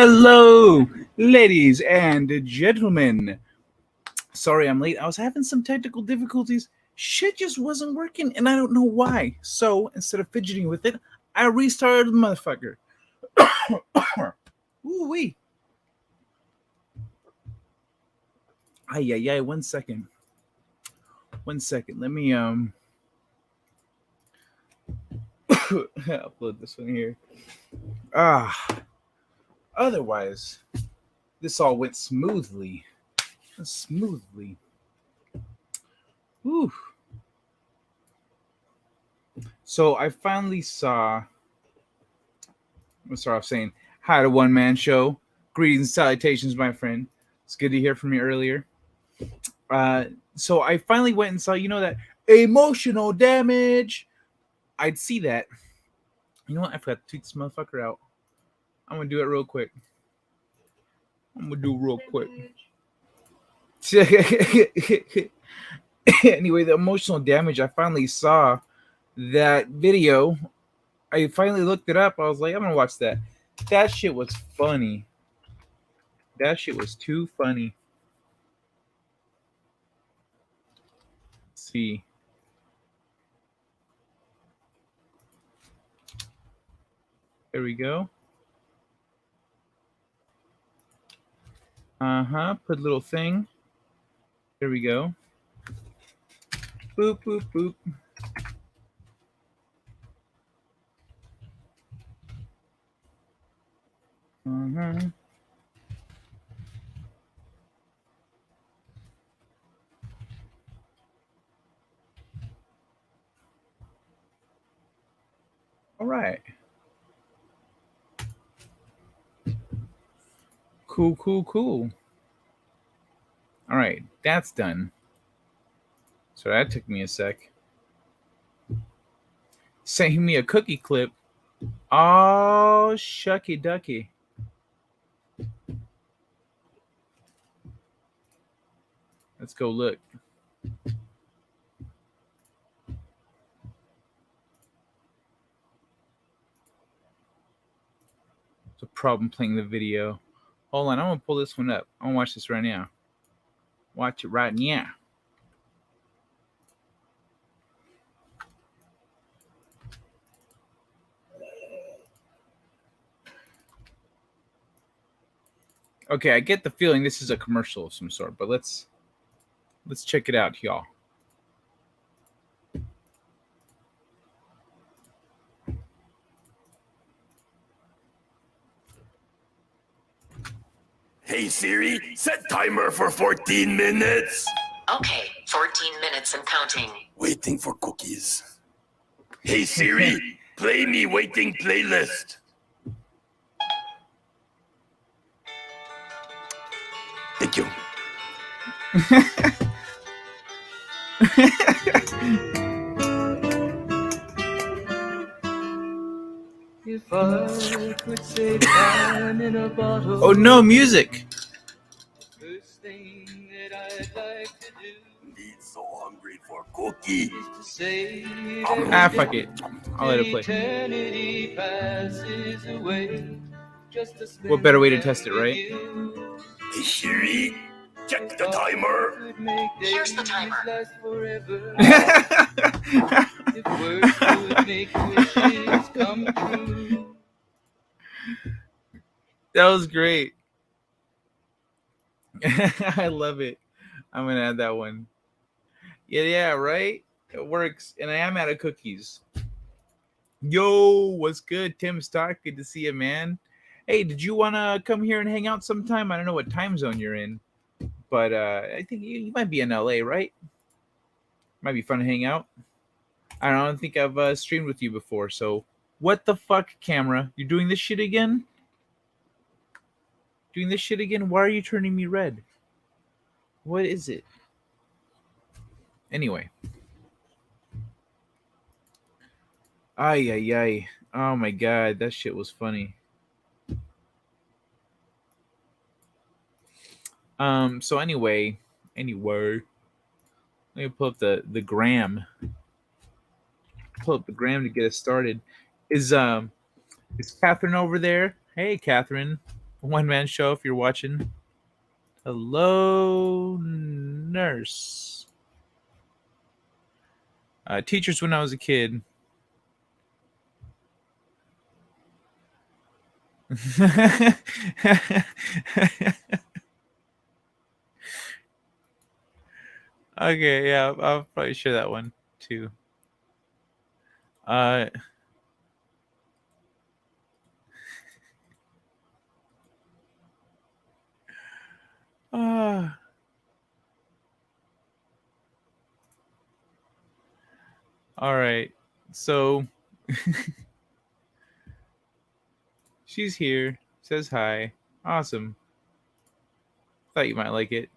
Hello, ladies and gentlemen. Sorry I'm late. I was having some technical difficulties. Shit just wasn't working, and I don't know why. So instead of fidgeting with it, I restarted the motherfucker. Ooh wee. Ay, ay, ay. 1 second. 1 second. Let me upload this one here. Otherwise, this all went smoothly. Whew. So I finally saw. I'm sorry, I was saying hi to One Man Show. Greetings and salutations, my friend. It's good to hear from you earlier. So I finally went and saw, that emotional damage. I'd see that. You know what? I forgot to tweet this motherfucker out. I'm gonna do it real quick. Anyway, the emotional damage. I finally saw that video. I finally looked it up. I was like, I'm gonna watch that. That shit was funny. That shit was too funny. Let's see. There we go. Put a little thing. There we go. Boop, boop, boop. All right. Cool. All right, that's done. So that took me a sec. Send me a cookie clip. Oh, shucky ducky. Let's go look. It's a problem playing the video. Hold on, I'm gonna pull this one up. I'm gonna watch this right now. Watch it right now. Okay, I get the feeling this is a commercial of some sort, but let's check it out, y'all. Hey Siri, set timer for 14 minutes. Okay, 14 minutes and counting. Waiting for cookies. Hey Siri, play me waiting playlist. Thank you. If I could save time in a bottle. Oh no, music. First thing that I'd like to do. Indeed, so hungry for cookie. Fuck it. I'll let it play. Eternity passes away. What better way to test it, right? Hey Siri, check the timer. Here's the timer. If words could make wishes come true. That was great. I love it. I'm gonna add that one. Yeah, right? It works. And I am out of cookies. Yo, what's good? Tim Stock, good to see you, man. Hey, did you wanna come here and hang out sometime? I don't know what time zone you're in, but I think you might be in LA, right? Might be fun to hang out. I don't think I've streamed with you before, so what the fuck, camera? You're doing this shit again? Why are you turning me red? What is it? Anyway. Ay. Oh my god, that shit was funny. So anyway, let me pull up the gram. Pull up the gram to get us started. Is Catherine over there? Hey, Catherine. One man show if you're watching. Hello, nurse. Teachers when I was a kid. Okay, yeah, I'll probably share that one too. Uh, uh all right. So she's here, says hi. Awesome. Thought you might like it.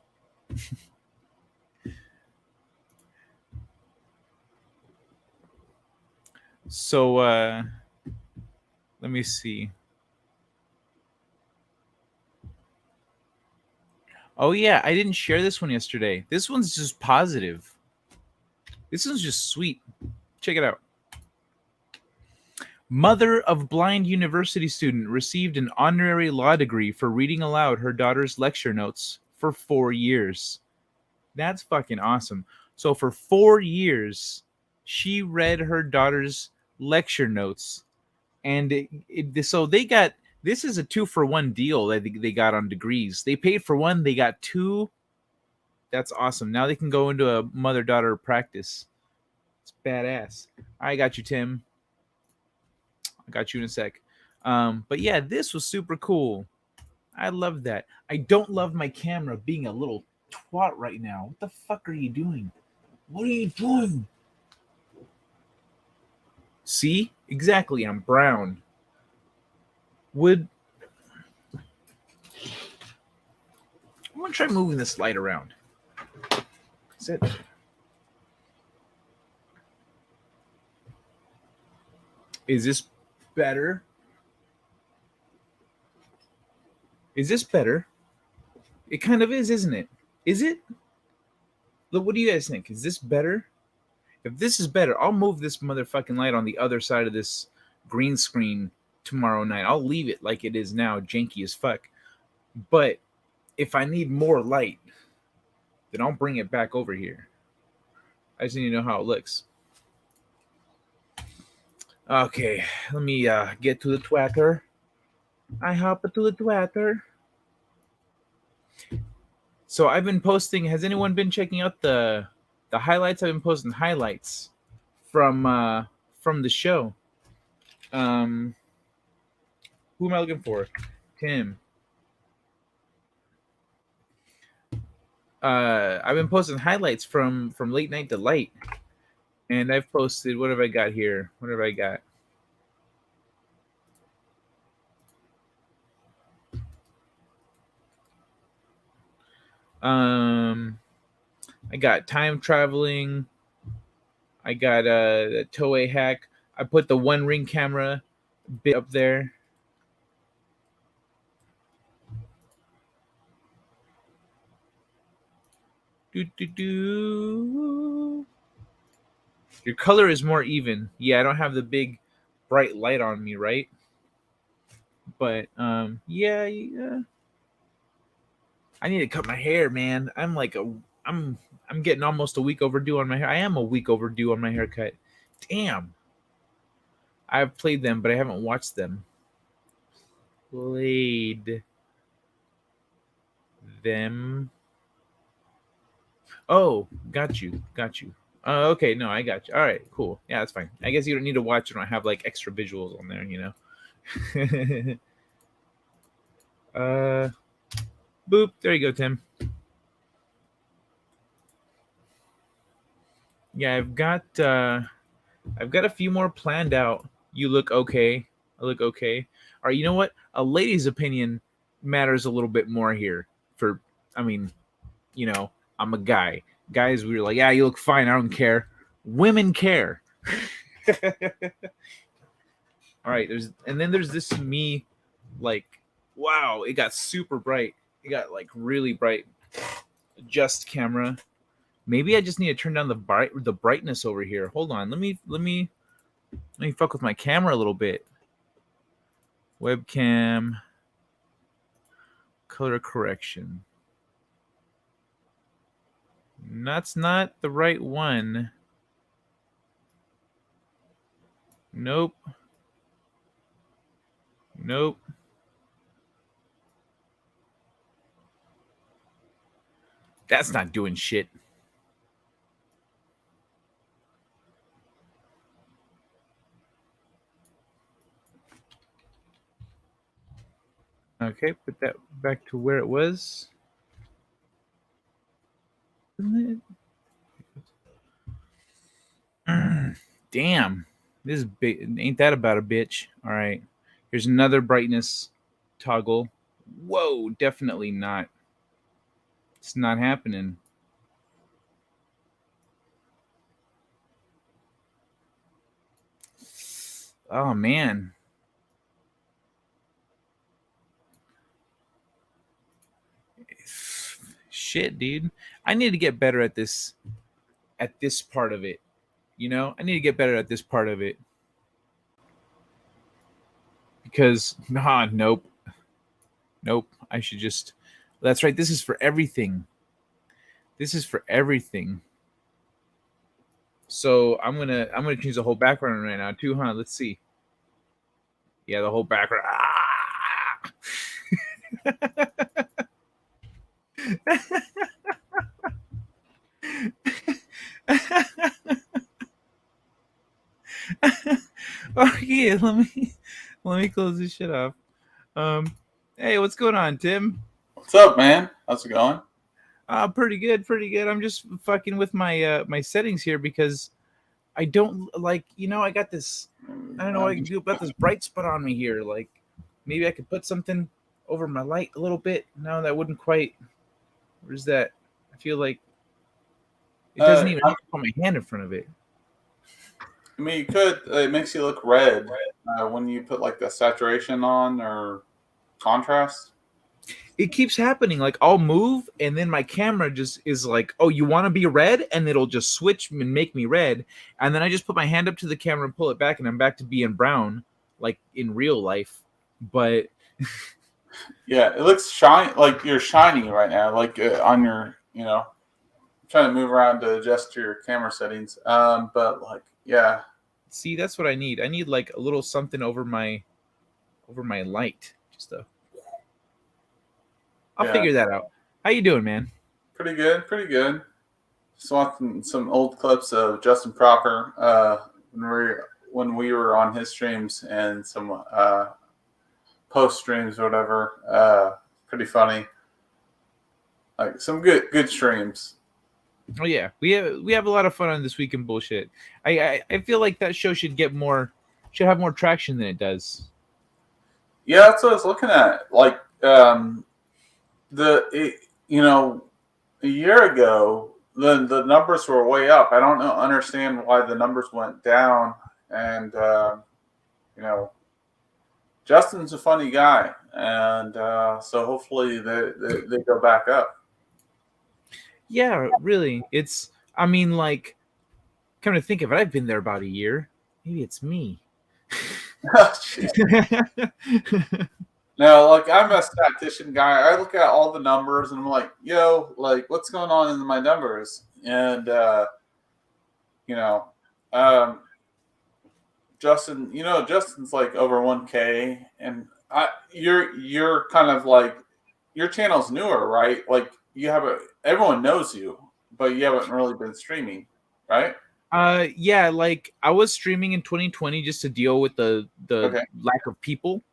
So let me see. Oh yeah, I didn't share this one yesterday. This one's just positive. This one's just sweet. Check it out. Mother of blind university student received an honorary law degree for reading aloud her daughter's lecture notes for 4 years. That's fucking awesome. So for 4 years, she read her daughter's lecture notes, and so they got, this is a 2-for-1 deal that they got on degrees. They paid for one, they got two. That's awesome. Now they can go into a mother-daughter practice. It's badass. I got you, Tim. I got you in a sec. But yeah, this was super cool. I love that. I don't love my camera being a little twat right now. What the fuck are you doing? What are you doing? See? Exactly, I'm brown. I'm gonna try moving this light around. Sit. Is this better? Is this better? It kind of is, isn't it? Is it? Look, what do you guys think? Is this better? If this is better, I'll move this motherfucking light on the other side of this green screen tomorrow night. I'll leave it like it is now, janky as fuck. But if I need more light, then I'll bring it back over here. I just need to know how it looks. Okay, let me get to the twatter. I hop to the twatter. So I've been posting. Has anyone been checking out the highlights? I've been posting highlights from the show. Who am I looking for? Tim. I've been posting highlights from Late Night Delight, and I've posted. What have I got here? What have I got? I got time traveling. I got a Toei hack. I put the One Ring camera bit up there. Your color is more even. Yeah, I don't have the big bright light on me, right? But yeah. I need to cut my hair, man. I'm getting almost a week overdue on my hair. I am a week overdue on my haircut. Damn. I've played them, but I haven't watched them. Played them. Oh, got you. Okay, no, I got you. All right, cool. Yeah, that's fine. I guess you don't need to watch it. I have like extra visuals on there, you know. Boop. There you go, Tim. Yeah, I've got a few more planned out. You look okay. I look okay. All right, you know what? A lady's opinion matters a little bit more here. I'm a guy. Guys, we were like, yeah, you look fine. I don't care. Women care. All right, there's this me, like, wow, it got super bright. It got like really bright. Adjust camera. Maybe I just need to turn down the brightness over here. Hold on. Let me fuck with my camera a little bit. Webcam. color correction. That's not the right one. Nope. Nope. That's not doing shit. Okay, put that back to where it was. Damn. This is big. Ain't that about a bitch? All right. Here's another brightness toggle. Whoa, definitely not. It's not happening. Oh man. Shit, dude. I need to get better at this part of it. You know, I need to get better at this part of it. Because nope. Nope. I should just That's right. This is for everything. This is for everything. So I'm gonna change the whole background right now too, huh? Let's see. Yeah, the whole background. Okay, let me close this shit off. Hey, what's going on, Tim? What's up, man? How's it going? Pretty good, pretty good. I'm just fucking with my my settings here because I don't like, I got this. I don't know what I can do about this bright spot on me here. Like, maybe I could put something over my light a little bit. No, that wouldn't quite. Where's that? I feel like it doesn't even have to put my hand in front of it. I mean, you could. It makes you look red when you put like the saturation on or contrast. It keeps happening. Like, I'll move, and then my camera just is like, "Oh, you want to be red?" And it'll just switch and make me red. And then I just put my hand up to the camera and pull it back, and I'm back to being brown, like in real life. But yeah, it looks shiny, like you're shiny right now, like on your, trying to move around to adjust your camera settings. But like, yeah. See, that's what I need. I need like a little something over my light. Just a. I'll figure that out. How you doing, man? Pretty good, pretty good. Just watching some old clips of Justin Proper when we were on his streams and some post streams or whatever. Pretty funny. Like some good streams. Oh yeah, we have a lot of fun on This Week in Bullshit. I feel like that show should have more traction than it does. Yeah, that's what I was looking at. Like a year ago, the numbers were way up. I don't understand why the numbers went down. And Justin's a funny guy, and so hopefully they go back up. Yeah, really. I mean, like, come to think of it, I've been there about a year. Maybe it's me. No, like I'm a statistician guy. I look at all the numbers and I'm like, yo, like what's going on in my numbers? And Justin's like over 1K, and you're kind of like your channel's newer, right? Like everyone knows you, but you haven't really been streaming, right? Yeah, like I was streaming in 2020 just to deal with the lack of people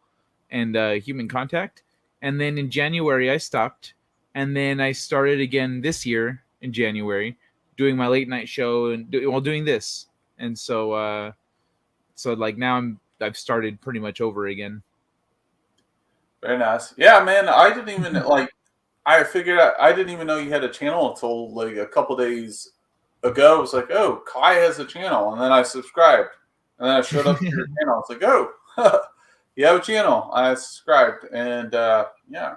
and human contact, and then in January I stopped, and then I started again this year in January doing my late night show and doing this, and so like now I've started pretty much over again. Very nice. Yeah, man. I didn't even I figured out I didn't even know you had a channel until like a couple days ago. I was like, oh, Kai has a channel, and then I subscribed, and then I showed up to your channel. I was like, oh, you have a channel. I subscribed, and yeah.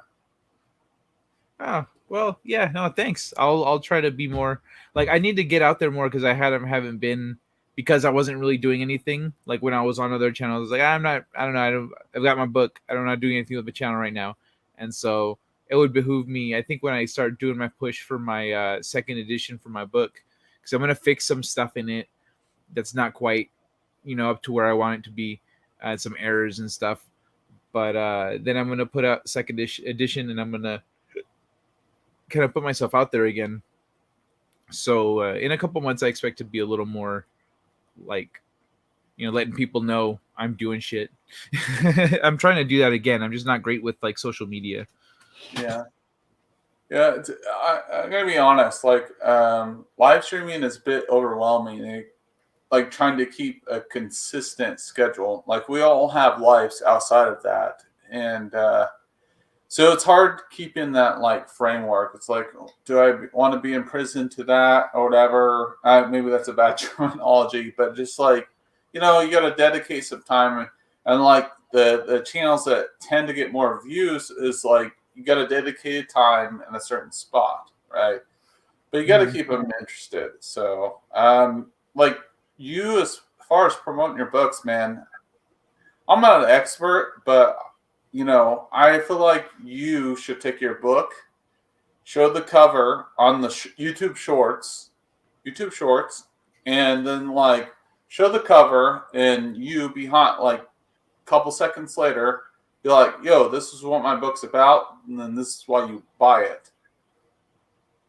Oh well, yeah. No, thanks. I'll try to be more like I need to get out there more because I haven't been because I wasn't really doing anything. Like when I was on other channels, I was like I've got my book. I'm not doing anything with the channel right now, and so it would behoove me. I think when I start doing my push for my second edition for my book, because I'm gonna fix some stuff in it that's not quite, up to where I want it to be, some errors and stuff. But then I'm gonna put out second edition, and I'm gonna kind of put myself out there again. So in a couple months, I expect to be a little more like, letting people know I'm doing shit. I'm trying to do that again. I'm just not great with like social media. Yeah. Yeah, I'm gonna be honest. Like, live streaming is a bit overwhelming. Like trying to keep a consistent schedule. Like we all have lives outside of that, and so it's hard keeping that like framework. It's like, do I want to be in prison to that or whatever? Maybe that's a bad terminology, but just like, you got to dedicate some time, and like the channels that tend to get more views is like you got to dedicate time in a certain spot, right? But you got to keep them interested. So, like you, as far as promoting your books, man, I'm not an expert, but I feel like you should take your book, show the cover on the YouTube Shorts, and then like show the cover, and you behind like a couple seconds later, be like, "Yo, this is what my book's about," and then this is why you buy it.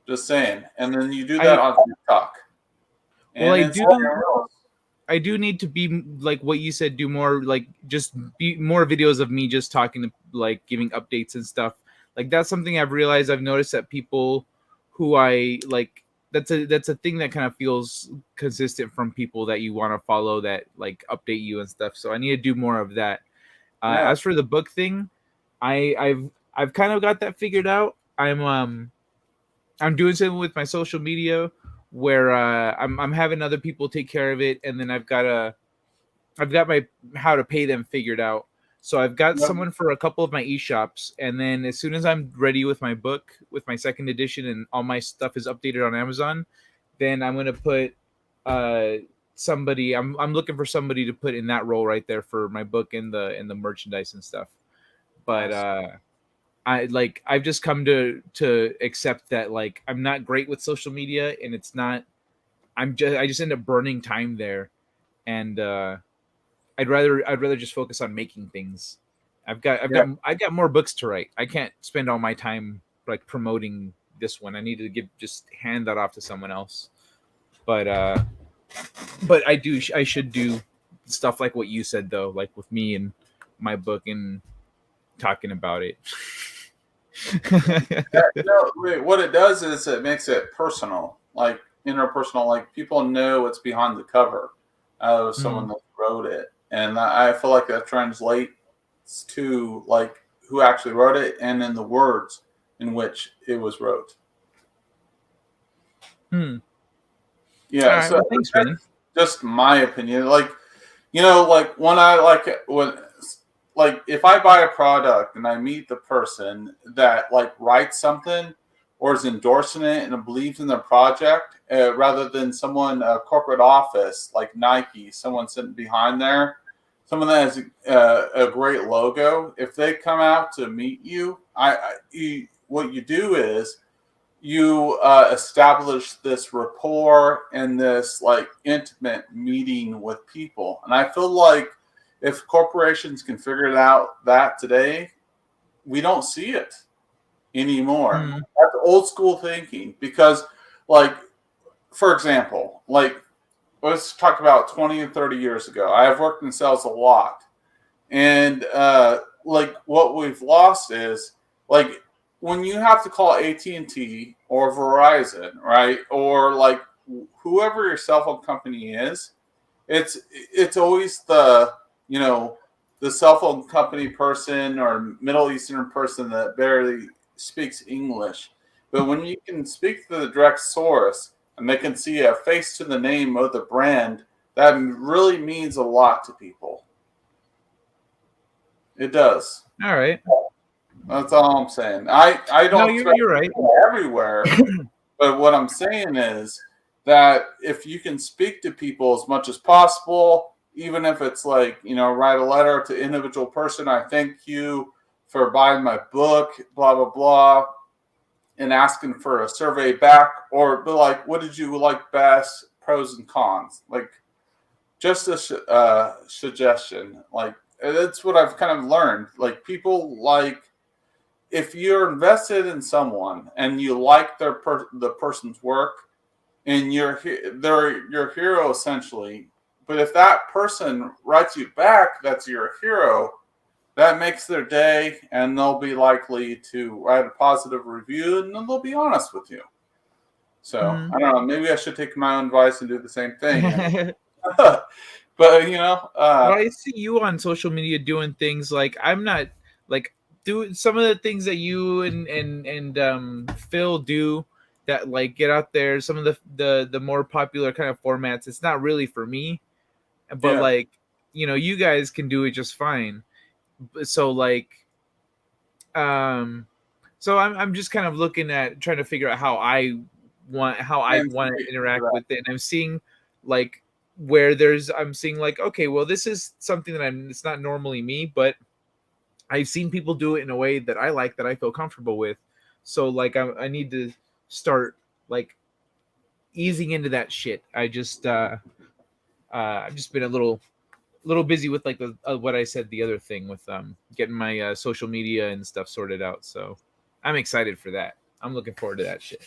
Just saying, and then you do that on TikTok. Well, And I do need to be like what you said, do more like just be more videos of me just talking to like giving updates and stuff. Like that's something I've realized. I've noticed that people who I like, that's a thing that kind of feels consistent from people that you want to follow that like update you and stuff. So I need to do more of that. As for the book thing, I've kind of got that figured out. I'm doing something with my social media where I'm having other people take care of it, and then I've got my how to pay them figured out. So I've got someone for a couple of my eShops, and then as soon as I'm ready with my book, with my second edition, and all my stuff is updated on Amazon, then I'm gonna put somebody. I'm looking for somebody to put in that role right there for my book and the merchandise and stuff. But I've just come to accept that like I'm not great with social media, and it's not. I just end up burning time there, and I'd rather just focus on making things. I've got more books to write. I can't spend all my time like promoting this one. I need to just hand that off to someone else. But I should do stuff like what you said though, like with me and my book and talking about it. What it does is it makes it personal, like interpersonal. Like people know what's behind the cover. Someone that wrote it, and I feel like that translates to like who actually wrote it and in the words in which it was wrote. Yeah. Right, So well, thanks, man. Just my opinion. Like like when like if I buy a product and I meet the person that like writes something or is endorsing it and believes in the project, rather than someone a corporate office like Nike, someone sitting behind there, someone that has a great logo. If they come out to meet you, what you do is you establish this rapport and this like intimate meeting with people, and I feel like if corporations can figure it out that today, we don't see it anymore. That's old school thinking because, like, for example, like, let's talk about 20 and 30 years ago. I have worked in sales a lot. And, like, what we've lost is, like, when you have to call AT&T or Verizon, right, or, like, whoever your cell phone company is, it's always the cell phone company person or Middle Eastern person that barely speaks English. But when you can speak to the direct source and they can see a face to the name of the brand, that really means a lot to people. It does. All right. That's all I'm saying. I don't. No, you're right. Everywhere, but what I'm saying is that if you can speak to people as much as possible, even if it's like, write a letter to individual person, I thank you for buying my book, blah blah blah, and asking for a survey back, or be like, what did you like best, pros and cons, like just a suggestion. Like that's what I've kind of learned. Like people like, if you're invested in someone and you like the person's work, and they're your hero essentially. But if that person writes you back, that's your hero. That makes their day, and they'll be likely to write a positive review, and then they'll be honest with you. So I don't know. Maybe I should take my own advice and do the same thing. But Well, I see you on social media doing things like I'm not like doing some of the things that you and Phil do that like get out there. Some of the more popular kind of formats. It's not really for me, but Yeah. like you guys can do it just fine. So like, so I'm just kind of looking at trying to figure out how I want to interact with it, and I'm seeing like where I'm seeing like, okay, well, this is something that it's not normally me, but I've seen people do it in a way that I like, that I feel comfortable with. So like I need to start like easing into that shit. I've just been a little busy with like the what I said, the other thing with getting my social media and stuff sorted out. So I'm excited for that. I'm looking forward to that shit.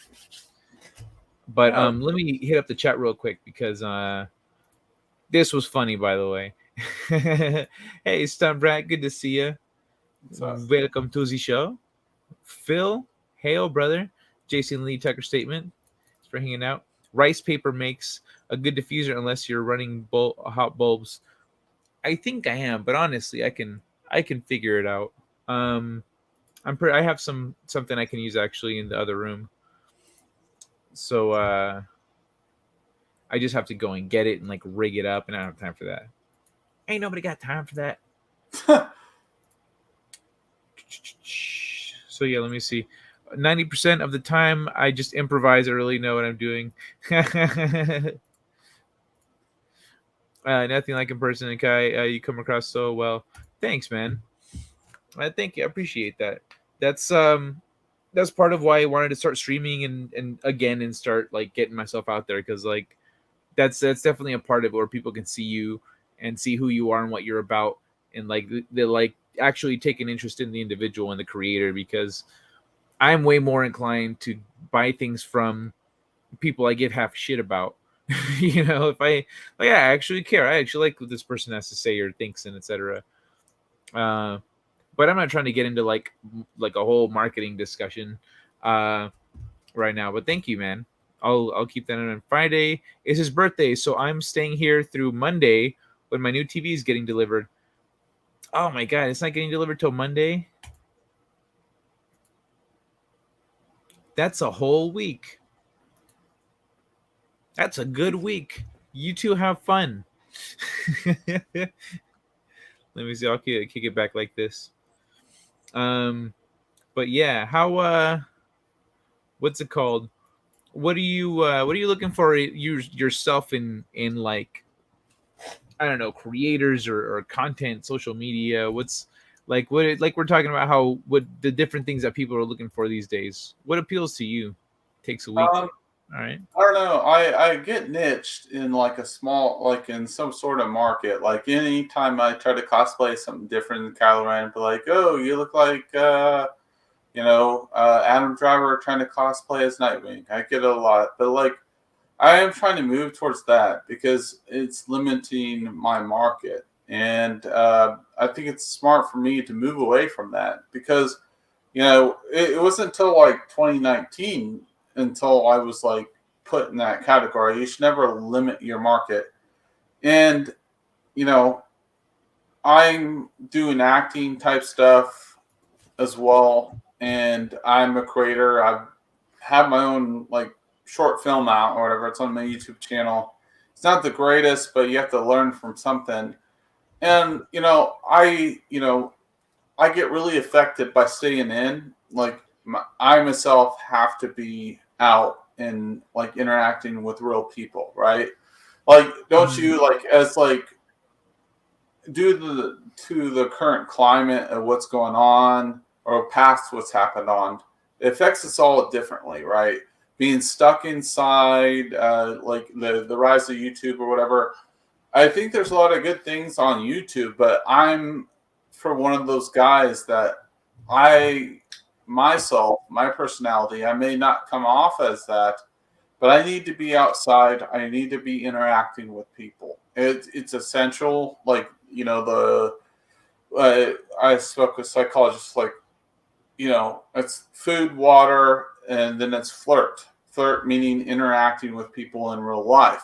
But let me hit up the chat real quick because this was funny, by the way. Hey, Stunt Brat, good to see you. Welcome to the show. Phil, hail, brother. Jason Lee Tucker statement. Thanks for hanging out. Rice paper makes a good diffuser unless you're running hot bulbs. I think I am, but honestly, I can figure it out. I have something I can use actually in the other room. So I just have to go and get it and like rig it up, and I don't have time for that. Ain't nobody got time for that. So yeah, let me see. 90% of the time, I just improvise. I really know what I'm doing. Nothing like in person. And Kai, you come across so well. Thanks, man. Thank you. I appreciate that. That's part of why I wanted to start streaming and start like getting myself out there, because like that's definitely a part of it where people can see you and see who you are and what you're about, and like they like actually take an interest in the individual and the creator, because I'm way more inclined to buy things from people I give half a shit about. If I actually care, I actually like what this person has to say or thinks, and etc. But I'm not trying to get into like a whole marketing discussion right now. But thank you, man. I'll keep that on Friday. Is his birthday, so I'm staying here through Monday when my new TV is getting delivered. Oh my god, it's not getting delivered till Monday. That's a whole week. That's a good week. You two have fun. Let me see. I'll kick it back like this. But yeah, how what's it called? What are you looking for yourself in like, I don't know, creators or content, social media? What's like like we're talking about what the different things that people are looking for these days. What appeals to you? Takes a week. All right. I don't know. I get niched in like a small, like in some sort of market. Like anytime I try to cosplay something different than Kylo Ren, be like, oh, you look like Adam Driver trying to cosplay as Nightwing. I get it a lot, but like I am trying to move towards that because it's limiting my market, and I think it's smart for me to move away from that, because it wasn't until like 2019 until I was like put in that category. You should never limit your market. And I'm doing acting type stuff as well, and I'm a creator. I have my own like short film out or whatever. It's on my YouTube channel. It's not the greatest, but you have to learn from something. And I get really affected by staying in. Like I myself have to be out and like interacting with real people, right? Like, don't you like as like do to the current climate of what's going on or past what's happened on, it affects us all differently, right? Being stuck inside, like the rise of YouTube or whatever. I think there's a lot of good things on YouTube, but I'm for one of those guys that my personality, I may not come off as that, but I need to be outside. I need to be interacting with people. It's essential. Like, I spoke with psychologists, like, it's food, water, and then it's flirt. Flirt meaning interacting with people in real life.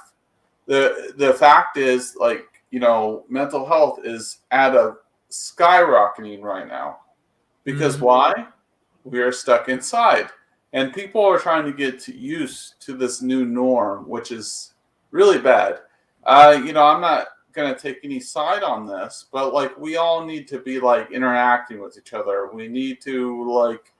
The fact is, like, mental health is at a skyrocketing right now. Because why? We are stuck inside. And people are trying to get used to this new norm, which is really bad. I'm not going to take any side on this, but like we all need to be like interacting with each other. We need to like,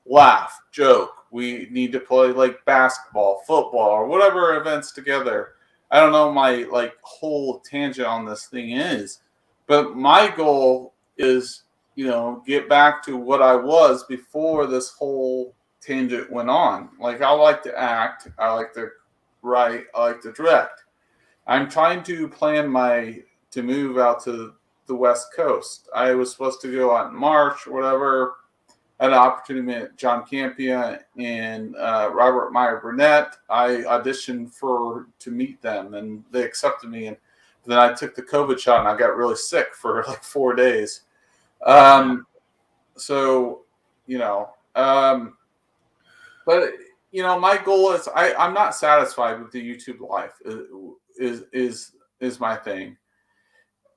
laugh, joke. We need to play like basketball, football, or whatever events together. I don't know my like whole tangent on this thing is, but my goal is, get back to what I was before this whole tangent went on. Like, I like to act, I like to write, I like to direct. I'm trying to plan to move out to the West Coast. I was supposed to go out in March or whatever. I had an opportunity to meet John Campia and Robert Meyer Burnett. I auditioned to meet them, and they accepted me. And then I took the COVID shot, and I got really sick for like 4 days. But my goal is I'm not satisfied with the YouTube life. Is my thing.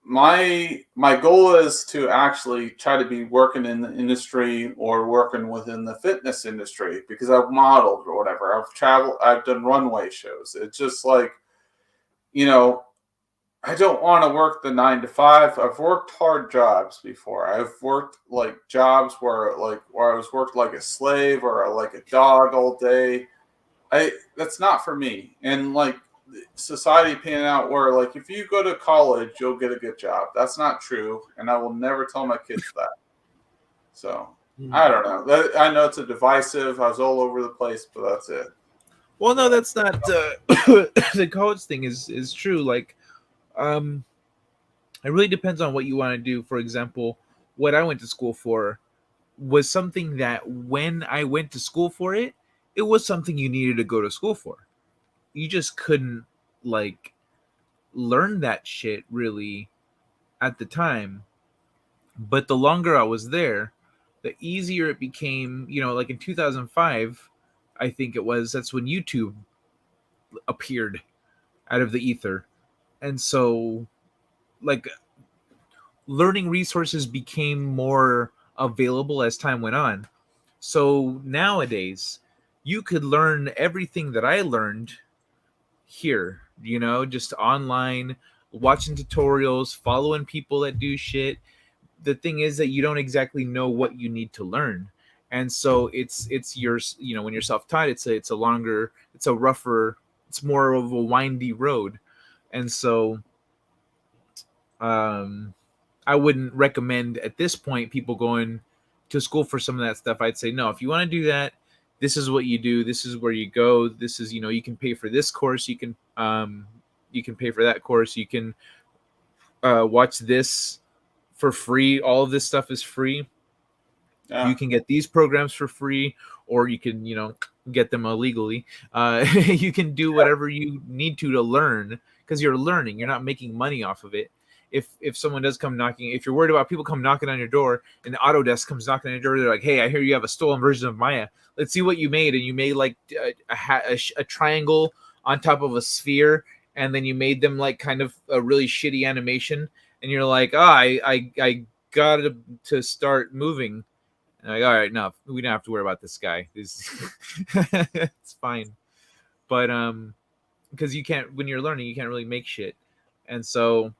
My goal is to actually try to be working in the industry or working within the fitness industry, because I've modeled or whatever. I've traveled. I've done runway shows. It's just like, I don't want to work the 9 to 5. I've worked hard jobs before. I've worked like jobs where I was worked like a slave or like a dog all day. That's not for me. And like society panning out where like if you go to college you'll get a good job. That's not true, and I will never tell my kids that. So I don't know. I know it's a divisive. I was all over the place, but that's it. Well, no, that's not the college thing is true. Like, it really depends on what you want to do. For example, what I went to school for was something that when I went to school for it, it was something you needed to go to school for. You just couldn't like learn that shit really at the time. But the longer I was there, the easier it became. Like in 2005, I think it was, that's when YouTube appeared out of the ether. And so like learning resources became more available as time went on. So nowadays you could learn everything that I learned here, just online, watching tutorials, following people that do shit. The thing is that you don't exactly know what you need to learn. And so it's your, when you're self-taught, it's a longer, it's a rougher, it's more of a windy road. And so I wouldn't recommend at this point people going to school for some of that stuff. I'd say, no, if you want to do that, this is what you do. This is where you go. This is, you can pay for this course. You can pay for that course. You can watch this for free. All of this stuff is free. Yeah. You can get these programs for free, or you can, get them illegally. You can do whatever you need to learn, because you're learning. You're not making money off of it. If someone does come knocking, if you're worried about people come knocking on your door and the Autodesk comes knocking on your door, they're like, hey, I hear you have a stolen version of Maya. Let's see what you made. And you made like a triangle on top of a sphere, and then you made them like kind of a really shitty animation. And you're like, I got to start moving. And like, all right, no, we don't have to worry about this guy. It's fine. But because you can't, when you're learning, you can't really make shit. And so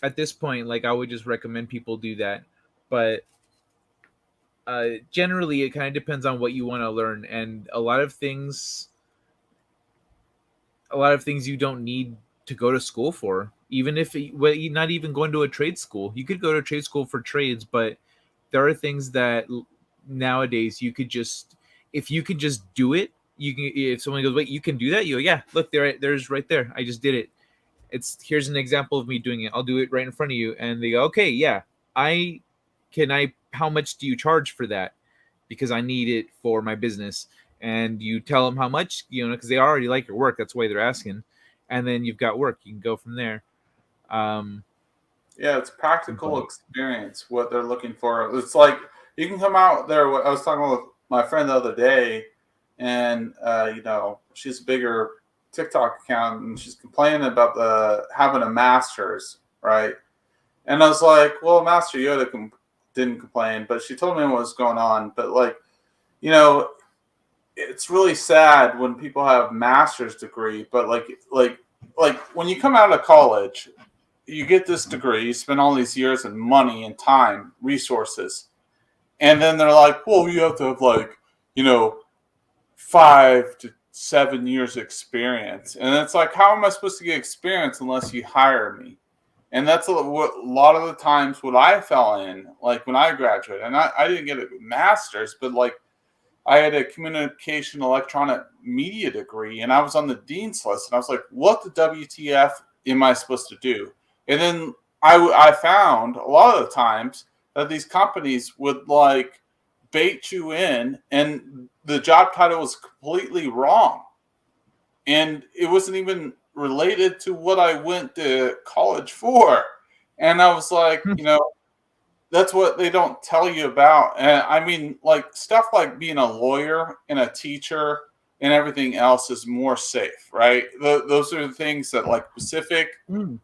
at this point, like, I would just recommend people do that. But generally, it kind of depends on what you want to learn. And a lot of things you don't need to go to school for. Even if well, you're not even going to a trade school, you could go to a trade school for trades, but there are things that nowadays you could just, if you could just do it, you can. If someone goes, wait, you can do that, you go, yeah, look, there's right there, I just did it. It's here's an example of me doing it. I'll do it right in front of you, and they go, okay, yeah, I how much do you charge for that? Because I need it for my business. And you tell them how much, because they already like your work, that's why they're asking. And then you've got work, you can go from there. Yeah, it's practical But- experience, what they're looking for. It's like you can come out there. I was talking with my friend the other day, and she's a bigger TikTok account, and she's complaining about having a master's, right? And I was like, well, Master Yoda didn't complain, but she told me what was going on. But it's really sad when people have master's degree, but like when you come out of college, you get this degree, you spend all these years and money and time, resources, and then they're like, well, you have to have 5 to 7 years experience. And it's like, how am I supposed to get experience unless you hire me? And that's a lot of the times what I fell in, like when I graduated. And I didn't get a master's, but I had a communication electronic media degree, and I was on the dean's list. And I was like, what the WTF am I supposed to do? And then I found a lot of the times that these companies would bait you in, and the job title was completely wrong. And it wasn't even related to what I went to college for. And I was like, that's what they don't tell you about. And I mean, stuff like being a lawyer and a teacher and everything else is more safe, right? Those are the things that specific, in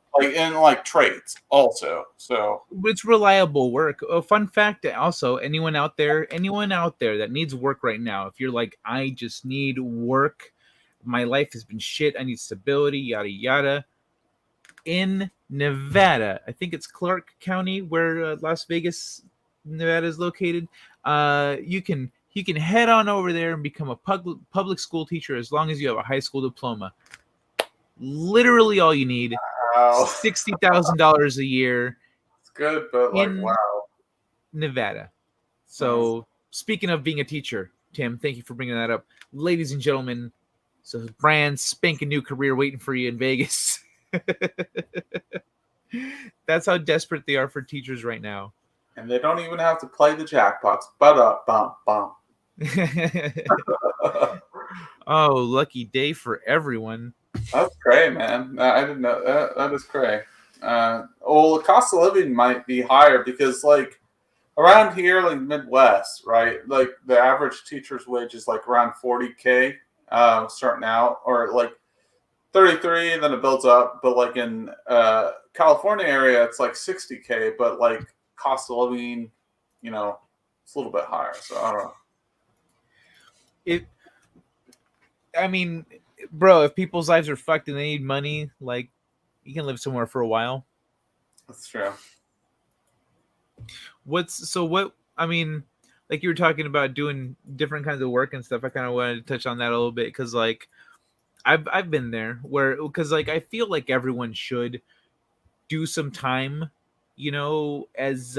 trades also. So it's reliable work. A fun fact also, anyone out there that needs work right now, if you're like, I just need work, my life has been shit, I need stability, yada yada. In Nevada, I think it's Clark County, where Las Vegas, Nevada is located. You can head on over there and become a public school teacher as long as you have a high school diploma. Literally all you need. wow. $60,000 a year. It's good, but wow. Nevada. So speaking of being a teacher, Tim, thank you for bringing that up. Ladies and gentlemen, so brand spanking new career waiting for you in Vegas. That's how desperate they are for teachers right now. And they don't even have to play the jackpots. Bum bum. Oh, lucky day for everyone. That's great, man. I didn't know that. That is great. The cost of living might be higher because, around here, Midwest, right? The average teacher's wage is around $40K starting out, or 33, and then it builds up. But in California area, it's $60K, but cost of living, it's a little bit higher. So I don't know. I mean, bro, if people's lives are fucked and they need money, you can live somewhere for a while. That's true. I mean, you were talking about doing different kinds of work and stuff. I kind of wanted to touch on that a little bit because I've been there because I feel like everyone should do some time, as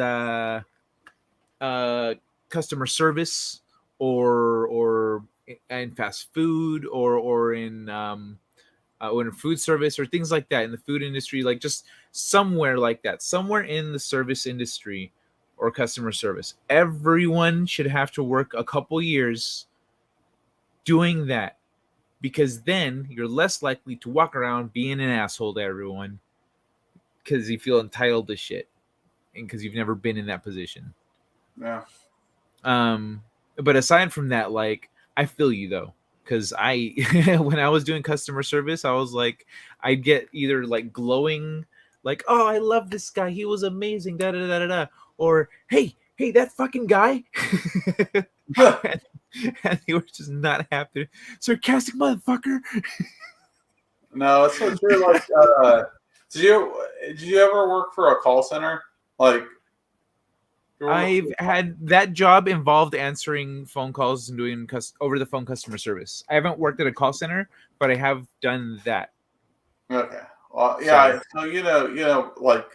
customer service or in fast food or in food service or things like that in the food industry, just somewhere like that, somewhere in the service industry or customer service. Everyone should have to work a couple years doing that, because then you're less likely to walk around being an asshole to everyone because you feel entitled to shit and because you've never been in that position. Yeah. But aside from that, I feel you though, because when I was doing customer service, I was I'd get either glowing, oh, I love this guy, he was amazing, da da da da da, or hey, that fucking guy. And they were just not happy. Sarcastic motherfucker. No, it's so true. Did you ever work for a call center? I've had that job involved answering phone calls and doing over the phone customer service. I haven't worked at a call center, but I have done that. Okay. Yeah. So like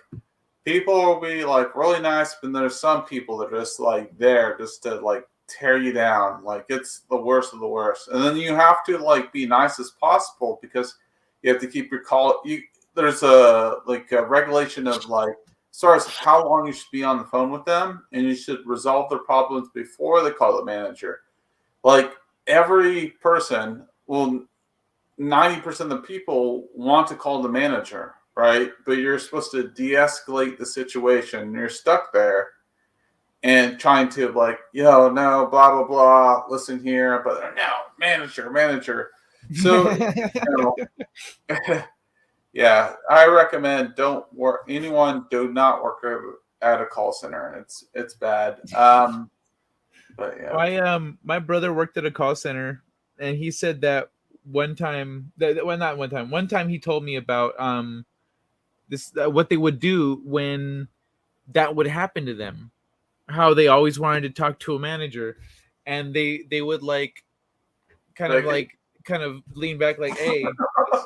people will be like really nice, but there's some people that are just like there just to like tear you down. Like it's the worst of the worst. And then you have to like be nice as possible because you have to keep your call. There's a regulation of like as far as how long you should be on the phone with them, and you should resolve their problems before they call the manager. Like every person will 90% of the people want to call the manager, right? But you're supposed to de-escalate the situation. You're stuck there and trying to like, no, blah, blah, blah, listen here, but no, manager. So, yeah, I recommend do not work at a call center. It's bad. But yeah. My brother worked at a call center, and he said that one time he told me about this what they would do when that would happen to them, how they always wanted to talk to a manager, and they would like kind of lean back like, hey, you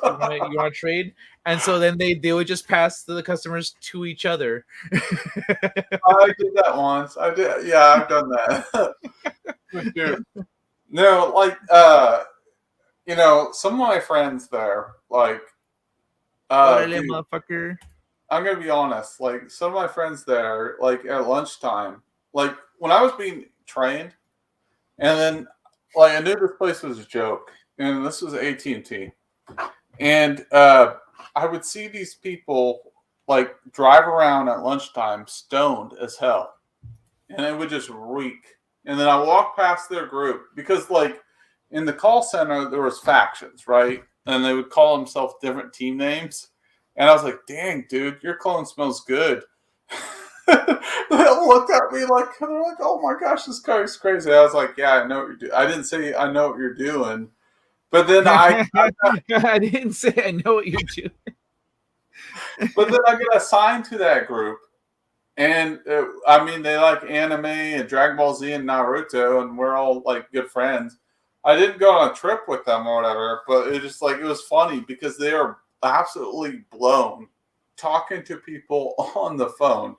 want to trade? And so then they would just pass the customers to each other. I did that once. I did. Yeah, I've done that. Dude. No, like some of my friends there, like dude, motherfucker. I'm gonna be honest, like some of my friends there, like at lunchtime, like when I was being trained, and then like I knew this place was a joke, and this was AT&T, and I would see these people like drive around at lunchtime stoned as hell, and it would just reek. And then I walk past their group because like in the call center there was factions, right? And they would call themselves different team names. And I was like, dang, dude, your cologne smells good. They looked at me like, they're like, oh my gosh, this guy's crazy. I was like, yeah, I know what you're doing. I didn't say I know what you're doing. But then I didn't say I know what you're doing. But then I get assigned to that group. And I mean, they like anime and Dragon Ball Z and Naruto, and we're all like good friends. I didn't go on a trip with them or whatever, but it just like it was funny because they are absolutely blown talking to people on the phone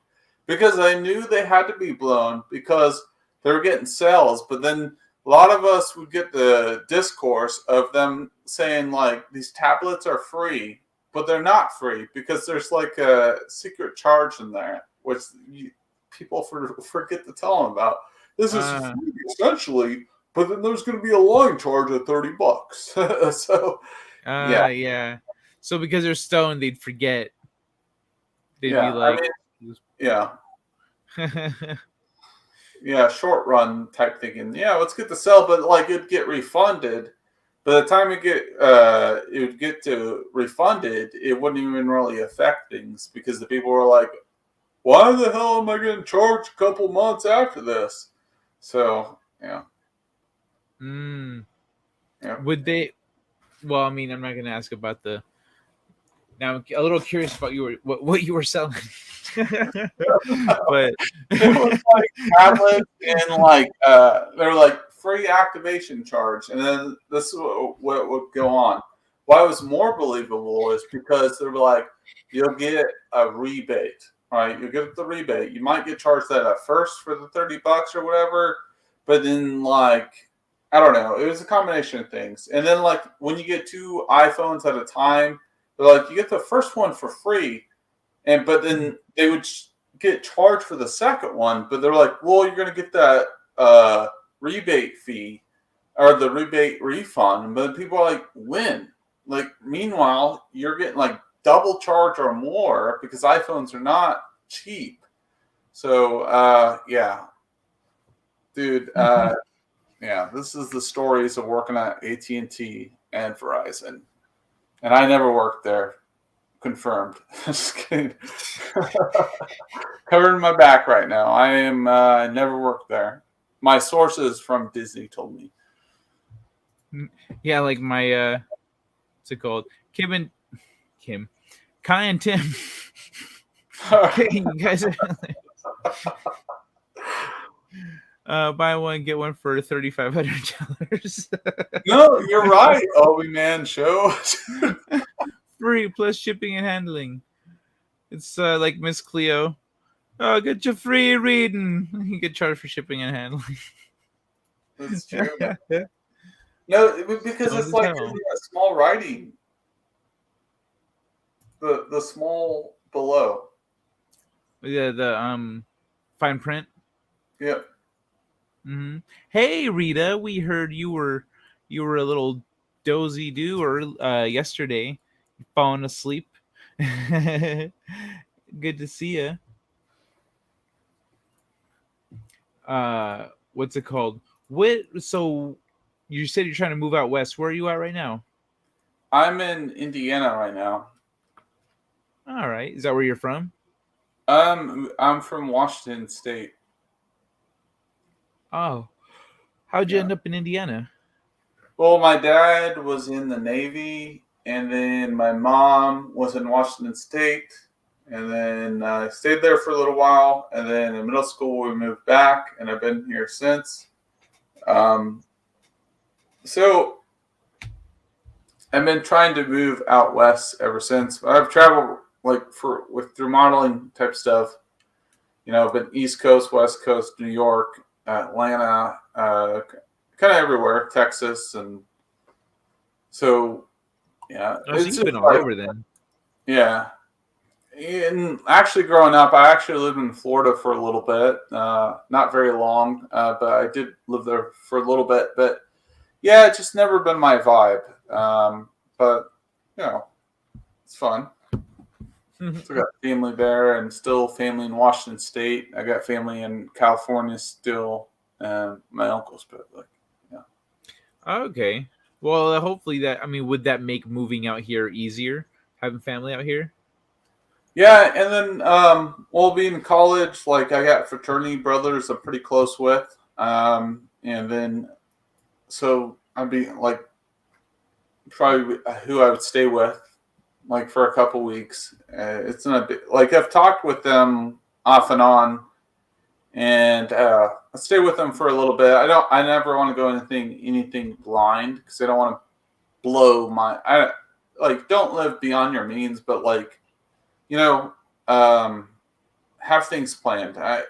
because I knew they had to be blown because they were getting sales. But then a lot of us would get the discourse of them saying like these tablets are free, but they're not free because there's like a secret charge in there, which people forget to tell them about. This is free, essentially, but then there's going to be a line charge of $30. So, yeah. So because they're stoned, they'd forget. They'd be like, yeah, short run type thinking. Yeah, let's get the sell, but like it'd get refunded. By the time it would get to refunded, it wouldn't even really affect things because the people were like, why the hell am I getting charged a couple months after this? So, yeah. Yeah. Would they? Well, I mean, I'm not going to ask about the. Now, I'm a little curious about what you were selling. But it was like tablets and like they were like free activation charge, and then this is what would go on. Why it was more believable is because they were like, you'll get a rebate. Right, you get the rebate. You might get charged that at first for the $30 or whatever, but then like I don't know, it was a combination of things. And then like when you get 2 iPhones at a time, they're like you get the first one for free, but then they would get charged for the second one. But they're like, well, you're gonna get that rebate fee or the rebate refund. But people are like, when? Like meanwhile, you're getting like double charge or more because iPhones are not cheap. So yeah, dude, yeah, this is the stories of working at AT&T and Verizon, and I never worked there. Confirmed. Just kidding. Covering my back right now. I am never worked there. My sources from Disney told me. Yeah, like my what's it called? Kai and Tim. You guys are buy one, get one for $3,500. No, you're right, Obi Man Show. free plus shipping and handling. It's like Miss Cleo. Oh, get your free reading. You get charged for shipping and handling. That's true. No, because Stoned it's as like hell. isn't that small writing. The small below. Yeah, the fine print. Yep. Hey Rita, we heard you were a little dozy do or yesterday, falling asleep. Good to see you. What's it called? What? So you said you're trying to move out west. Where are you at right now? I'm in Indiana right now. All right, is that where you're from? I'm from Washington State. Oh, how'd you Yeah. end up in Indiana? Well, my dad was in the Navy, and then my mom was in Washington State, and then I stayed there for a little while, and then in middle school we moved back, and I've been here since. Um, so I've been trying to move out west ever since. I've traveled like through modeling type stuff. You know, I've been East Coast, West Coast, New York, Atlanta, kind of everywhere, Texas, and so yeah, Oh, so it's you've just been all like over then. yeah. And actually, growing up, I actually lived in Florida for a little bit, not very long, but I did live there for a little bit. But yeah, it's just never been my vibe. But you know, it's fun. So I got family there, and still family in Washington State. I got family in California still, and my uncles. But like, yeah, Okay. Well, hopefully that. I mean, would that make moving out here easier? Having family out here? yeah. And then, well, being in college, like I got fraternity brothers I'm pretty close with, and then so I'd be like probably who I would stay with like for a couple weeks. It's not like I've talked with them off and on, and I stay with them for a little bit. I never want to go anything blind because I don't want to blow my. I like don't live beyond your means, but like you know, um, have things planned. I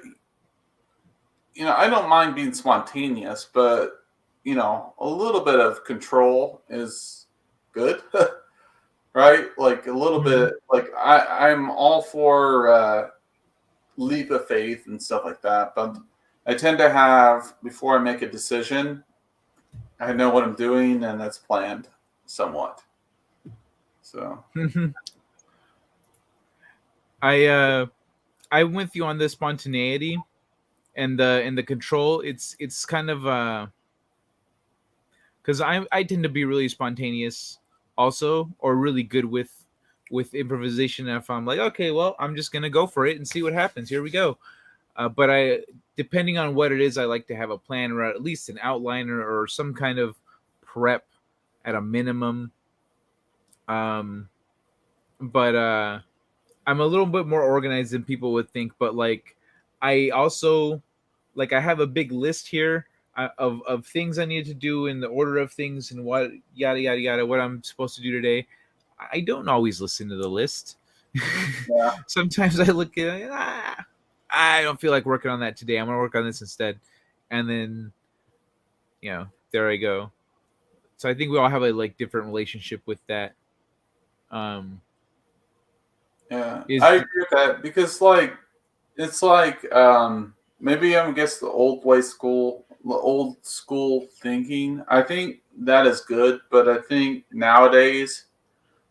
don't mind being spontaneous, but a little bit of control is good. Right? Like a little Mhm. bit, like I'm all for leap of faith and stuff like that. But I tend to have, before I make a decision, I know what I'm doing and that's planned somewhat. So, I I'm with you on the spontaneity and the control. It's kind of because I tend to be really spontaneous also, or really good with improvisation. If I'm like, okay, well, I'm just gonna go for it and see what happens. Here we go. But depending on what it is, I like to have a plan or at least an outline or some kind of prep at a minimum. Um, but I'm a little bit more organized than people would think. But like, I also like I have a big list here of things I need to do in the order of things and what yada yada yada what I'm supposed to do today. I don't always listen to the list. yeah. Sometimes I look at it, I don't feel like working on that today. I'm gonna work on this instead, and then there I go. So I think we all have a like different relationship with that. Um, Yeah. is I agree with that because, like, it's like maybe I'm guess the old school thinking. I think that is good, but I think nowadays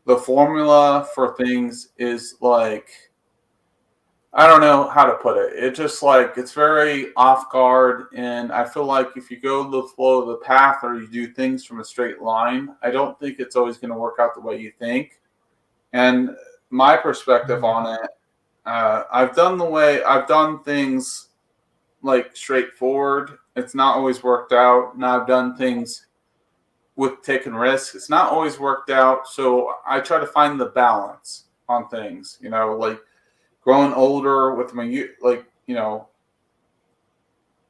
the formula for things is like I don't know how to put it. It just like it's very off guard, and I feel like if you go the flow of the path or you do things from a straight line, I don't think it's always going to work out the way you think. And my perspective on it, I've done things like straightforward. It's not always worked out, and I've done things with taking risks. It's not always worked out, so I try to find the balance on things. Like growing older with my like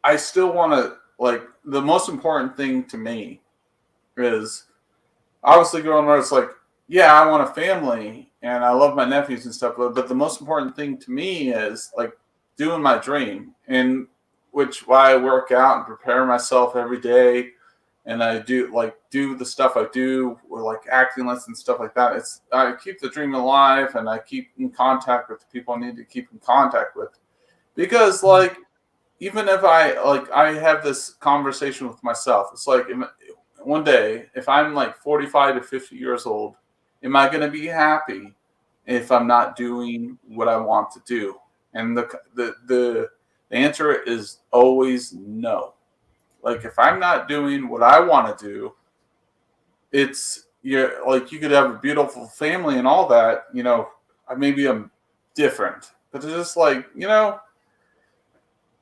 I still want to like the most important thing to me is obviously growing older. It's like yeah, I want a family and I love my nephews and stuff, but the most important thing to me is like doing my dream, and which why I work out and prepare myself every day, and I do the stuff I do with like acting lessons stuff like that. It's I keep the dream alive and I keep in contact with the people I need to keep in contact with, because like even if I have this conversation with myself, it's like one day if I'm like 45 to 50 years old, am I going to be happy if I'm not doing what I want to do? And the answer is always no. Like if I'm not doing what I want to do, it's you're like you could have a beautiful family and all that, maybe I'm different, but it's just like,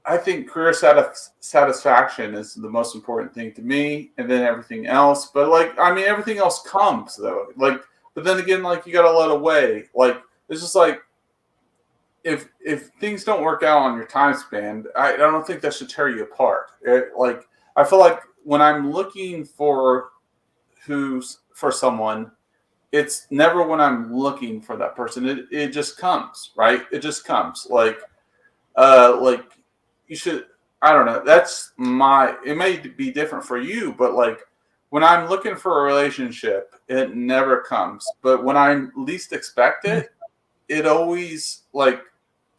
I think career satisfaction is the most important thing to me, and then everything else. But like, I mean, everything else comes though. Like, but then again, like you got to let away. Like, it's just like if things don't work out on your time span, I don't think that should tear you apart. Like, I feel like when I'm looking for someone, it's never when I'm looking for that person. It just comes, right? It just comes. Like you should, I don't know, it may be different for you, but like when I'm looking for a relationship, it never comes, but when I least expect it, it always like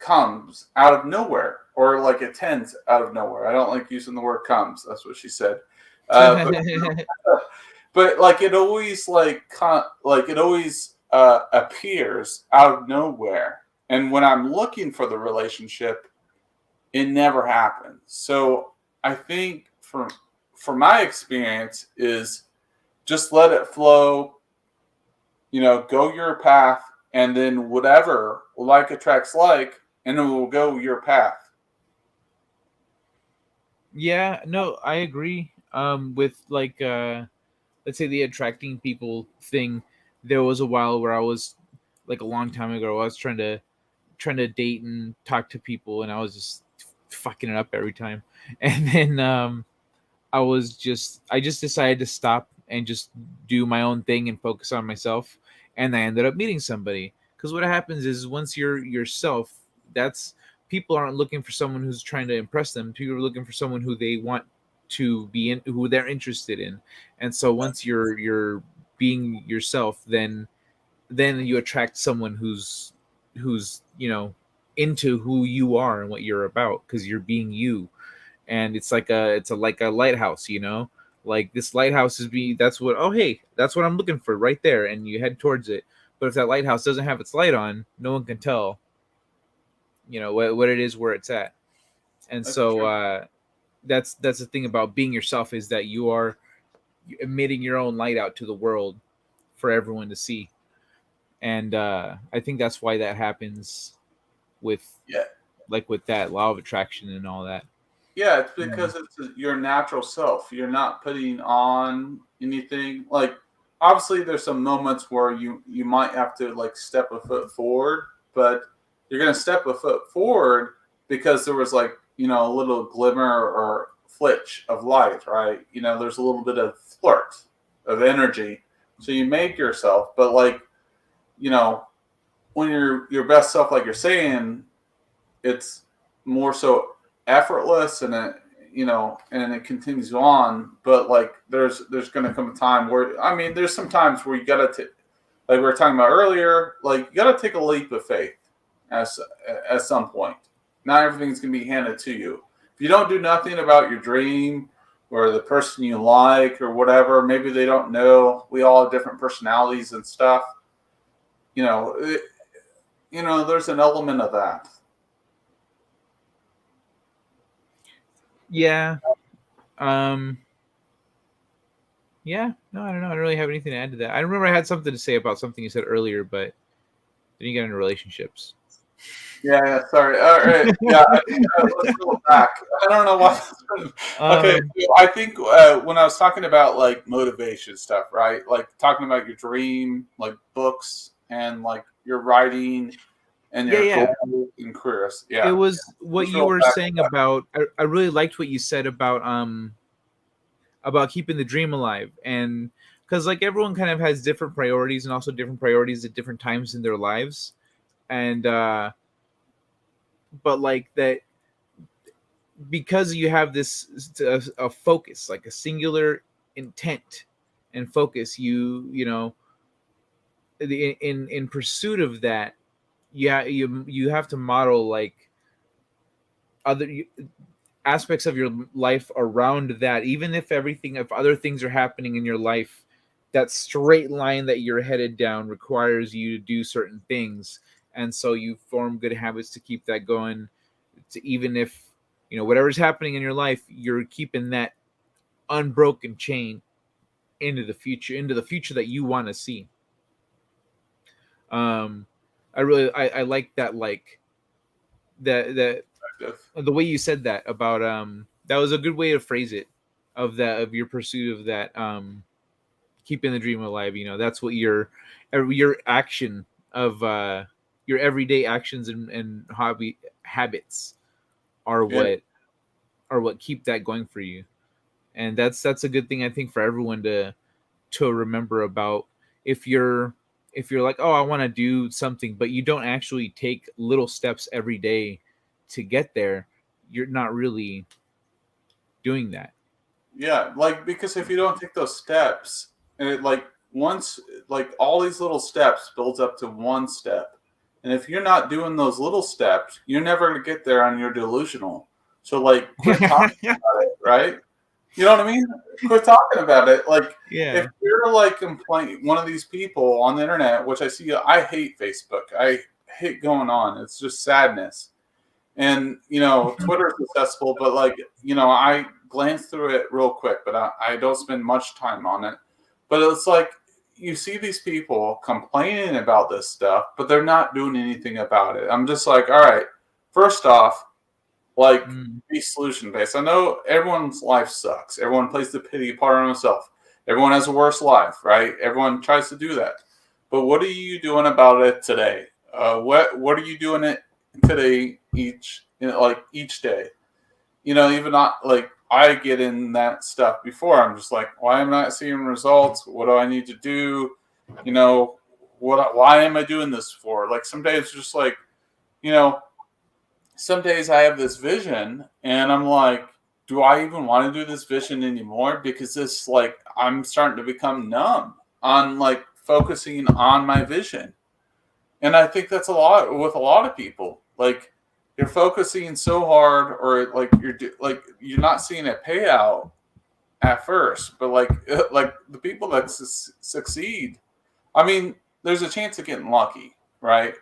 comes out of nowhere, or like it tends out of nowhere. I don't like using the word comes, that's what she said. But but like it always it always appears out of nowhere, and when I'm looking for the relationship, it never happens. So I think from my experience is just let it flow, go your path, and then whatever like attracts like, and it will go your path. Yeah, no, I agree. With like let's say the attracting people thing, there was a while where I was like a long time ago, I was trying to date and talk to people, and I was just fucking it up every time. And then I just decided to stop and just do my own thing and focus on myself. And I ended up meeting somebody. Because what happens is once you're yourself, that's people aren't looking for someone who's trying to impress them. People are looking for someone who they want to be in, who they're interested in. And so once you're being yourself, then you attract someone who's into who you are and what you're about, because you're being you. And it's like a lighthouse, like this lighthouse is be that's what, oh hey, that's what I'm looking for right there, and you head towards it. But if that lighthouse doesn't have its light on, no one can tell what it is, where it's at. And That's so true. that's the thing about being yourself, is that you are emitting your own light out to the world for everyone to see. And I think that's why that happens with Yeah. like with that law of attraction and all that. Yeah, it's Yeah. because it's your natural self. You're not putting on anything. Like obviously there's some moments where you might have to like step a foot forward, but you're going to step a foot forward because there was like, a little glimmer or flitch of light, right? There's a little bit of flirt of energy. So you make yourself, but like, you know, when you're your best self, like you're saying, it's more so effortless, and and it continues on. But like there's going to come a time where, I mean, there's some times where you got to like we were talking about earlier, like you got to take a leap of faith as at some point. Not everything's going to be handed to you. If you don't do nothing about your dream or the person you like or whatever, maybe they don't know. We all have different personalities and stuff. you know it, there's an element of that. Yeah. Um. Yeah. No, I don't know. I don't really have anything to add to that. I remember I had something to say about something you said earlier, but didn't get into relationships. Yeah, sorry. All right. Yeah, I think, let's go back. I don't know why. Okay, Um. so I think when I was talking about like motivation stuff, right? Like talking about your dream, like books and like your writing and Yeah. your Yeah. goals and careers. It Yeah, was what let's you roll were back. saying about. I really liked what you said about keeping the dream alive, and because like everyone kind of has different priorities and also different priorities at different times in their lives, and but like that, because you have this a focus, like a singular intent and focus, you know, in pursuit of that, you have to model like other aspects of your life around that. Even if other things are happening in your life, that straight line that you're headed down requires you to do certain things, and so you form good habits to keep that going, to even if, you know, whatever's happening in your life, you're keeping that unbroken chain into the future that you want to see. um I like that, like that the way you said that about that was a good way to phrase it, of your pursuit of that, keeping the dream alive. You know, that's what your action of your everyday actions and hobby habits are Yeah. what keep that going for you. And that's a good thing, I think, for everyone to remember about. if you're if you're like, oh, I want to do something, but you don't actually take little steps every day to get there, you're not really doing that. Yeah, like because if you don't take those steps, and it like once like all these little steps builds up to one step, and if you're not doing those little steps, you're never gonna get there on your delusional. So like, quit talking about it, right? You know what I mean? Quit talking about it. Like if Yeah. you're like one of these people on the internet, which I see, I hate Facebook. I hate going on. It's just sadness. And you know, Twitter is accessible, but like, you know, I glance through it real quick, but I don't spend much time on it. But it's like you see these people complaining about this stuff, but they're not doing anything about it. I'm just like, all right, first off, like, Mm. be solution based. I know everyone's life sucks. Everyone plays the pity part on themselves. Everyone has a worse life, right? Everyone tries to do that. But what are you doing about it today? What are you doing it today each, you know, like each day? You know, even not like I get in that stuff before. I'm just like, why am I not seeing results? What do I need to do? You know, why am I doing this for? Like some days it's just like, you know, some days I have this vision and I'm like, do I even want to do this vision anymore? Because this, like, I'm starting to become numb on like focusing on my vision. And I think that's a lot with a lot of people. Like, you're focusing so hard, or like like you're not seeing a payout at first, but like like the people that succeed, I mean, there's a chance of getting lucky, right?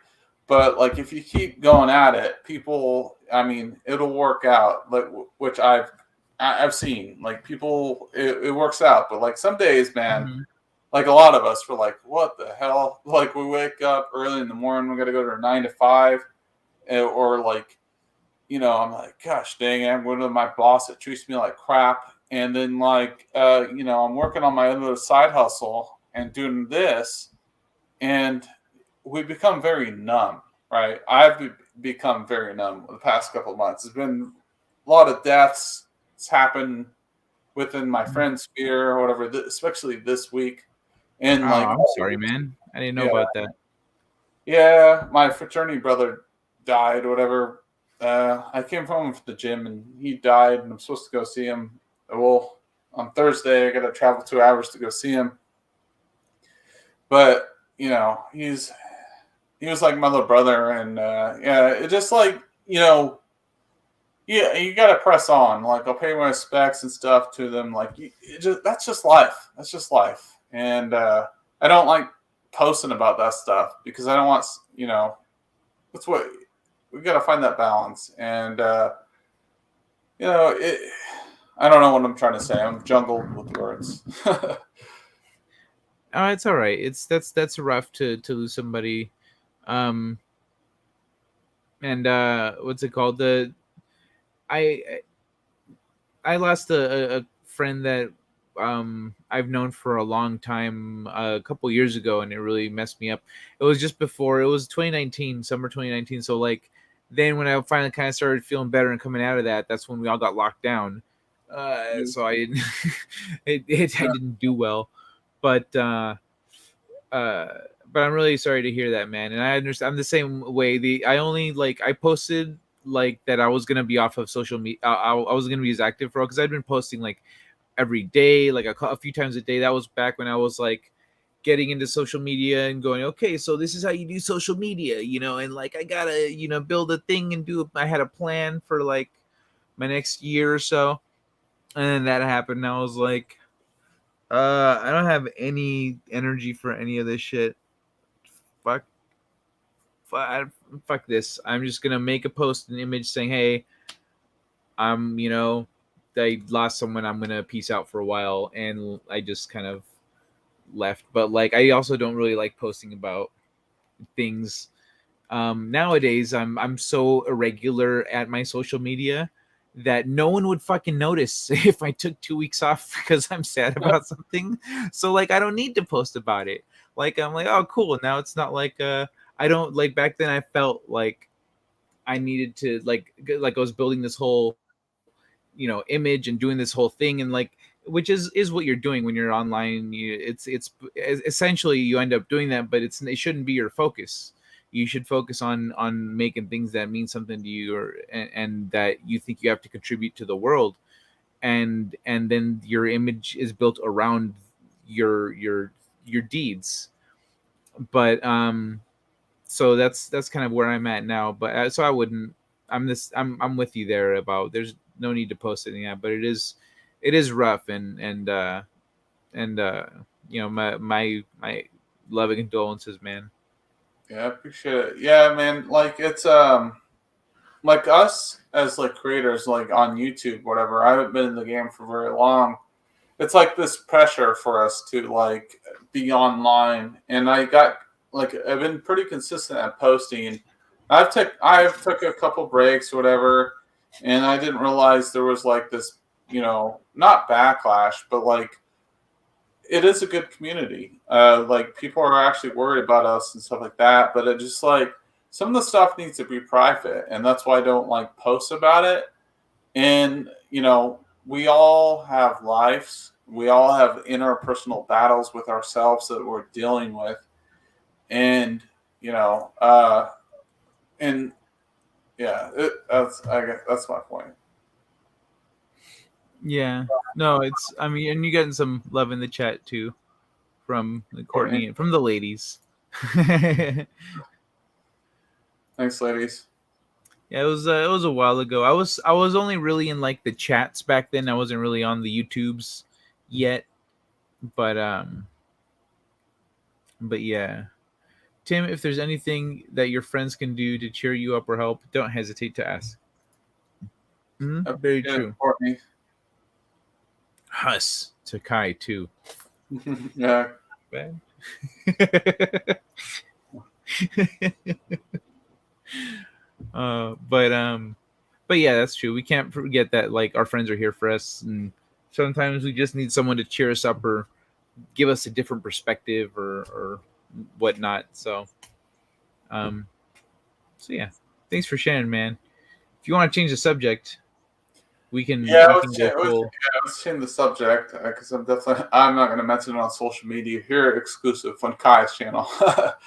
But like if you keep going at it, people, I mean, it'll work out. Like which I've seen, like people, it works out. But like some days, man, Mhm. like a lot of us were like, what the hell? Like we wake up early in the morning, we got to go to our 9 to 5, or like, you know, I'm like, gosh dang it, I'm going to my boss that treats me like crap. And then like, you know, I'm working on my other side hustle and doing this, and we become very numb, right? I've become very numb the past couple of months. There's been a lot of deaths. It's happened within my friend sphere or whatever, especially this week. Oh, And like, I'm sorry, man. I didn't know yeah, about that. yeah, my fraternity brother died, or whatever. I came home from the gym and he died, and I'm supposed to go see him. Well, on Thursday, I got to travel 2 hours to go see him. But you know, he was like my little brother, and yeah, it just like, you know, yeah, you got to press on. Like I'll pay my respects and stuff to them. Like that's just life. That's just life, and I don't like posting about that stuff because I don't want, you know, that's what we got to find that balance. And you know, I don't know what I'm trying to say. I'm jungled with words. Oh, it's all right. That's rough to lose somebody. Um, and what's it called? I I lost a friend that I've known for a long time, a couple years ago, and it really messed me up. It was just before, it was 2019, summer 2019. So like then when I finally kind of started feeling better and coming out of that, that's when we all got locked down. So I didn't I didn't do well. But but I'm really sorry to hear that, man. And I understand. I'm the same way. I only I posted like that I was gonna be off of social media. I was gonna be as active for because I'd been posting like every day, like a few times a day. That was back when I was like getting into social media and going, okay, so this is how you do social media, and like I gotta, build a thing and do. I had a plan for like my next year or so, and then that happened. And I was like, I don't have any energy for any of this shit. Fuck, fuck, fuck this. I'm just gonna make a post, an image saying, hey, I'm, I lost someone. I'm gonna peace out for a while, and I just kind of left. But like, I also don't really like posting about things. Nowadays, I'm so irregular at my social media that no one would fucking notice if I took 2 weeks off because I'm sad about something. So like, I don't need to post about it. Like, I'm like, oh, cool. Now it's not like I don't like back then. I felt like I needed to like I was building this whole image and doing this whole thing, and like, which is what you're doing when you're online. It's essentially you end up doing that, but it shouldn't be your focus. You should focus on making things that mean something to you, and that you think you have to contribute to the world, and then your image is built around your deeds. But so that's kind of where I'm at now. But so I wouldn't. I'm with you there about there's no need to post anything out, but it is rough, and my loving condolences, man. Yeah, I appreciate it. Yeah, man. Like it's like us as like creators, like on YouTube, whatever. I haven't been in the game for very long. It's like this pressure for us to like be online, and I got like I've been pretty consistent at posting, and I've took a couple breaks or whatever, and I didn't realize there was like this, not backlash, but like it is a good community. Like people are actually worried about us and stuff like that, but it just like some of the stuff needs to be private, and that's why I don't like post about it. And we all have lives. We all have interpersonal battles with ourselves that we're dealing with, and and yeah, I guess that's my point. Yeah, no, it's I mean, and you getting some love in the chat too from Courtney and from the ladies. Thanks, ladies. Yeah, it was a while ago. I was only really in like the chats back then. I wasn't really on the YouTubes yet, but yeah. Tim, if there's anything that your friends can do to cheer you up or help, don't hesitate to ask. Very true. Courtney. Hus to Kai too. Yeah. Bad. But yeah, that's true. We can't forget that like our friends are here for us, and sometimes we just need someone to cheer us up or give us a different perspective or whatnot. So yeah, thanks for sharing, man. If you want to change the subject, we can. Yeah, we I can was, go cha- I was, full. yeah, I was changing the subject because I'm not going to mention it on social media here, exclusive on Kai's channel.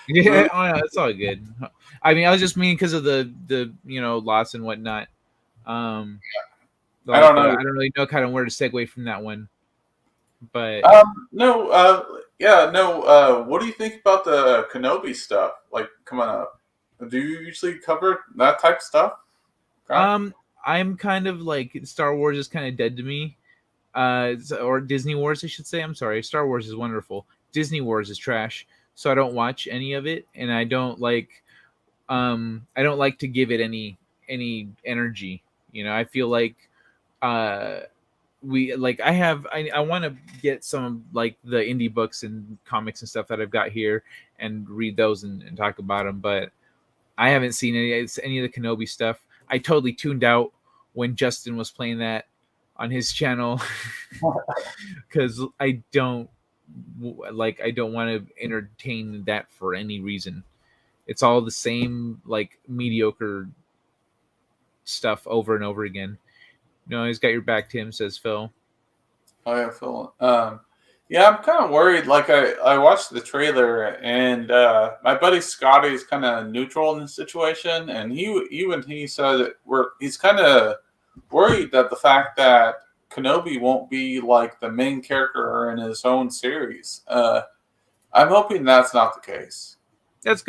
Yeah, oh, yeah, it's all good. I mean, I was just meaning because of the loss and whatnot. I don't know. I don't really know kind of where to segue from that one, but No, yeah, no. What do you think about the Kenobi stuff? Like coming up, do you usually cover that type of stuff? Okay. I'm kind of like Star Wars is kind of dead to me, or Disney Wars, I should say. I'm sorry, Star Wars is wonderful. Disney Wars is trash, so I don't watch any of it, and I don't like to give it any energy. I feel like we like I want to get some like the indie books and comics and stuff that I've got here and read those and talk about them, but I haven't seen any of the Kenobi stuff. I totally tuned out when Justin was playing that on his channel because I don't want to entertain that for any reason. It's all the same like mediocre stuff over and over again. He's got your back, Tim, says Phil. Oh yeah, Phil. Yeah, I'm kind of worried. Like I watched the trailer, and my buddy Scotty is kind of neutral in the situation, and he said that he's kind of worried that the fact that Kenobi won't be like the main character in his own series. I'm hoping that's not the case. That's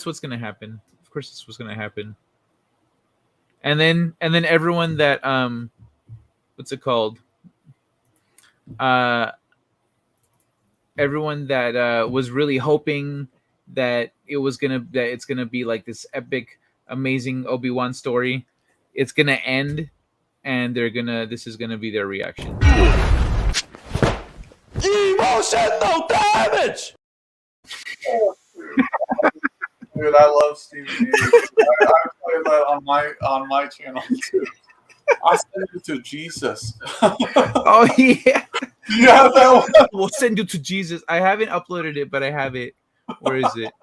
what's gonna happen. Of course, that's what's gonna happen. And then everyone that what's it called? Everyone that was really hoping that it's gonna be like this epic, amazing Obi-Wan story. It's gonna end, and this is gonna be their reaction. Emotional damage. Dude, I love Stephen A. I play that on my channel too. I send it to Jesus. Oh yeah, You have that one? we'll send you to Jesus. I haven't uploaded it, but I have it. Where is it?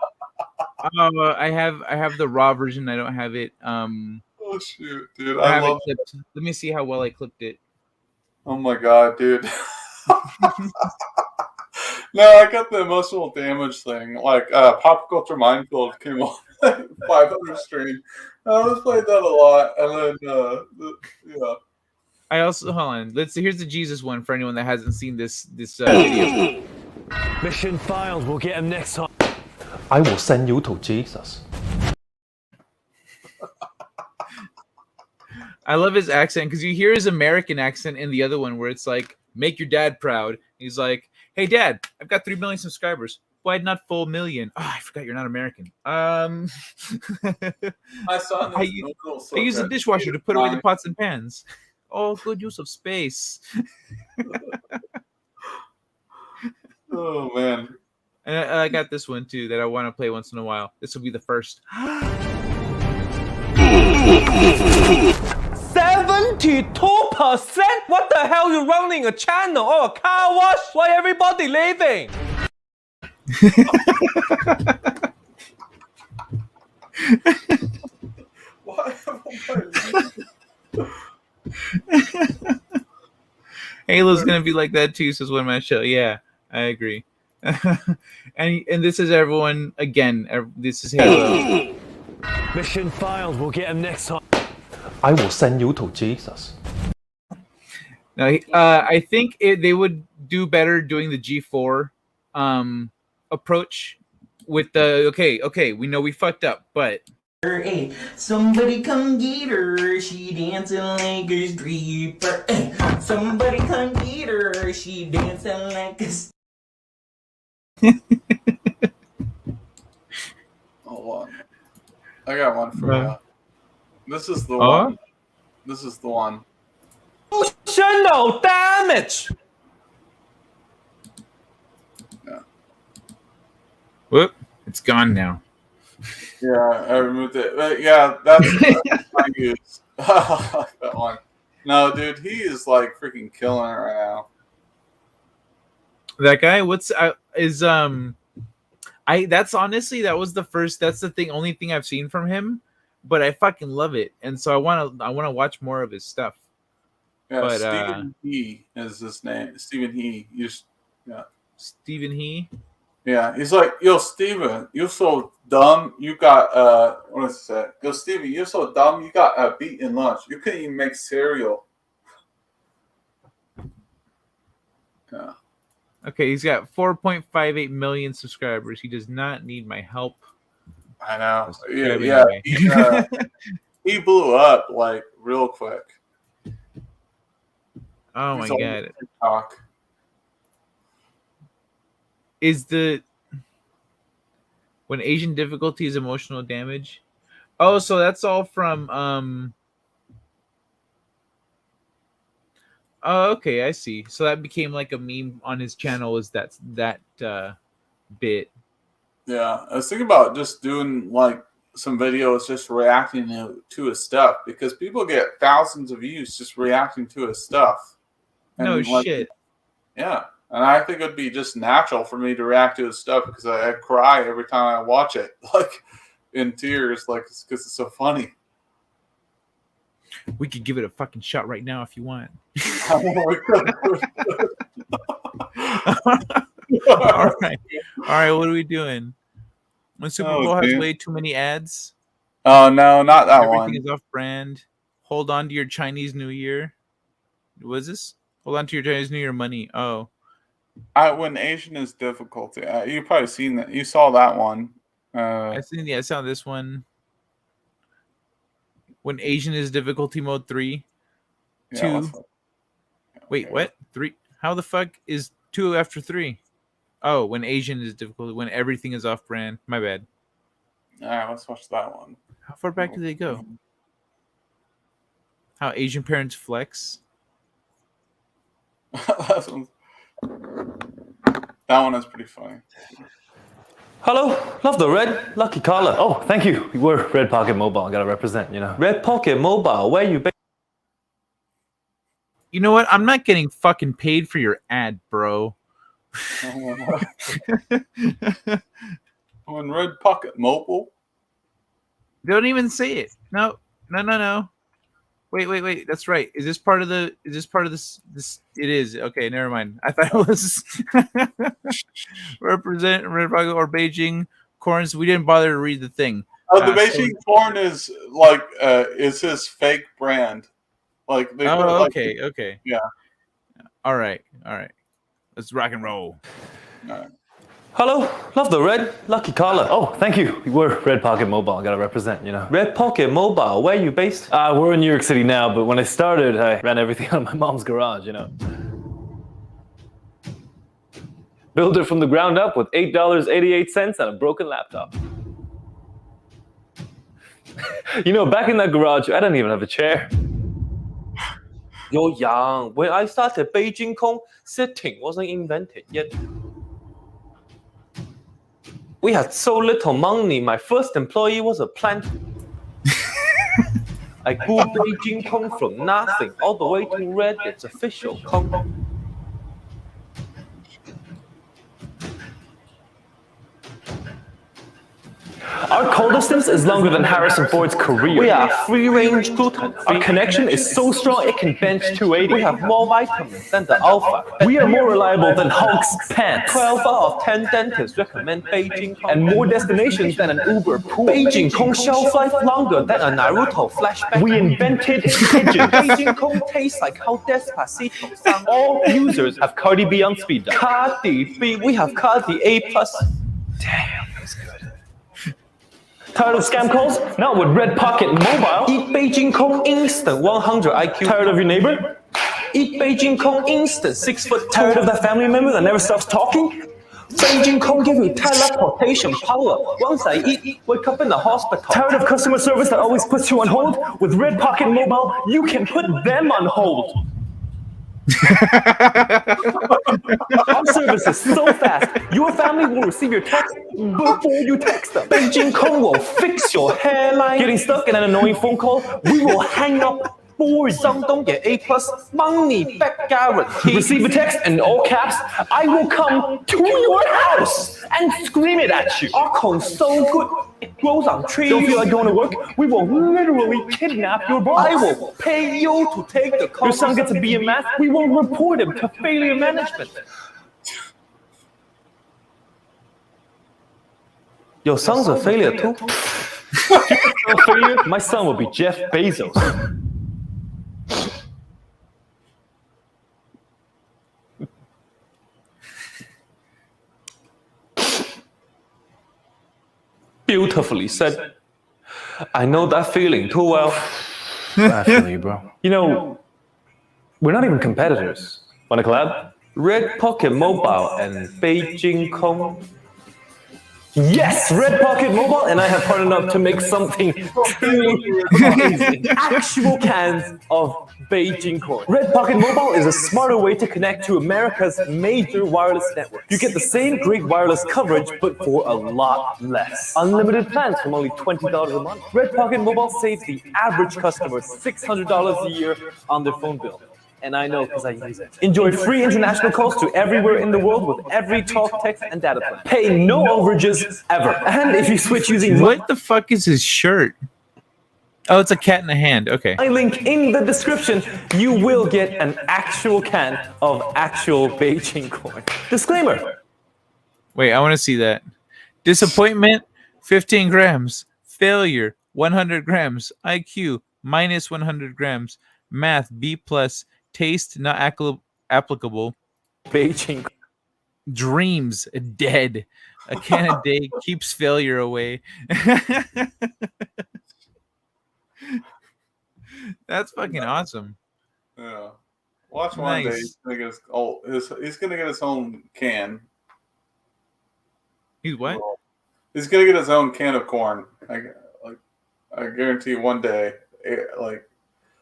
I have the raw version. I don't have it. Oh shoot, dude! I I have it love. clipped. Let me see how well I clipped it. Oh my god, dude! No, I got the emotional damage thing. Like Pop Culture Minefield came on 500 stream. I was played that a lot, and then yeah. I also hold on. Let's see. Here's the Jesus one for anyone that hasn't seen this video. Mission failed. We'll get him next time. I will send you to Jesus. I love his accent because you hear his American accent in the other one where it's like, "Make your dad proud." He's like, "Hey, Dad, I've got 3 million subscribers. Why not full million? Oh, I forgot you're not American. My son I is use a dishwasher to put away the pots and pans. Oh, good use of space." Oh man. And I got this one too that I want to play once in a while. This will be the first. 72%? What the hell? You running a channel or a car wash? Why everybody leaving? Why? Halo's gonna be like that too, says one of my show. Yeah, I agree. and this is everyone again. This is Halo. Mission failed. We'll get him next time. I will send you to Jesus. Now, I think they would do better doing the G4 approach with the okay. We know we fucked up, but Hey, somebody come get her, she dancing like a stripper. Hey, somebody come get her, she dancing like a Hold on. I got one for you. This is the one. This is the one. Emotional damage. Yeah. whoop, it's gone now. Yeah, I removed it. But yeah, that's I use. I like that one. No, dude, he is like freaking killing it right now. That guy, that's honestly that was the first. That's the only thing I've seen from him, but I fucking love it, and so I want to watch more of his stuff. Yeah, But, Stephen He is his name. Stephen He. Stephen He. Yeah, he's like, yo, Steven, you're so dumb. You got what is that? Yo, Steven, you're so dumb. You got beaten lunch. You couldn't even make cereal. Yeah. Okay, he's got 4.58 million subscribers. He does not need my help. I know. Subscribing Yeah. away. He blew up like real quick. Oh my He's on god. TikTok. Is when Asian difficulty is emotional damage? Oh, so that's all from oh, okay, I see. So that became like a meme on his channel. Is that bit? Yeah, I was thinking about just doing like some videos, just reacting to his stuff, because people get thousands of views just reacting to his stuff. No like, shit. Yeah, and I think it'd be just natural for me to react to his stuff because I cry every time I watch it, like in tears, like because it's so funny. We could give it a fucking shot right now if you want. All right. What are we doing? When Super Oh, Bowl has dude. way too many ads, Oh no, not that everything one. is off brand. Hold on to your Chinese New Year. What is this? Hold on to your Chinese New Year money. Oh, When Asian is difficulty, you've probably seen that. You saw that one. I saw this one. When Asian is difficulty mode 3, Yeah, 2. let's look. Wait, what? 3? How the fuck is 2 after 3? Oh, when Asian is difficulty, when everything is off brand. My bad. All right, let's watch that one. How far back do they go? How Asian parents flex. that one is pretty funny. Hello, love the red, lucky color. Oh, thank you. We're Red Pocket Mobile. Gotta represent, you know. Red Pocket Mobile, where you based? You know what? I'm not getting fucking paid for your ad, bro. When Red Pocket Mobile. Don't even say it. No. Wait. That's right. Is this part of this? It is. Okay, never mind. I thought it was represent Red Pocket or Beijing corns. We didn't bother to read the thing. Oh, the Beijing corn is like is his fake brand. Like they put, like, okay. Yeah. All right. Let's rock and roll. All right. Hello, love the red, lucky color. Oh, thank you. We're Red Pocket Mobile. Gotta represent, you know. Red Pocket Mobile, where you based? We're in New York City now, but when I started, I ran everything out of my mom's garage, you know. Built it from the ground up with $8.88 and a broken laptop. You know, back in that garage, I didn't even have a chair. You're young. When I started, Beijing Kong, sitting wasn't invented yet. We had so little money, my first employee was a plant. I grew Beijing Kong from nothing all the way to red, its official Kong. Our call distance is longer than Harrison Ford's career. We are free-range gluten. Our connection is so strong it can bench 280. We have more vitamins than the alpha. We are more reliable than Hulk's pants. 12 out of 10 dentists recommend Beijing Kong. And more destinations than an Uber pool. Beijing Kong shelf life longer than a Naruto flashback. We invented pigeons. Beijing Kong tastes like how Despacito sounds. All users have Cardi B on speed dial. Cardi B, we have Cardi A+. Damn, that's good. Tired of scam calls? Not with Red Pocket Mobile. Eat Beijing Kong instant 100 IQ. Tired of your neighbor? Eat Beijing Kong instant 6 foot. Tired of that family member that never stops talking? Beijing Kong give you teleportation power. Once I eat, wake up in the hospital. Tired of customer service that always puts you on hold? With Red Pocket Mobile, you can put them on hold. Our service is so fast, your family will receive your text before you text them. Beijing Kong will fix your hairline. Getting stuck in an annoying phone call? We will hang up for you. 上東嘅 A+ money back guarantee. Receive a text in all caps, I will come to your house and scream it at you. Our Kong so good, it grows on trees. Don't feel like going to work? We will literally kidnap your boss. I will pay you to take the call. Your son gets a B in math, we will report him to failure management. Your son's a failure too? Failure? My son will be Jeff Bezos. Beautifully said. I know that feeling too well. I feel you, bro. You know, we're not even competitors. Want to collab? Red Pocket Mobile and Beijing Kong. Yes, Red Pocket Mobile and I have partnered up to make something truly amazing. Actual cans of Beijing corn. Red Pocket Mobile is a smarter way to connect to America's major wireless networks. You get the same great wireless coverage, but for a lot less. Unlimited plans from only $20 a month. Red Pocket Mobile saves the average customer $600 a year on their phone bill. And I know because I use it. Enjoy free international calls to everywhere in the world with every talk, text, and data plan. Pay no overages ever. And if you switch using... What the fuck is his shirt? Oh, it's a cat in a hand. Okay. my link in the description, you will get an actual can of actual Beijing corn. Disclaimer. Wait, I want to see that. Disappointment, 15 grams. Failure, 100 grams. IQ, minus 100 grams. Math, B plus. Taste, not applicable. Beijing. Dreams, dead. A can a day keeps failure away. That's fucking awesome. Yeah. Watch one day. Nice. He's gonna get his own can. He's what? He's gonna get his own can of corn. I guarantee you one day. Like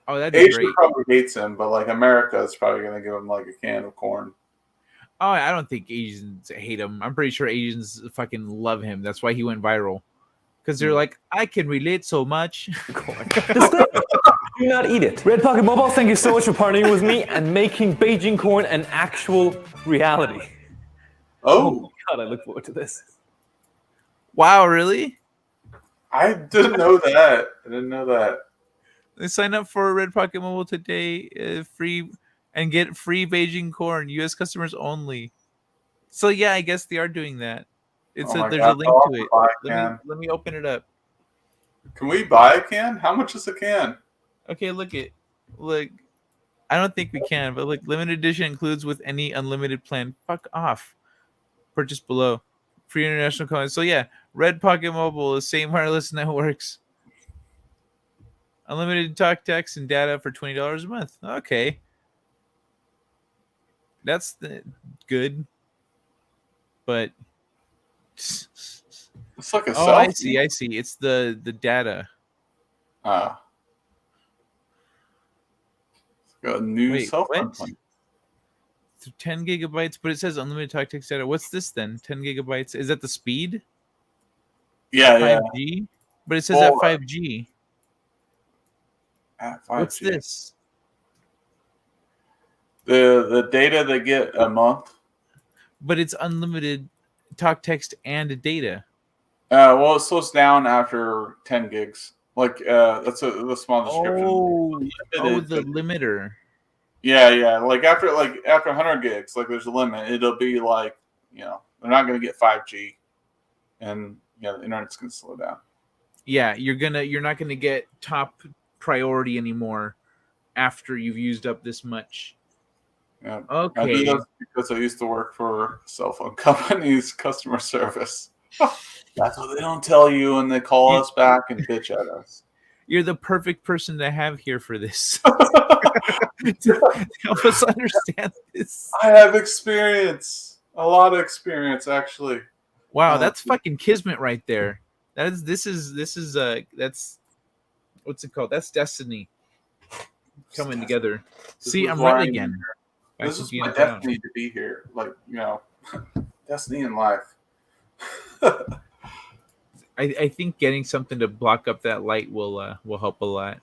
Oh, that'd be Asia great. probably hates him, but like America is probably gonna give him like a can of corn. Oh, I don't think Asians hate him. I'm pretty sure Asians fucking love him. That's why he went viral. Because they're like, I can relate so much. Disclaimer. Do not eat it. Red Pocket Mobile, thank you so much for partnering with me and making Beijing corn an actual reality. Oh, God, I look forward to this. Wow, really? I didn't know that. I didn't know that. They sign up for Red Pocket Mobile today, free, and get free Beijing corn. U.S. customers only. So yeah, I guess they are doing that. Oh my There's God, a link I'll to it. buy a can. Let me open it up. Can we buy a can? How much is a can? Okay, look. I don't think we can, but look, limited edition includes with any unlimited plan. Fuck off. Purchase below. Free international calling. So yeah, Red Pocket Mobile, the same wireless networks. Unlimited talk, text, and data for $20 a month. Okay. That's good. But It's like a oh, cell I phone. see. It's the data. Ah. It's got a new Wait, cell phone what? plan. 10 gigabytes, but it says unlimited talk, text, data. What's this then? 10 gigabytes. Is that the speed? Yeah, yeah. 5G? But it says at Or- 5G. At 5G. What's this? The data they get a month. But it's unlimited talk, text, and data. Well, it slows down after 10 gigs. Like that's the small description. The limiter. Yeah. Like after 100 gigs, like there's a limit. It'll be like, they're not going to get 5G, and the internet's going to slow down. Yeah, you're not gonna get top priority anymore after you've used up this much. Yeah. Okay. I do that because I used to work for cell phone companies, customer service. That's what they don't tell you, and they call us back and bitch at us. You're the perfect person to have here for this. To help us understand this. I have experience, a lot of experience, actually. Wow, that's fucking kismet right there. This is that's what's it called? That's destiny coming together. See, I'm right again. This is my destiny to be here. Like, destiny in life. I think getting something to block up that light will help a lot.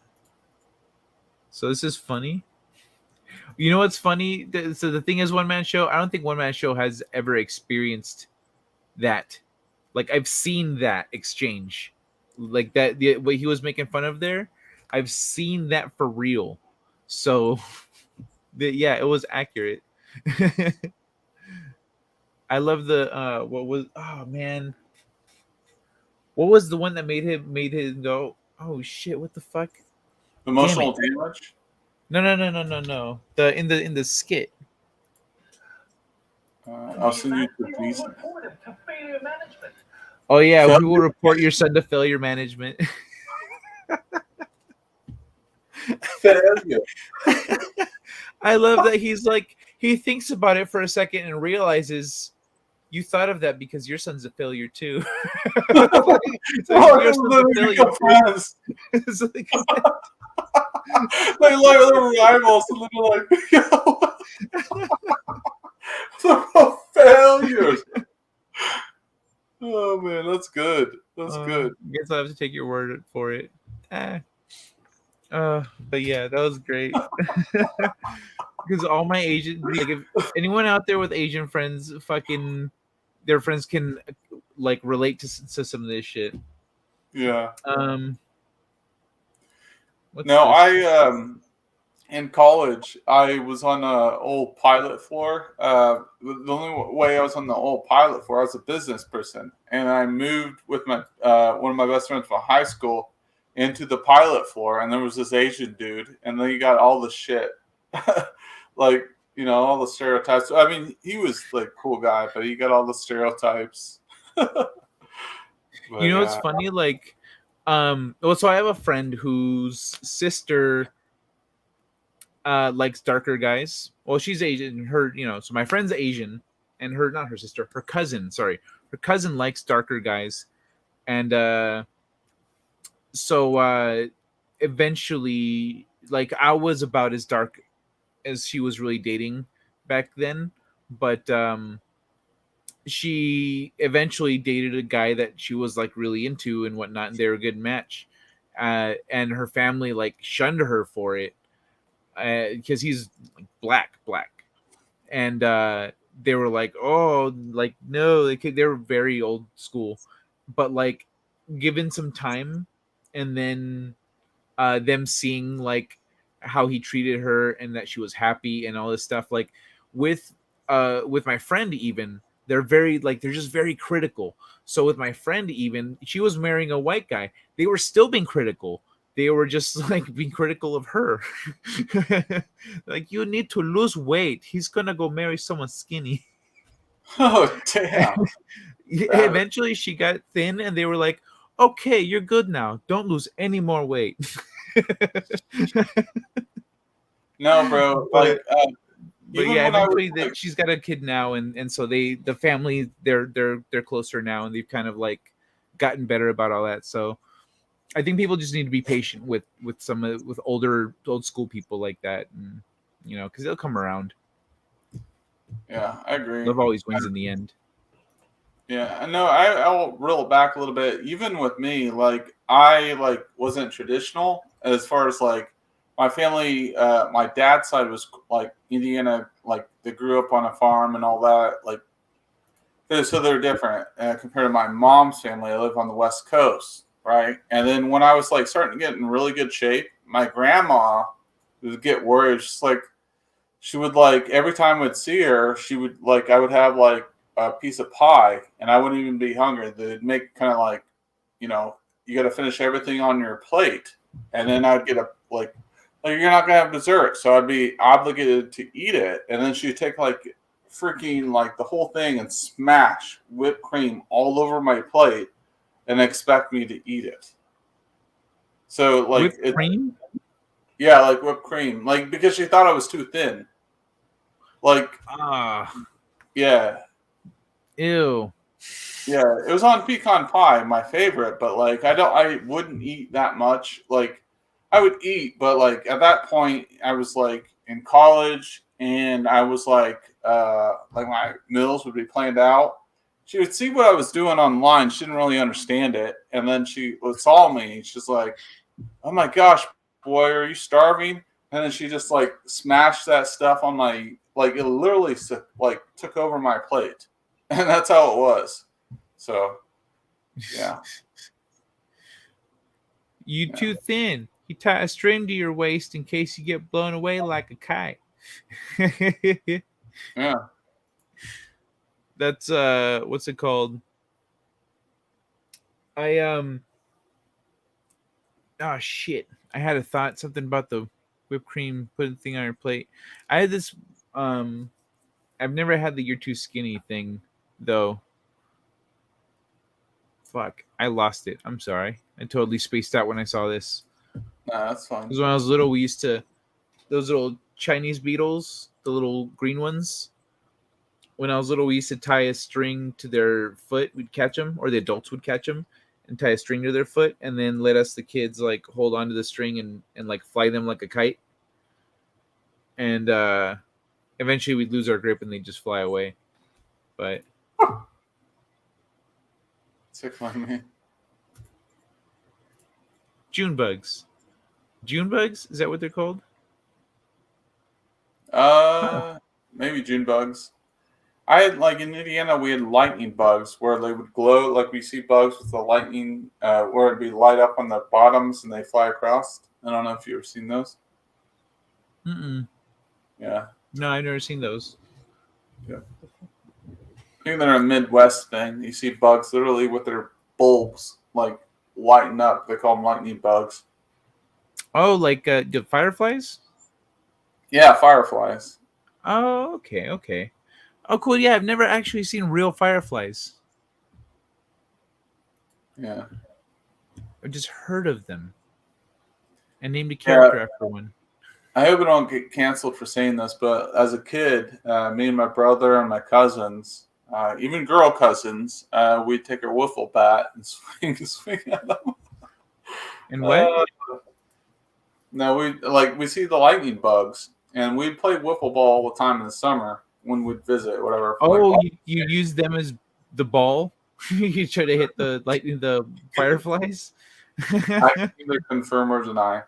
So this is funny. You know what's funny? So the thing is, one man show. I don't think one man show has ever experienced that. Like, I've seen that exchange, like that. What he was making fun of there, I've seen that for real. So, yeah, it was accurate. I love the what was what was the one that made him go, oh shit, what the fuck? Emotional damage? No. In the skit. I'll send you the piece. Oh yeah, we will report your son to failure management. Failure. I love that he's like, he thinks about it for a second and realizes you thought of that because your son's a failure too. So your son's a failure. Friends. It's like, They like little rivals, and they're like, they're both failures. Oh man, that's good. That's good. I guess I have to take your word for it. But yeah, that was great. Because all my Asian, like, if anyone out there with Asian friends, fucking, their friends can like relate to some of this shit. Yeah. What's No, this? in college, I was on a old pilot floor. The only way I was on the old pilot floor, I was a business person, and I moved with my one of my best friends from high school into the pilot floor, and there was this Asian dude, and then he got all the shit, like all the stereotypes. I mean, he was like a cool guy, but he got all the stereotypes. But You know what's yeah, funny? Like, well, so I have a friend whose sister likes darker guys. Well, she's Asian. So my friend's Asian, and not her sister, her cousin. Sorry, her cousin likes darker guys, and so eventually, like, I was about as dark as she was really dating back then, but she eventually dated a guy that she was like really into and whatnot, and they were a good match. And her family like shunned her for it because he's like black, and they were like, oh, like no, they were very old school, but like given some time, and then them seeing like how he treated her and that she was happy and all this stuff, like with my friend even, they're just very critical. So with my friend, even she was marrying a white guy, they were still being critical. They were just like being critical of her. Like, you need to lose weight, he's gonna go marry someone skinny. oh damn. Eventually she got thin, and they were like, okay, you're good now, don't lose any more weight. No, bro. but but Even yeah, when I was eventually that she's got a kid now, and so the family, they're closer now, and they've kind of like gotten better about all that. So I think people just need to be patient with with old school people like that, and because they'll come around. yeah, I agree. Love always wins in the end. Yeah, I know. I'll reel it back a little bit. Even with me, like I like wasn't traditional as far as like my family. My dad's side was like Indiana, like they grew up on a farm and all that. Like so they're different compared to my mom's family. I live on the West Coast, right? And then when I was like starting to get in really good shape, my grandma would get worried. She's like, she would like every time I'd see her, she would like I would have like a piece of pie, and I wouldn't even be hungry. They'd make kind of like, you got to finish everything on your plate, and then I'd get a like you're not gonna have dessert, so I'd be obligated to eat it, and then she'd take like freaking like the whole thing and smash whipped cream all over my plate and expect me to eat it. So like Whipped cream? yeah, like whipped cream, like because she thought I was too thin. Like yeah. Ew. Yeah, it was on pecan pie, my favorite, but like I wouldn't eat that much. Like I would eat, but like at that point I was like in college, and I was like my meals would be planned out. She would see what I was doing online. She didn't really understand it. And then she saw me. She's like, oh my gosh, boy, are you starving? And then she just like smashed that stuff on my, like it literally like took over my plate. And that's how it was. So, yeah. You too thin. You tie a string to your waist in case you get blown away like a kite. Yeah. That's what's it called? Oh shit. I had a thought, something about the whipped cream putting thing on your plate. I had this I've never had the "you're too skinny" thing though. Fuck, I lost it. I'm sorry. I totally spaced out when I saw this. Nah, that's fine. Because when I was little, we used to those little Chinese beetles, the little green ones. When I was little, we used to tie a string to their foot. We'd catch them, or the adults would catch them and tie a string to their foot, and then let us, the kids, like hold onto the string and like fly them like a kite. And eventually, we'd lose our grip and they'd just fly away. But Tickling me. June bugs. June bugs? Is that what they're called? Maybe June bugs. I had like in Indiana, we had lightning bugs where they would glow, like we see bugs with the lightning, where it'd be light up on the bottoms and they fly across. I don't know if you've ever seen those. Mm-mm. Yeah, No, I've never seen those. I think they're a Midwest thing. You see bugs literally with their bulbs like lighting up. They call them lightning bugs. Oh, like the fireflies? Yeah, fireflies. Oh, okay, okay. Oh, cool. Yeah, I've never actually seen real fireflies. Yeah. I've just heard of them and named a character after one. I hope I don't get canceled for saying this, but as a kid, me and my brother and my cousins, even girl cousins, we'd take our wiffle bat and swing at them. And what? No, we see the lightning bugs, and we'd play wiffle ball all the time in the summer when we'd visit, whatever. Oh, you use them as the ball? You try to hit the fireflies? I can either confirm or deny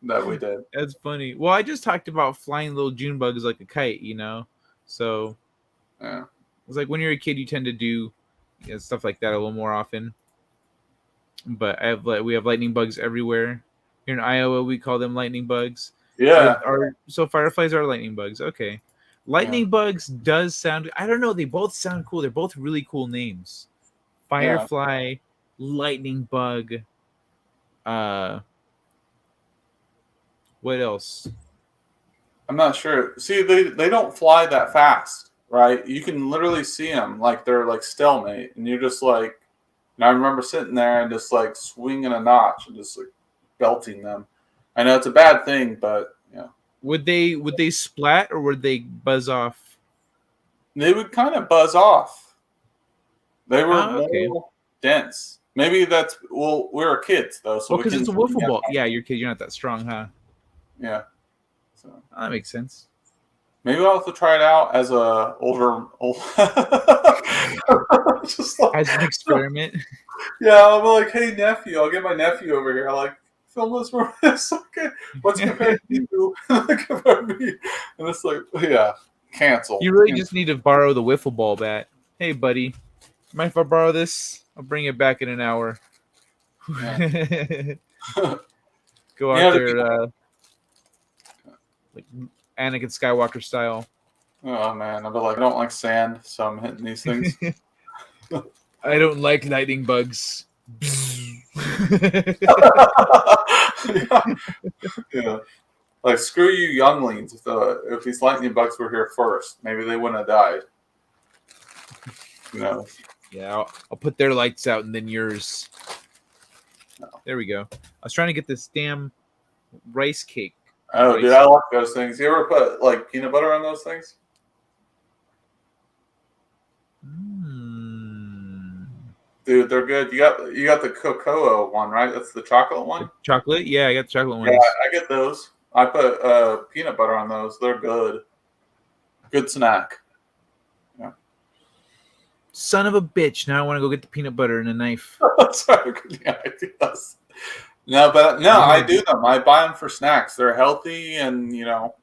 that we did. That's funny. Well, I just talked about flying little June bugs like a kite, you know? So Yeah. it's like when you're a kid, you tend to do stuff like that a little more often. But we have lightning bugs everywhere. Here in Iowa, we call them lightning bugs. Yeah. So fireflies are lightning bugs. Okay. Lightning bugs does sound, I don't know, they both sound cool. They're both really cool names. Firefly, lightning bug. What else? I'm not sure. See, they don't fly that fast, right? You can literally see them like they're like stalemate, and you're just like. And I remember sitting there and just like swinging a notch and just like belting them. I know it's a bad thing, but yeah. Would they splat or would they buzz off? They would kind of buzz off. They were okay. more dense. Maybe that's we were kids though, so because it's a wiffle ball. Yeah, you're kid. You're not that strong, huh? Yeah. So that makes sense. Maybe I'll have to try it out as a old just like, as an experiment. Yeah, I'll be like, hey nephew, I'll get my nephew over here. I'll like film this for this. Okay, what's compared to you? Compared to me, and it's like, yeah, cancel. You really just need to borrow the wiffle ball bat. Hey, buddy, mind if I borrow this? I'll bring it back in an hour. Yeah. Go out there, like Anakin Skywalker style. Oh man, I'll be like, I don't like sand, so I'm hitting these things. I don't like lightning bugs. Yeah. Like screw you, younglings. If these lightning bugs were here first, maybe they wouldn't have died. You know. Yeah, I'll put their lights out and then yours. No. There we go. I was trying to get this damn rice cake. Oh, dude, I like those things. You ever put like peanut butter on those things? Dude, they're good. You got the cocoa one, right? That's the chocolate one. Chocolate? Yeah, I got the chocolate one. Yeah, I get those. I put peanut butter on those. They're good. Good snack. Yeah. Son of a bitch! Now I want to go get the peanut butter and a knife. Sorry, yeah, yes. No, but no, I do them. I buy them for snacks. They're healthy, and you know.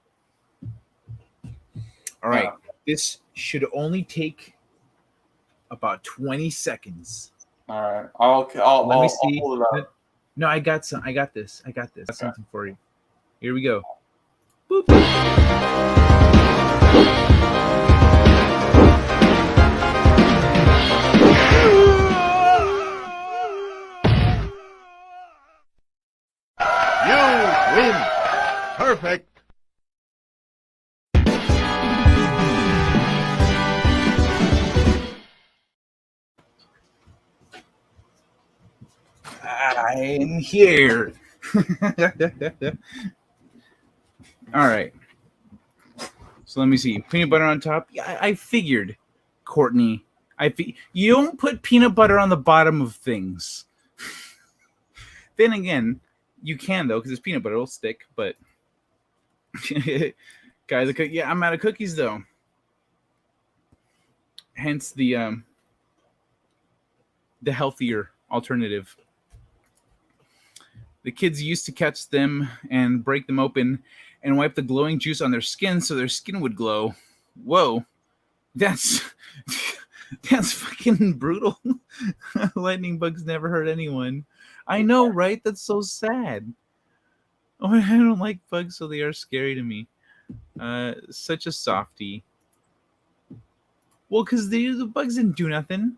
All right, this should only take about 20 seconds. All right, I'll Let me see. I'll pull it up. No, I got some. I got this. I got something for you. Here we go. Boop. You win. Perfect. I'm here. All right. So let me see. Peanut butter on top. Yeah, I figured, Courtney. You don't put peanut butter on the bottom of things. Then again, you can though, because it's peanut butter. It'll stick. But guys, yeah, I'm out of cookies though. Hence the healthier alternative. The kids used to catch them and break them open and wipe the glowing juice on their skin so their skin would glow. Whoa. That's that's fucking brutal. Lightning bugs never hurt anyone. I know, right? That's so sad. Oh, I don't like bugs, so they are scary to me. Such a softie. Well, because the bugs didn't do nothing.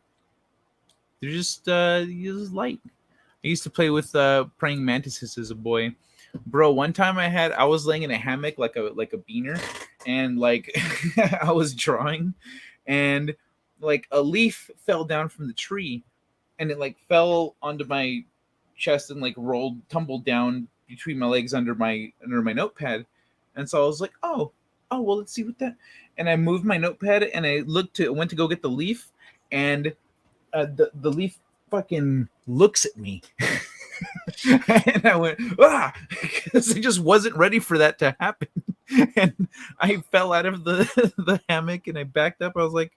They're just light. I used to play with praying mantises as a boy. Bro, one time I was laying in a hammock like a beaner, and like I was drawing, and like a leaf fell down from the tree, and it like fell onto my chest and like tumbled down between my legs under my notepad, and so I was like, oh well, let's see what that. And I moved my notepad and I went to go get the leaf, and the leaf fucking looks at me. And I went, because I just wasn't ready for that to happen. And I fell out of the hammock and I backed up. I was like,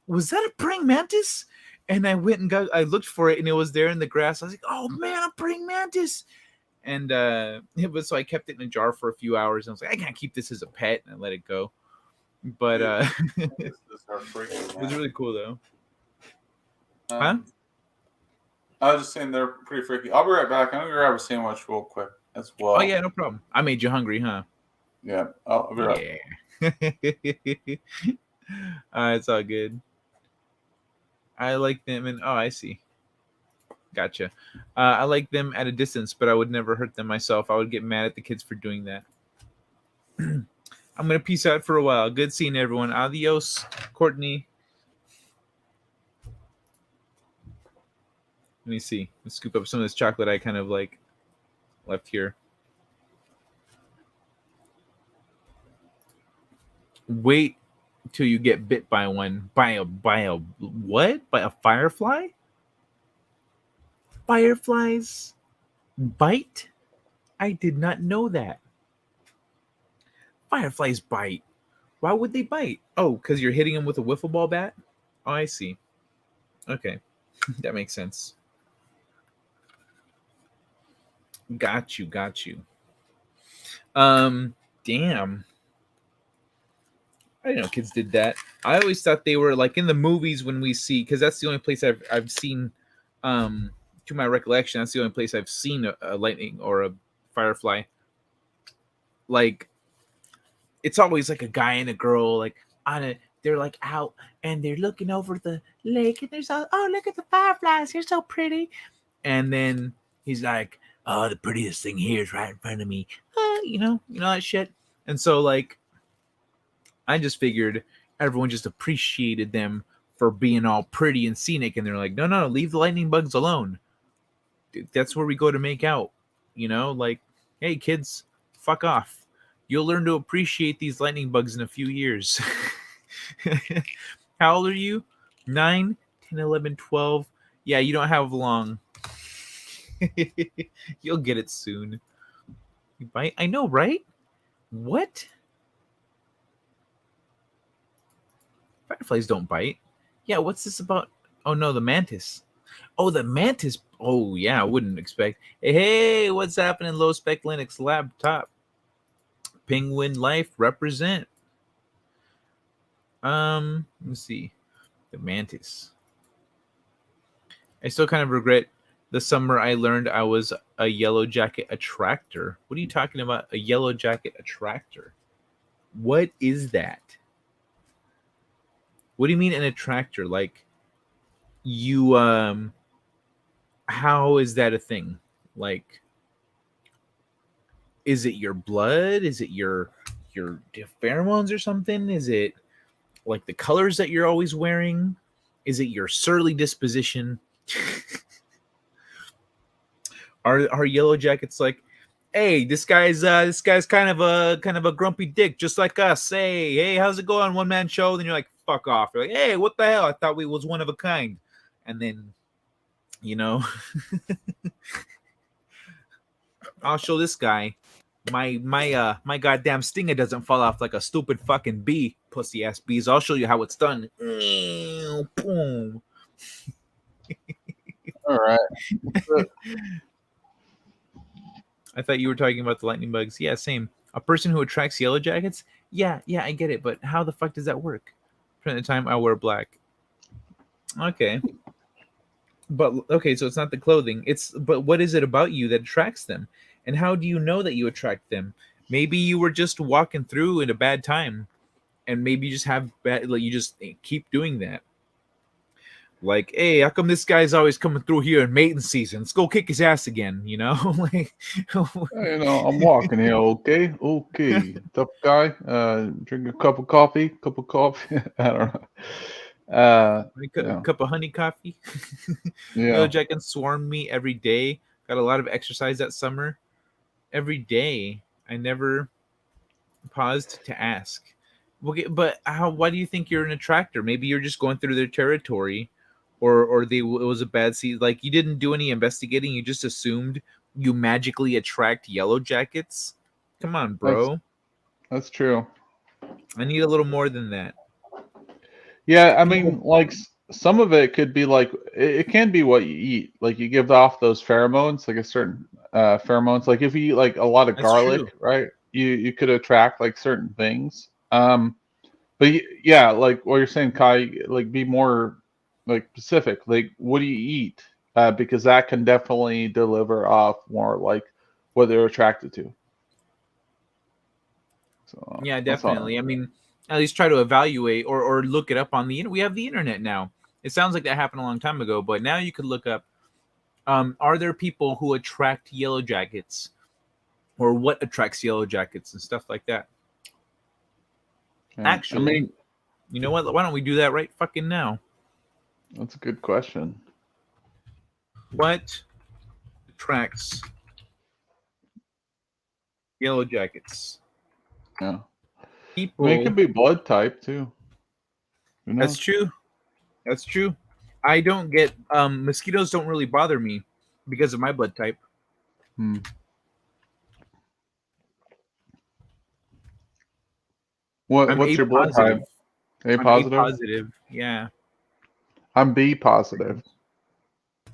was that a praying mantis? And I went and I looked for it and it was there in the grass. I was like, oh man, a praying mantis. And so I kept it in a jar for a few hours. And I was like, I can't keep this as a pet, and I let it go. But it was really cool though. Huh? I was just saying they're pretty freaky. I'll be right back. I'm gonna grab a sandwich real quick as well. Oh yeah, no problem. I made you hungry, huh? Yeah. I'll be right back. It's all good. I like them, and I see. Gotcha. I like them at a distance, but I would never hurt them myself. I would get mad at the kids for doing that. I'm gonna peace out for a while. Good seeing everyone. Adios, Courtney. Let me see. Let's scoop up some of this chocolate I kind of like left here. Wait till you get bit by one. By a what? By a firefly? Fireflies bite? I did not know that. Fireflies bite. Why would they bite? Oh, because you're hitting them with a wiffle ball bat? Oh, I see. Okay. That makes sense. Got you. Damn. I didn't know kids did that. I always thought they were like in the movies when we see, because that's the only place I've seen, to my recollection, that's the only place I've seen a lightning or a firefly. Like, it's always like a guy and a girl, like they're like out and they're looking over the lake and there's look at the fireflies, you're so pretty. And then he's like, oh, the prettiest thing here is right in front of me. You know that shit. And so like, I just figured everyone just appreciated them for being all pretty and scenic, and they're like, no, leave the lightning bugs alone. Dude, that's where we go to make out. Like, hey kids, fuck off. You'll learn to appreciate these lightning bugs in a few years. How old are you? 9, 10, 11, 12. Yeah, you don't have long. You'll get it soon. You bite? I know, right? What? Fireflies don't bite. Yeah, what's this about? Oh no, the mantis. Oh, the mantis. Oh yeah, I wouldn't expect. Hey, what's happening? Low spec Linux laptop. Penguin life represent. Let's see. The mantis. I still kind of regret the summer I learned I was a yellow jacket attractor. What are you talking about? A yellow jacket attractor? What is that? What do you mean an attractor? Like, you how is that a thing? Like, is it your blood? Is it your pheromones or something? Is it like the colors that you're always wearing? Is it your surly disposition? Are yellow jackets like, hey, this guy's kind of a grumpy dick, just like us. Hey, how's it going? One man show. Then you're like, fuck off. You're like, hey, what the hell? I thought we was one of a kind. And then, I'll show this guy. My goddamn stinger doesn't fall off like a stupid fucking bee, pussy ass bees. I'll show you how it's done. Boom. All right. I thought you were talking about the lightning bugs. Yeah, same. A person who attracts yellow jackets? Yeah, I get it. But how the fuck does that work? of the time I wear black. Okay. But okay, so it's not the clothing. But what is it about you that attracts them? And how do you know that you attract them? Maybe you were just walking through in a bad time, and maybe you just have bad, like you just keep doing that. Like, hey, how come this guy's always coming through here in mating season? Let's go kick his ass again, you know? Like, I'm walking here, okay? Okay. Tough guy. Drink a cup of coffee. I don't know. Cup of honey coffee. Yeah. Yellow Jackets swarmed me every day. Got a lot of exercise that summer. Every day. I never paused to ask. Okay, but why do you think you're an attractor? Maybe you're just going through their territory, or it was a bad season. Like you didn't do any investigating. You just assumed you magically attract Yellow Jackets. Come on, bro. That's true. I need a little more than that. Yeah, I mean, like some of it could be like it can be what you eat. Like you give off those pheromones, like a certain pheromones. Like if you eat like a lot of That's garlic, true. right? You could attract like certain things. But yeah, like what you're saying, Kai, like be more like specific. Like what do you eat? Because that can definitely deliver off more like what they're attracted to. So Yeah, that's all. definitely. I mean, at least try to evaluate or look it up on the internet. We have the internet now. It sounds like that happened a long time ago, but now you could look up are there people who attract Yellow Jackets, or what attracts Yellow Jackets and stuff like that. Yeah, Actually, I mean, you know what? Why don't we do that right fucking now? that's a good question. What attracts Yellow Jackets? Yeah. People. I mean, it could be blood type too. You know? That's true. That's true. I don't get mosquitoes don't really bother me because of my blood type. I'm What's A your blood positive. type? A I'm A positive? positive. Yeah. I'm B positive.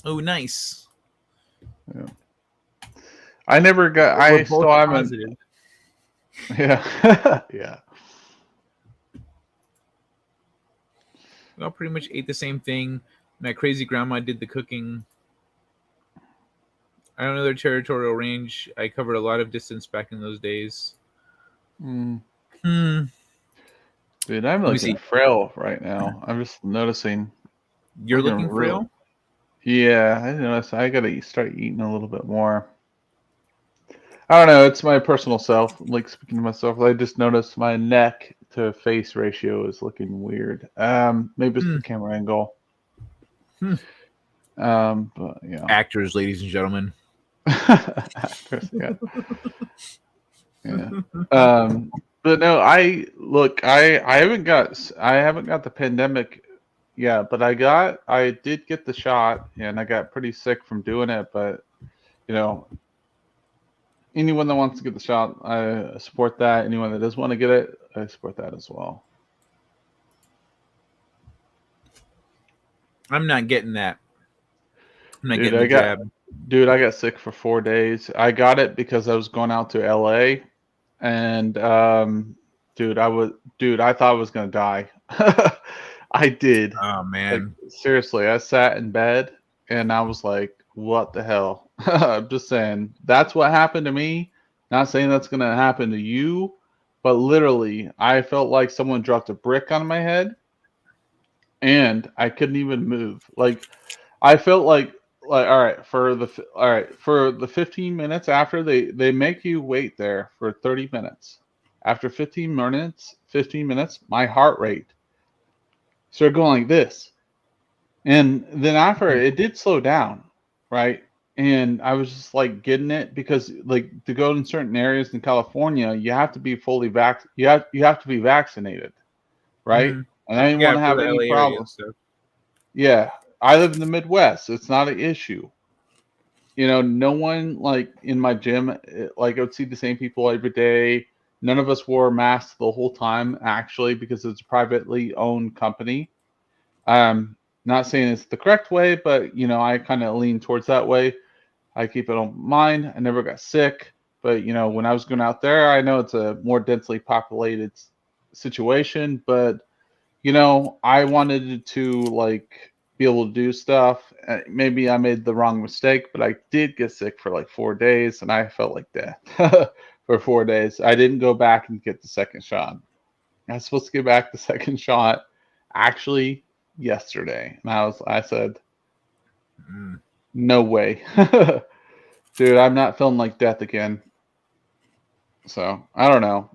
Oh, nice. Yeah. I never got. We're I both still haven't. positive. Yeah. Yeah. We all pretty much ate the same thing. My crazy grandma did the cooking. I don't know their territorial range. I covered a lot of distance back in those days. Dude, I'm looking frail right now. I'm just noticing. You're looking frail? Yeah, I noticed. I gotta start eating a little bit more. I don't know. It's my personal self. Like speaking to myself, I just noticed my neck to face ratio is looking weird. Maybe it's the camera angle. But yeah. Actors, ladies and gentlemen. Actors, yeah. Yeah. But no, I haven't got the pandemic yet, but I did get the shot and I got pretty sick from doing it, but you know, anyone that wants to get the shot, I support that. Anyone that doesn't want to get it, I support that as well. I'm not getting that. I'm not Dude, getting the jab. Dude, I got sick for 4 days. I got it because I was going out to LA and dude, I thought I was gonna die. I did. Oh man. Like, seriously, I sat in bed and I was like, what the hell? I'm just saying that's what happened to me. Not saying that's gonna happen to you, but literally I felt like someone dropped a brick on my head and I couldn't even move. Like I felt like all right for the 15 minutes after they make you wait there for 30 minutes. After 15 minutes, my heart rate started going like this. And then after it did slow down, right? And I was just like getting it because like to go in certain areas in California, you have to be fully you have to be vaccinated, right? Mhm. And I didn't want to have any problems. Yeah, I live in the Midwest. It's not an issue. You know, no one like in my gym, like I would see the same people every day. None of us wore masks the whole time, actually, because it's a privately owned company. Not saying it's the correct way, but you know, I kind of lean towards that way. I keep it on mind. I never got sick, but you know, when I was going out there, I know it's a more densely populated situation, but you know, I wanted to like be able to do stuff. Maybe I made the wrong mistake, but I did get sick for like 4 days, and I felt like death for 4 days. I didn't go back and get the second shot. I was supposed to get back the second shot actually yesterday, and I said, no way, dude. I'm not feeling like death again. So I don't know.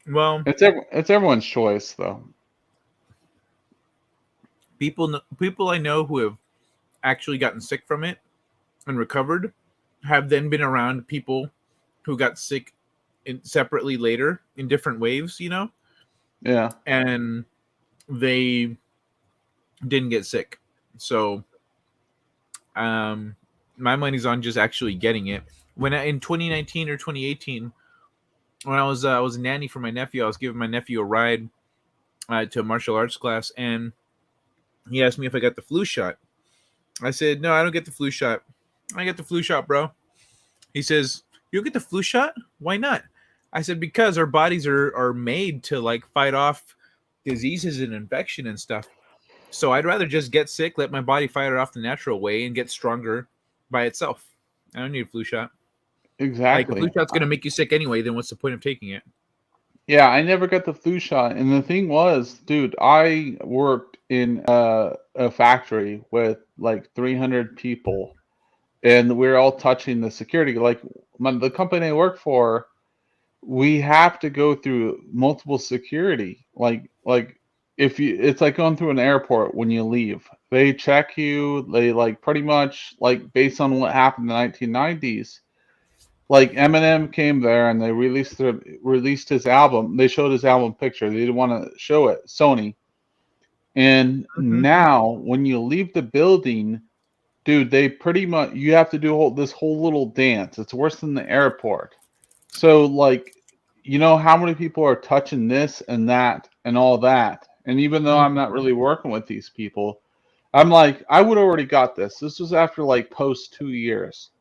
Well, It's everyone's choice, though. people I know who have actually gotten sick from it and recovered have then been around people who got sick separately later in different waves, you know, Yeah. and they didn't get sick. So, my money's on just actually getting it. In 2019 or 2018, when I was a nanny for my nephew, I was giving my nephew a ride to a martial arts class, and he asked me if I got the flu shot. I said, no, I don't get the flu shot. I get the flu shot, bro. He says, you get the flu shot? Why not? I said, because our bodies are made to like fight off diseases and infection and stuff. So I'd rather just get sick, let my body fight it off the natural way, and get stronger by itself. I don't need a flu shot. Like, a flu Exactly. shot's going to make you sick anyway, then what's the point of taking it? Yeah, I never got the flu shot. And the thing was, dude, I worked in a factory with like 300 people, and we are all touching the security. Like the company I work for, we have to go through multiple security. Like if you, it's like going through an airport when you leave. They check you. They like pretty much like based on what happened in the 1990s. Like Eminem came there and they released his album. They showed his album picture. They didn't want to show it, Sony. And now when you leave the building, dude, they pretty much you have to do this whole little dance. It's worse than the airport. So like, you know how many people are touching this and that and all that. And even though I'm not really working with these people, I'm like, I would already got this. This was after like post 2 years.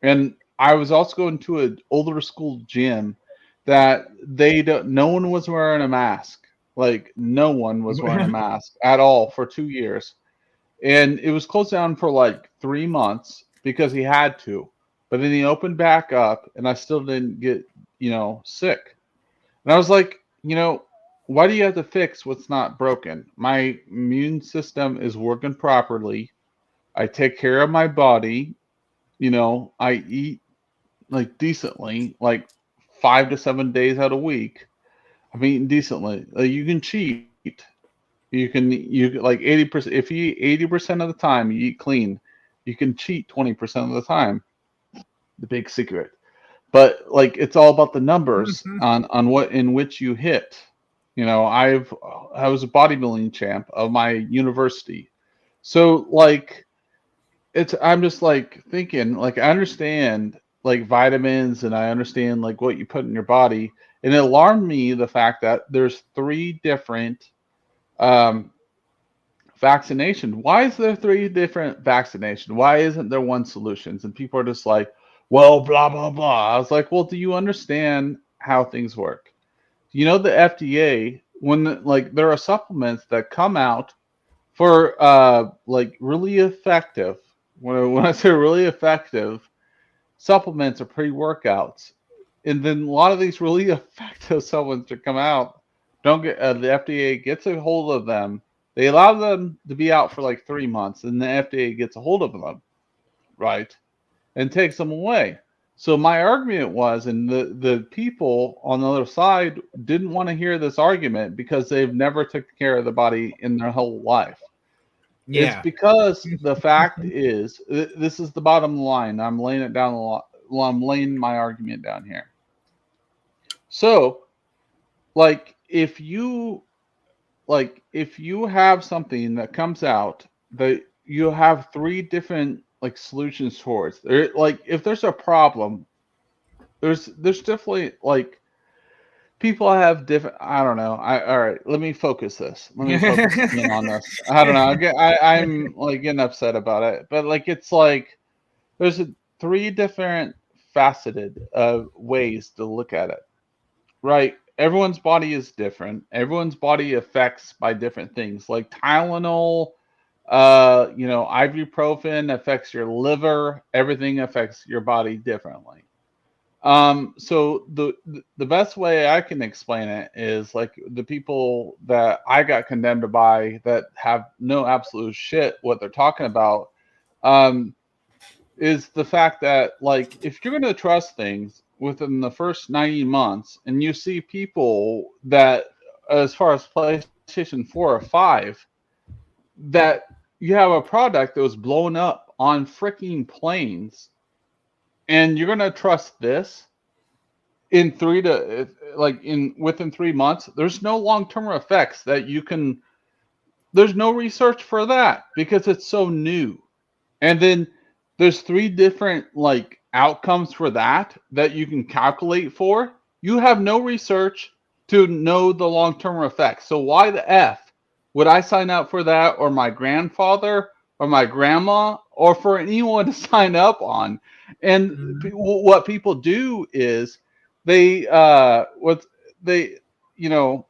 And I was also going to an older school gym that no one was wearing a mask. Like no one was wearing a mask at all for 2 years. And it was closed down for like 3 months because he had to. But then he opened back up and I still didn't get, sick. And I was like, why do you have to fix what's not broken? My immune system is working properly. I take care of my body. I eat like decently, like 5 to 7 days out a week. I'm eating decently. You can cheat. You like 80%. If you eat 80% of the time, you eat clean. You can cheat 20% of the time. The big secret. But like it's all about the numbers on what in which you hit. I was a bodybuilding champ of my university. So like I'm just like thinking like I understand like vitamins and I understand like what you put in your body, and it alarmed me the fact that there's 3 different um vaccination. Why is there 3 different vaccination? Why isn't there one solutions? And people are just like, well, blah blah blah. I was like, well, do you understand how things work? The FDA, like there are supplements that come out for like really effective. When I say really effective, supplements are pre-workouts, and then a lot of these really effective supplements that come out don't get the FDA gets a hold of them. They allow them to be out for like 3 months, and the FDA gets a hold of them, right, and takes them away. So my argument was, and the people on the other side didn't want to hear this argument because they've never taken care of the body in their whole life. It's Yeah. because the fact is, this is the bottom line. I'm laying it down a lot. Well, I'm laying my argument down here. So, like, if you have something that comes out that you have 3 different like solutions towards, there, like, if there's a problem, there's definitely like people have different. I don't know. All right. Let me focus this. Let me focus in on this. I don't know. I'm like getting upset about it, but like it's like there's 3 different faceted ways to look at it, right? everyone's body is different. Everyone's body affects by different things. Like Tylenol, ibuprofen affects your liver. Everything affects your body differently. So the best way I can explain it is like the people that I got condemned by that have no absolute shit what they're talking about. Is the fact that like if you're going to trust things within the first 90 months and you see people that as far as PlayStation 4 or 5 that you have a product that was blown up on freaking planes and you're going to trust this in within 3 months, there's no long-term effects that you can, there's no research for that because it's so new. And then there's 3 different like outcomes for that you can calculate for. You have no research to know the long-term effects. So why the F would I sign up for that, or my grandfather or my grandma, or for anyone to sign up on? And what people do is they you know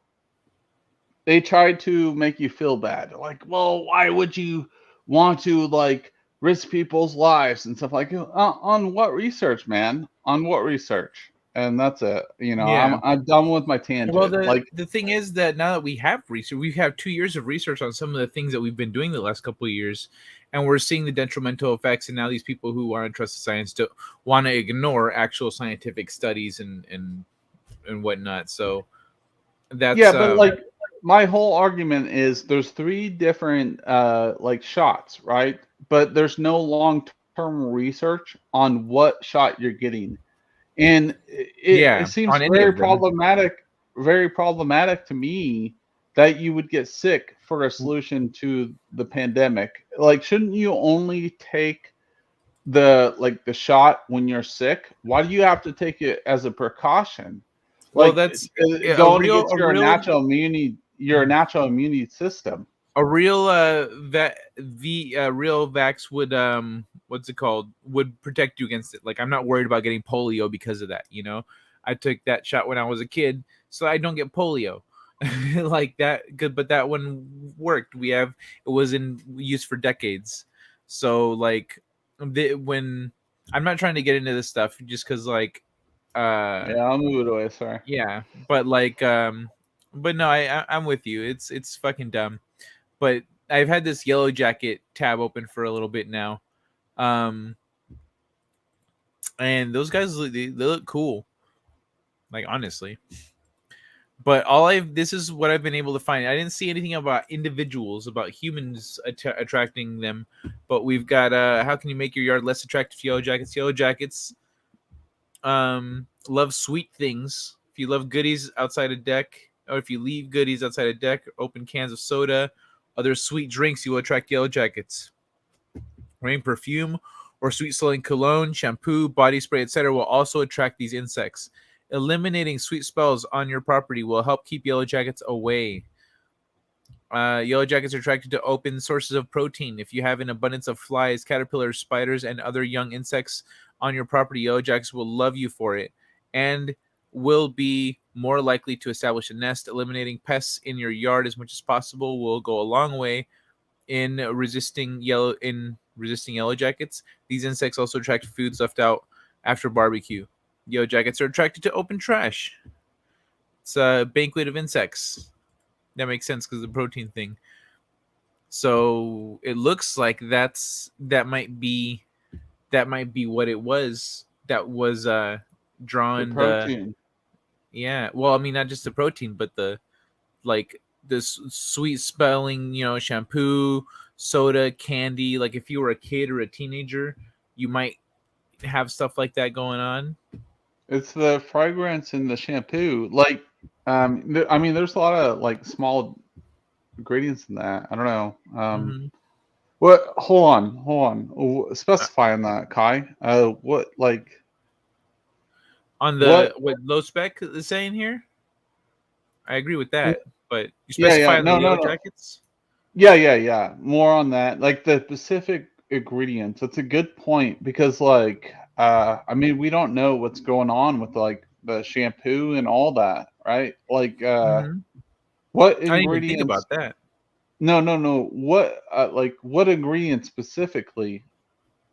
they try to make you feel bad. Like, well, why would you want to like risk people's lives and stuff like on what research, man? On what research? And that's it. Yeah. I'm done with my tangent. Well, like the thing is that now that we have research, we have 2 years of research on some of the things that we've been doing the last couple of years, and we're seeing the detrimental effects. And now these people who aren't trusted science don't want to ignore actual scientific studies and whatnot. So that's yeah, but like my whole argument is there's 3 different like shots, right? But there's no long-term research on what shot you're getting. And it seems on any of them. very problematic to me that you would get sick for a solution to the pandemic. Like, shouldn't you only take the shot when you're sick? Why do you have to take it as a precaution? Well, Like, that's going against your natural immunity system. A real real vax would what's it called, would protect you against it. Like, I'm not worried about getting polio because of that. I took that shot when I was a kid, so I don't get polio. Like that good, but that one worked. It was in use for decades. So like when I'm not trying to get into this stuff just because like yeah, I'll move it away, sorry. Yeah, but like but no, I'm with you. It's fucking dumb. But I've had this Yellow Jacket tab open for a little bit now. And those guys, they look cool. Like, honestly. But this is what I've been able to find. I didn't see anything about individuals, about humans attracting them. But we've got how can you make your yard less attractive to Yellow Jackets? Yellow Jackets love sweet things. If you love goodies outside a deck, or if you leave goodies outside a deck, open cans of soda, other sweet drinks, you will attract Yellow Jackets. Rain perfume or sweet-smelling cologne, shampoo, body spray, etc. will also attract these insects. Eliminating sweet spells on your property will help keep Yellow Jackets away. Yellow Jackets are attracted to open sources of protein. If you have an abundance of flies, caterpillars, spiders, and other young insects on your property, Yellow Jackets will love you for it and will be more likely to establish a nest. Eliminating pests in your yard as much as possible will go a long way in resisting Yellow Jackets. These insects also attract foods left out after barbecue. Yellow Jackets are attracted to open trash. It's a banquet of insects. That makes sense because of the protein thing. So it looks like that might be what it was. That was drawn the protein. Yeah, well, I mean, not just the protein, but this sweet smelling, shampoo, soda, candy. Like if you were a kid or a teenager, you might have stuff like that going on. It's the fragrance in the shampoo. Like, I mean, there's a lot of like small ingredients in that. I don't know. What? Hold on. Specify on that, Kai. What like? On the what low spec is saying here? I agree with that, but you specify the Yellow Jackets? Yeah. More on that, like the specific ingredients. That's a good point because, like, I mean, we don't know what's going on with like the shampoo and all that. right? Like, Mhm. what I didn't even think ingredients? about that. No. What, like, what ingredients specifically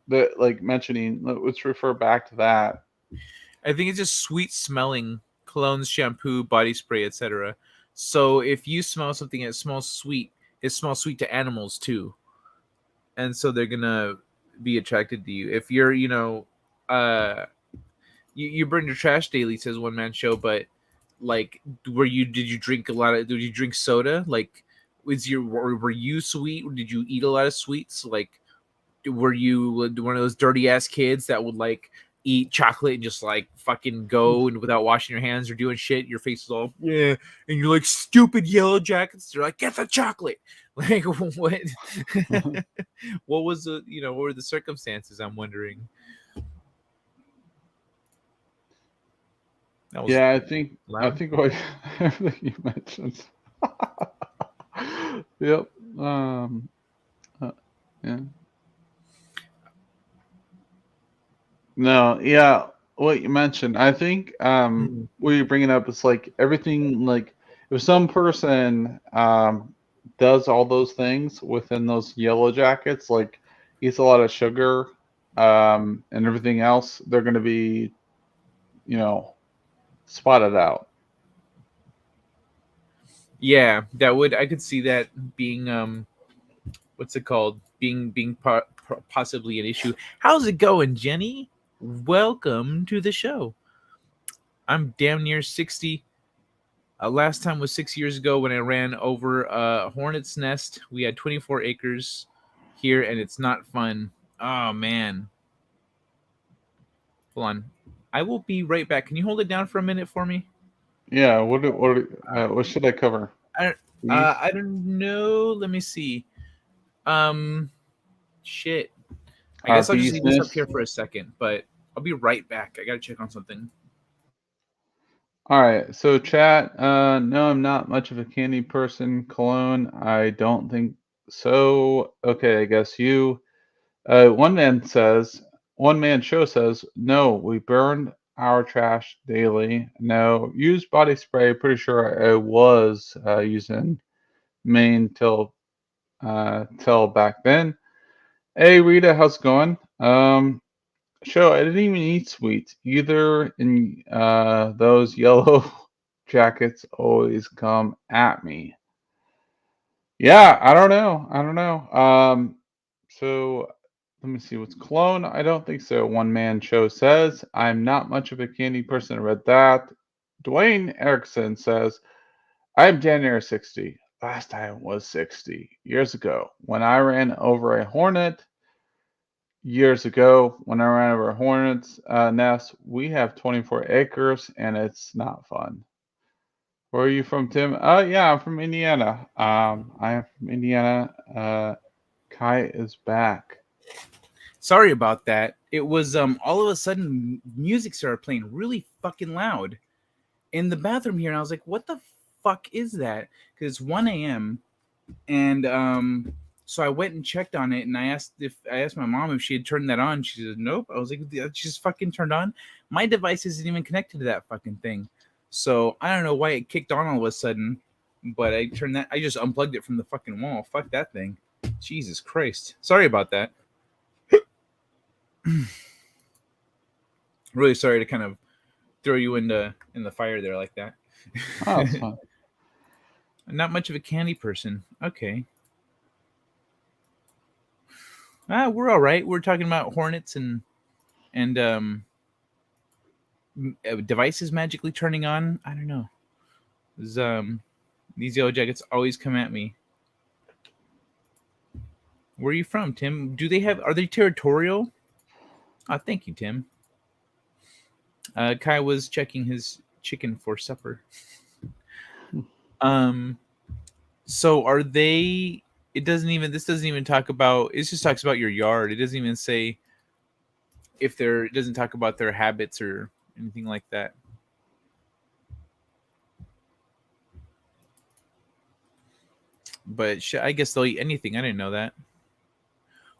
that, like, mentioning? Let's refer back to that. I think it's just sweet smelling colognes, shampoo, body spray, etc. So if you smell something that smells sweet, it smells sweet to animals too, and so they're gonna be attracted to you. If you're, uh, you burn your trash daily, says One Man Show, but like, did you drink a lot of? Did you drink soda? Like, were you sweet? Or did you eat a lot of sweets? Like, were you one of those dirty ass kids that would like eat chocolate and just like fucking go and without washing your hands or doing shit? Your face is all yeah, and you're like stupid yellow jackets. They're like, get the chocolate. Like what? What was the what were the circumstances? I'm wondering. That was Yeah, I loud. think what everything you mentioned. Yep. Yeah. No, yeah, what you mentioned. I think Mm. what you're bringing up is like everything, like if some person does all those things within those yellow jackets, like eats a lot of sugar and everything else, they're going to be, you know, spotted out. Yeah, that would I could see that being what's it called? Being possibly an issue. How's it going, Jenny? Welcome to the show. I'm damn near 60. Last time was 6 years ago when I ran over a hornet's nest. We had 24 acres here, and it's not fun. Oh man, hold on. I will be right back. Can you hold it down for a minute for me? Yeah, what should I cover? I Beef, I don't know. Let me see. Um, shit. I guess I'll just leave this up business. here for a second, but I'll be right back. I gotta check on something. All right, so chat. No, I'm not much of a candy person. Cologne, I don't think so. Okay, I guess you. One man show says, no, we burned our trash daily. No, used body spray. Pretty sure I was using Maine till back then. Hey Rita, how's it going? Show, I didn't even eat sweets either, and those yellow jackets always come at me. Yeah, I don't know. I don't know. So let me see what's clone. I don't think so. One man show says, I'm not much of a candy person. I read that. Dwayne Erickson says, I'm January 60. Last time was 60 years ago when I ran over a hornet. Years ago, when I ran over a hornet's nest, we have 24 acres and it's not fun. Where are you from, Tim? Yeah, I'm from Indiana. I am from Indiana. Kai is back. Sorry about that. It was all of a sudden music started playing really fucking loud in the bathroom here, and I was like, "What the fuck is that?" Because it's 1 a.m. and so I went and checked on it, and I asked my mom if she had turned that on. She said, "Nope." I was like, "Yeah, she just fucking turned on." My device isn't even connected to that fucking thing, so I don't know why it kicked on all of a sudden. But I turned that. I just unplugged it from the fucking wall. Fuck that thing. Jesus Christ. Sorry about that. Really sorry to kind of throw you in the fire there like that. Oh, that's fine. I'm not much of a candy person. Okay. We're all right. We're talking about hornets and devices magically turning on. I don't know. These yellow jackets always come at me. Where are you from, Tim? Are they territorial? Thank you, Tim. Kai was checking his chicken for supper. Um, so are they? This doesn't even talk about. It just talks about your yard. It doesn't even say if they're. It doesn't talk about their habits or anything like that. But I guess they'll eat anything. I didn't know that.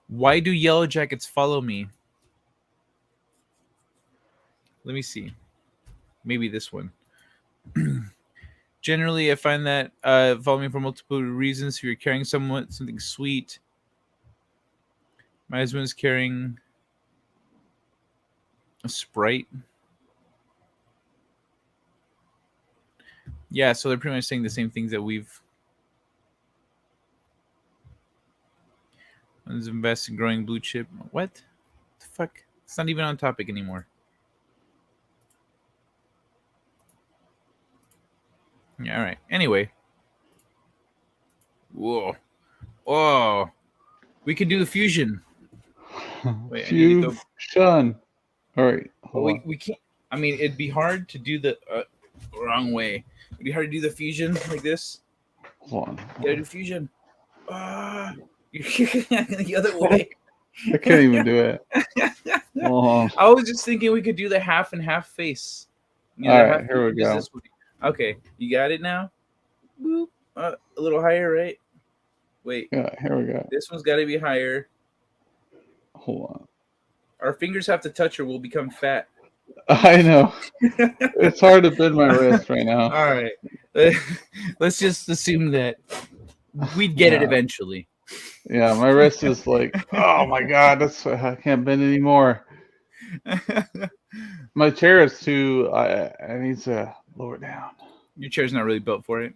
Why do yellow jackets follow me? Let me see. Maybe this one. Generally, I find that follow me for multiple reasons. If you're carrying something sweet, my husband is carrying a Sprite. Yeah, so they're pretty much saying the same things that we've. Let's invest in growing blue chip. What the fuck? It's not even on topic anymore. Yeah, all right. Anyway. Whoa. Oh. We could do the fusion. Wait, I need to go. Fusion. All right. Well, Hold on. we can't. I mean, it'd be hard to do the wrong way. It'd be hard to do the fusion like this. Hold on. You gotta do fusion. The other way. I can't even do it. Hold on. I was just thinking we could do the half and half face. You know, All the right, half here we face is go. this way. Okay, you got it now. Boop. A little higher, right? Wait. Yeah, here we go. This one's got to be higher. Hold on. Our fingers have to touch or we'll become fat. I know. It's hard to bend my wrist right now. All right. Let's just assume that we'd get it eventually. Yeah, my wrist is like, oh my god, I can't bend anymore. My chair is too. I need to lower it down. Your chair's not really built for it.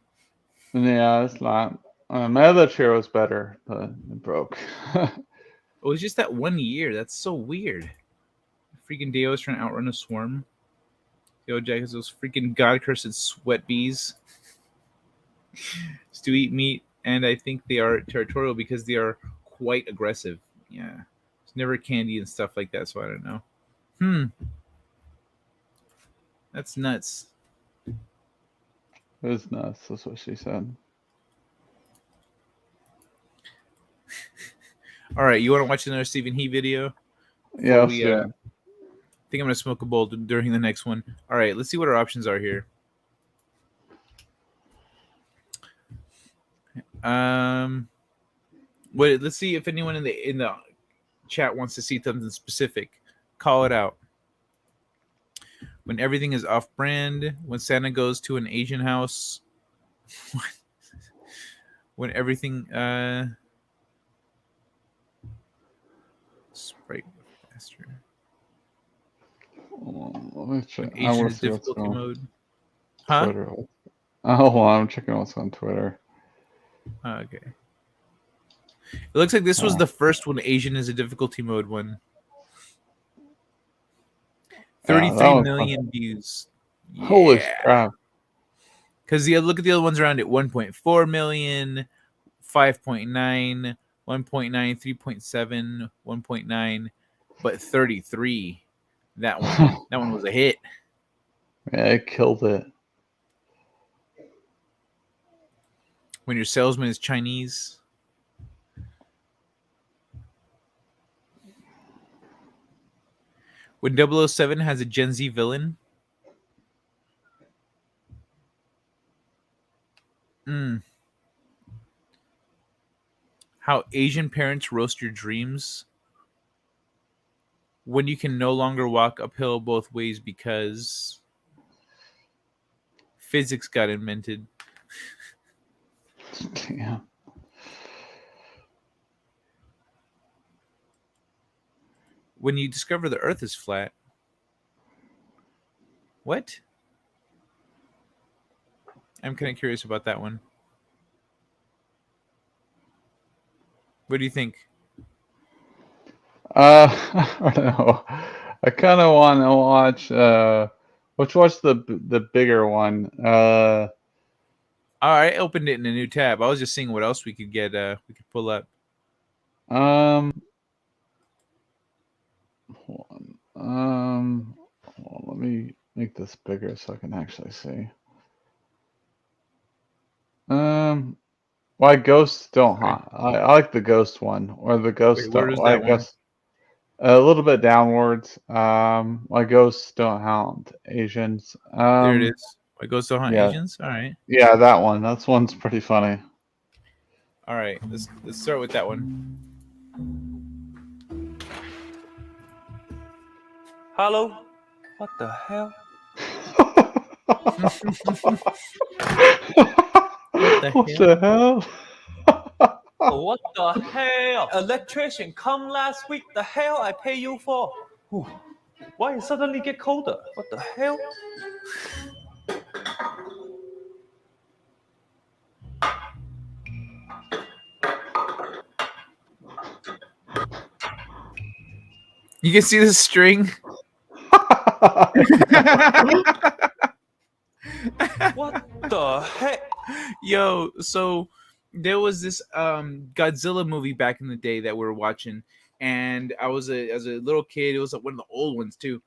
Yeah, it's not. My other chair was better, but it broke. It was just that 1 year. That's so weird. Freaking Deo's trying to outrun a swarm. Yo, Jack has those freaking god-cursed sweat bees. To eat meat, and I think they are territorial because they are quite aggressive. Yeah. It's never candy and stuff like that, so I don't know. That's nuts. It was nuts. That's what she said. All right, you want to watch another Stephen He video? Yeah, let's do it. I think I'm going to smoke a bowl during the next one. All right, let's see what our options are here. Wait, let's see if anyone in the chat wants to see something specific. Call it out. When everything is off-brand, when Santa goes to an Asian house, when everything Sprite faster. Let me check. I Asian want is to see what's difficulty on mode. Huh? Twitter. Oh, hold on. I'm checking what's on Twitter. Okay. It looks like this was the first one. Asian is a difficulty mode one. 33 million views. Yeah. Holy crap. Because look at the other ones around it. 1.4 million, 5.9, 1.9, 3.7, 1.9, but 33. That one was a hit. Yeah, it killed it. When your salesman is Chinese. When 007 has a Gen Z villain. How Asian parents roast your dreams. When you can no longer walk uphill both ways because physics got invented. Damn. When you discover the Earth is flat. What? I'm kind of curious about that one. What do you think? I don't know. I kind of want to watch. Let's watch the bigger one. I opened it in a new tab. I was just seeing what else we could get. We could pull up. Hold on. Let me make this bigger so I can actually see. Why ghosts don't haunt? I like the ghost one, or the ghosts Wait, where don't. is I that one? guess a little bit downwards. Why ghosts don't haunt Asians? There it is. Why ghosts don't haunt yeah. Asians? All right. Yeah, that one. That one's pretty funny. All right. Let's start with that one. Hello? What the hell? What the hell? What the hell? Electrician come last week. The hell I pay you for? Whew. Why it suddenly get colder? What the hell? You can see the string. What the heck? Yo, so there was this Godzilla movie back in the day that we were watching, and I was as a little kid. It was like one of the old ones too,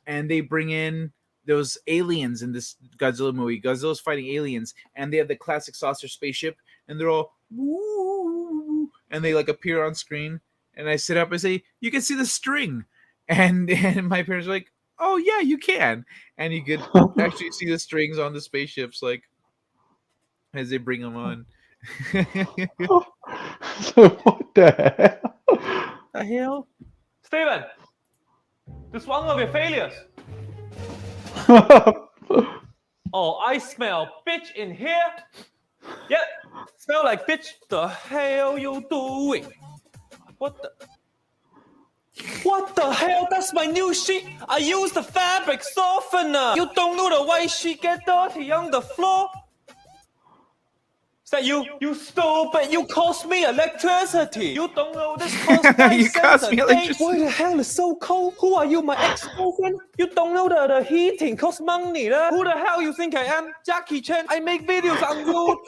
and they bring in those aliens in this Godzilla movie. Godzilla's fighting aliens, and they have the classic saucer spaceship, and they're all woo, and they like appear on screen. And I sit up and say, "You can see the string," and my parents are like, "Oh yeah, you can," and you could actually see the strings on the spaceships, like as they bring them on. So what the hell? The hell? Steven, this one of your failures. Oh, I smell bitch in here. Yep, smell like bitch. The hell you doing? What the? What the hell? That's my new sheet. I use the fabric softener. You don't know the white sheet get dirty on the floor? Is that you? You stupid! You cost me electricity. You don't know this cost 5 You cents cost a me day. electricity. Why the hell is so cold? Who are you, my ex-girlfriend? You don't know the heating costs money. Who the hell you think I am? Jackie Chan. I make videos on YouTube.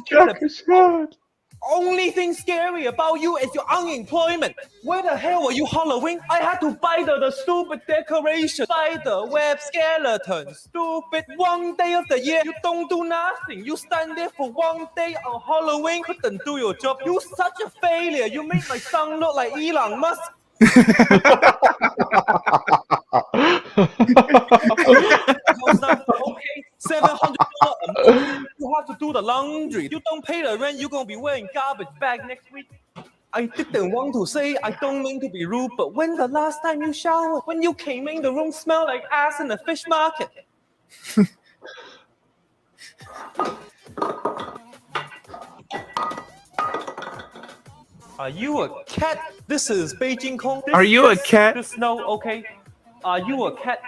Jackie Chan. Only thing scary about you is your unemployment. Where the hell were you Halloween? I had to buy the stupid decoration. Spider web skeleton. Stupid. One day of the year, you don't do nothing. You stand there for one day on Halloween, couldn't do your job. You such a failure. You make my son look like Elon Musk. Okay, $700 a month. You have to do the laundry. You don't pay the rent, you're gonna be wearing garbage bag next week. I didn't want to say, I don't mean to be rude, but when the last time you showered? When you came in, the room smelled like ass in a fish market. Are you a cat? This is Beijing Kong. Are you a cat? This no, okay. Are you a cat?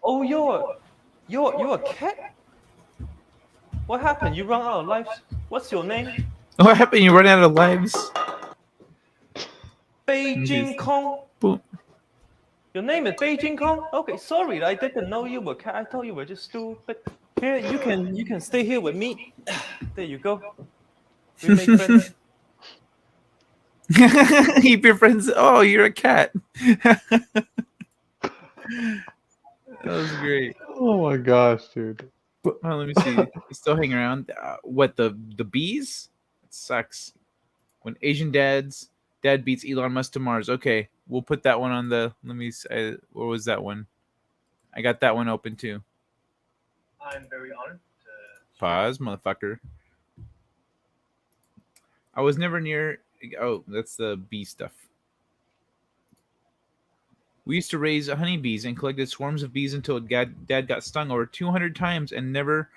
Oh, you're a cat? What happened? You run out of lives? What's your name? What happened? You run out of lives? Beijing Kong. Boom. Your name is Beijing Kong? Okay, sorry, I didn't know you were a cat. I thought you were just stupid. Here, you can stay here with me. There you go. We make friends. Keep your friends. Oh, you're a cat. That was great. Oh my gosh, dude. Oh, let me see. You still hang around? What the bees? It sucks. When Asian dad beats Elon Musk to Mars. Okay, we'll put that one on the. Let me. Where was that one? I got that one open too. I'm very honored. Pause, motherfucker. I was never near. Oh, that's the bee stuff. We used to raise honeybees and collected swarms of bees until Dad got stung over 200 times and never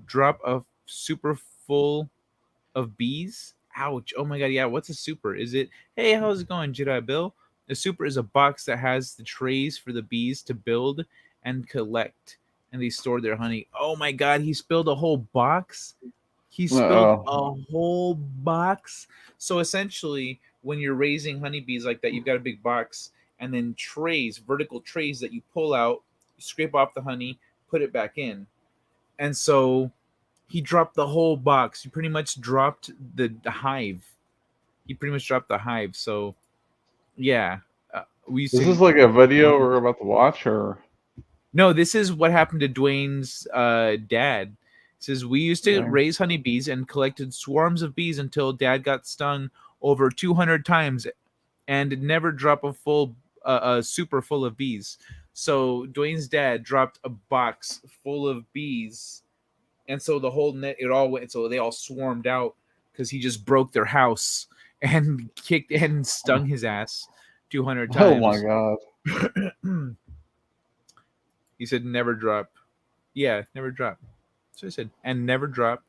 drop a super full of bees. Ouch. Oh my god, yeah. What's a super? Is it, hey, how's it going, Jedi Bill? A super is a box that has the trays for the bees to build and collect, and they store their honey. Oh my god, he spilled a whole box? He spilled a whole box? So essentially, when you're raising honeybees like that, you've got a big box, and then trays, vertical trays that you pull out, you scrape off the honey, put it back in. And so he dropped the whole box. He pretty much dropped the hive. He pretty much dropped the hive. So, yeah. Is this like a video we're about to watch, or? No, this is what happened to Dwayne's dad. It says, we used to raise honeybees and collected swarms of bees until Dad got stung over 200 times and never drop a super full of bees. So Dwayne's dad dropped a box full of bees, and so the whole net, it all went, so they all swarmed out because he just broke their house and kicked and stung his ass 200 Oh times. my god. He said never drop. Yeah, never drop. So I said, and never drop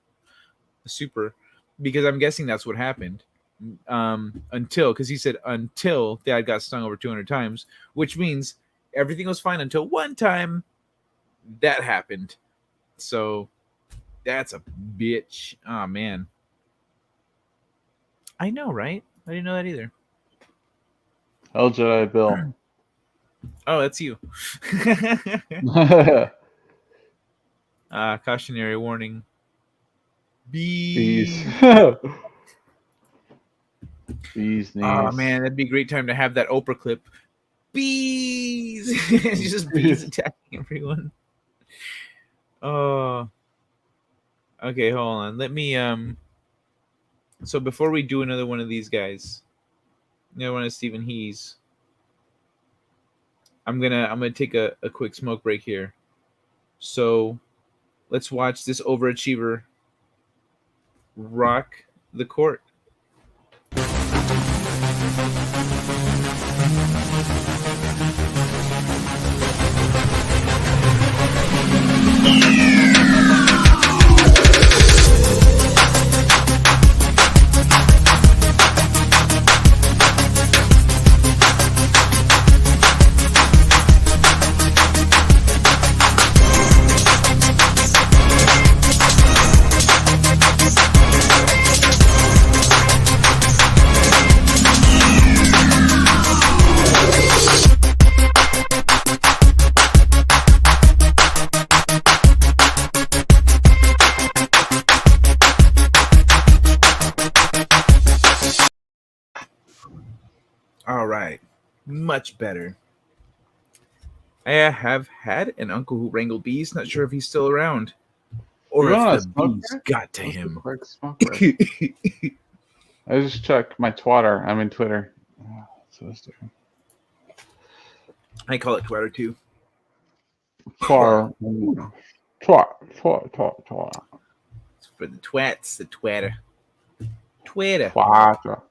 the super, because I'm guessing that's what happened. Because he said until Dad got stung over 200 times, which means everything was fine until one time that happened. So that's a bitch. Oh man. I know, right? I didn't know that either. Hell Jedi Bill. Oh, that's you. Cautionary warning. Bees. Bees knees. Oh man, that'd be a great time to have that Oprah clip. Bees. Just bees attacking everyone. Oh. Okay, hold on. Let me so before we do another one of these guys, another one of Stephen Hees, I'm gonna take a quick smoke break here. So let's watch this overachiever rock the court. All right, much better. I have had an uncle who wrangled bees. Not sure if he's still around, or if the bees got to him. I just checked my Twitter. I'm in Twitter. So it's different. I call it Twitter too. Twat. It's for the twats, the Twitter. Twitter. Twat.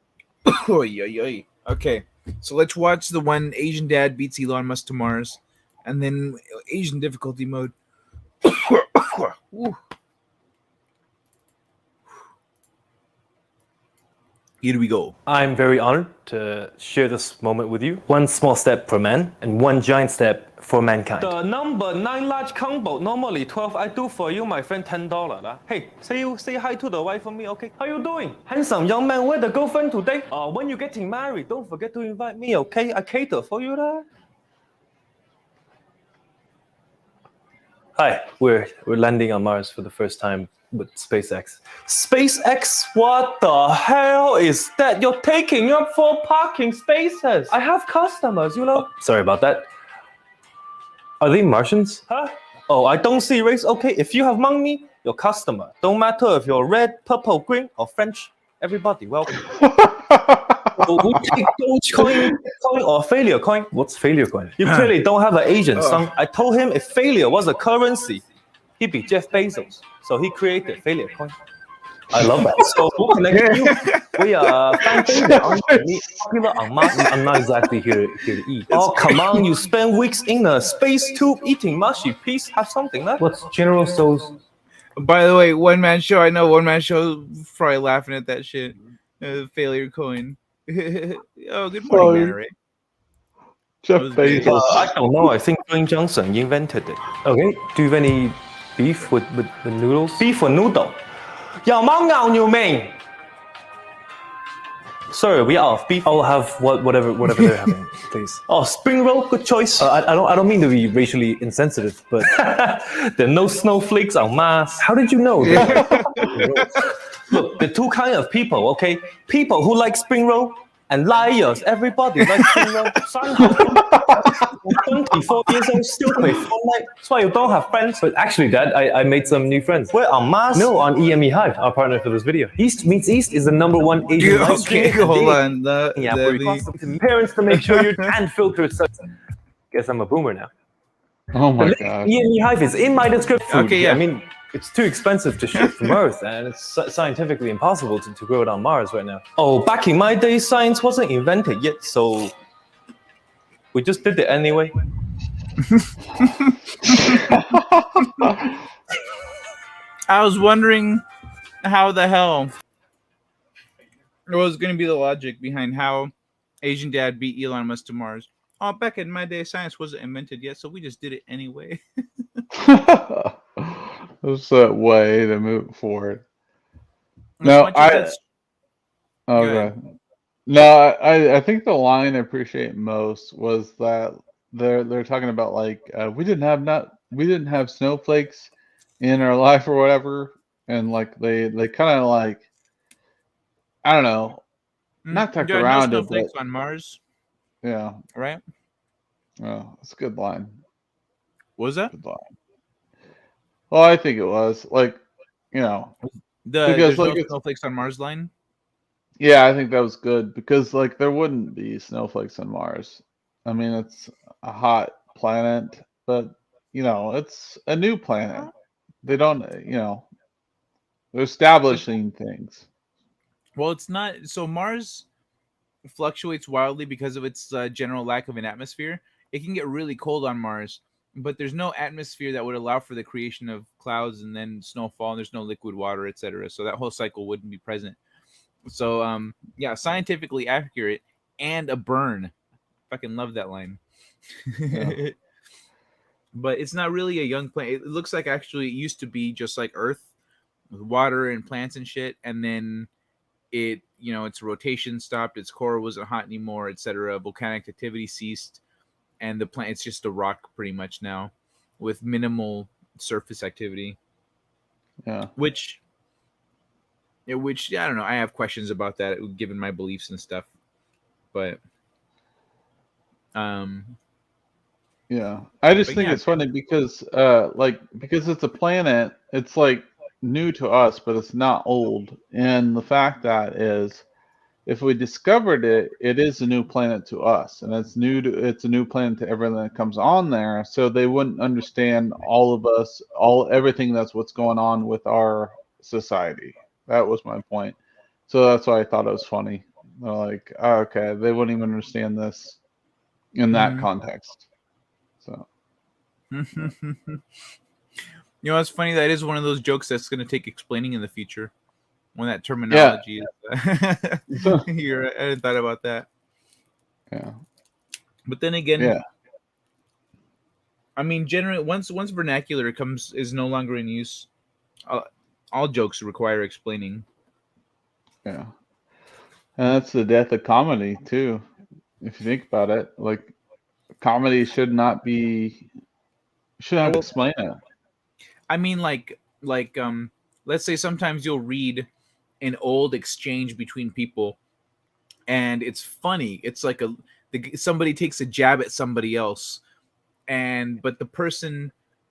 Oy, oy, oy. Okay, so let's watch the one Asian dad beats Elon Musk to Mars, and then Asian difficulty mode. Ooh. Here we go. I'm very honored to share this moment with you. One small step for man and one giant step for mankind. The number 9 large combo, normally 12. I do for you, my friend, $10. Hey, say hi to the wife for me, okay? How you doing? Handsome young man, where the girlfriend today? When you're getting married, don't forget to invite me, okay? I cater for you there. Hi, we're landing on Mars for the first time with SpaceX. SpaceX? What the hell is that? You're taking up 4 parking spaces. I have customers, you know. Oh, sorry about that. Are they Martians? Huh? Oh, I don't see race. Okay, if you have money, your customer. Don't matter if you're red, purple, green, or French. Everybody, welcome. We take Dogecoin, Bitcoin, or failure coin. What's failure coin? You clearly don't have an agent, son. I told him if failure was a currency, he'd be Jeff Bezos. So he created failure coin. I love that. So we'll connect you. We are popular on Mars. I'm not exactly here to eat. Oh, come on. You spend weeks in a space tube eating mushy peas. Have something left. What's General Tso's? By the way, one man show. I know one man show probably laughing at that shit. Failure coin. Oh, good morning, man Ray. Jeff Bezos. I don't know. I think Dwayne Johnson invented it. Okay. Do you have any beef with the noodles? Beef or noodle? 有冇牛肉麵? Sorry, we are off beef. I'll have whatever they're having, please. Oh, spring roll, good choice. I don't mean to be racially insensitive, but there are no snowflakes on Mars. How did you know? Look, there are 2 kinds of people, okay? People who like spring roll and liars. Everybody likes spring roll. 24 years old, still play Fortnite. That's why you don't have friends. But actually, Dad, I made some new friends. Where, on Mars? No, on EME Hive, our partner for this video. East Meets East is the #1 Asian live stream. Hold on. Parents to make sure your tan filters. Guess I'm a boomer now. Oh my god. EME Hive is in my description. Okay, yeah. I mean, It's too expensive to ship from Earth, and it's scientifically impossible to grow it on Mars right now. Oh, back in my day, science wasn't invented yet, so we just did it anyway. I was wondering how the hell what was going to be the logic behind how Asian Dad beat Elon Musk to Mars. Oh, back in my day, science wasn't invented yet, so we just did it anyway. There's a way to move forward. As No, much as that's okay. No, I think the line I appreciate most was that they're talking about like we didn't have snowflakes in our life or whatever, and like they kind of like I don't know, not tucked there are no around it, but snowflakes on Mars, yeah, right? oh, it's a good line. Was that? Good line. Well, I think it was like because There's like no it's snowflakes on Mars line? yeah, I think that was good because like there wouldn't be snowflakes on Mars. I mean, it's a hot planet, but it's a new planet. They don't, they're establishing things. Well, it's not. So Mars fluctuates wildly because of its general lack of an atmosphere. It can get really cold on Mars, but there's no atmosphere that would allow for the creation of clouds and then snowfall, and there's no liquid water, etc. So that whole cycle wouldn't be present. So yeah, scientifically accurate and a burn. Fucking love that line. Yeah. But it's not really a young planet. It looks like actually it used to be just like Earth with water and plants and shit, and then its rotation stopped, its core wasn't hot anymore, etc. Volcanic activity ceased, and the planet it's just a rock pretty much now with minimal surface activity. Yeah. Which I don't know. I have questions about that given my beliefs and stuff. But yeah. I just think yeah. it's funny because because it's a planet, it's like new to us, but it's not old. And the fact that is if we discovered it, it is a new planet to us, and it's a new planet to everything that comes on there. So they wouldn't understand all of us, everything that's what's going on with our society. That was my point. So that's why I thought it was funny. They're like, oh, okay, they wouldn't even understand this in that context. So it's funny that is one of those jokes that's going to take explaining in the future. When that terminology is, I hadn't thought about that. Yeah, but then again, yeah. I mean, generally, once vernacular is no longer in use, all jokes require explaining. Yeah, and that's the death of comedy too. If you think about it, like comedy shouldn't have to explain it. I mean, like let's say sometimes you'll read an old exchange between people and it's funny. It's like somebody takes a jab at somebody else, but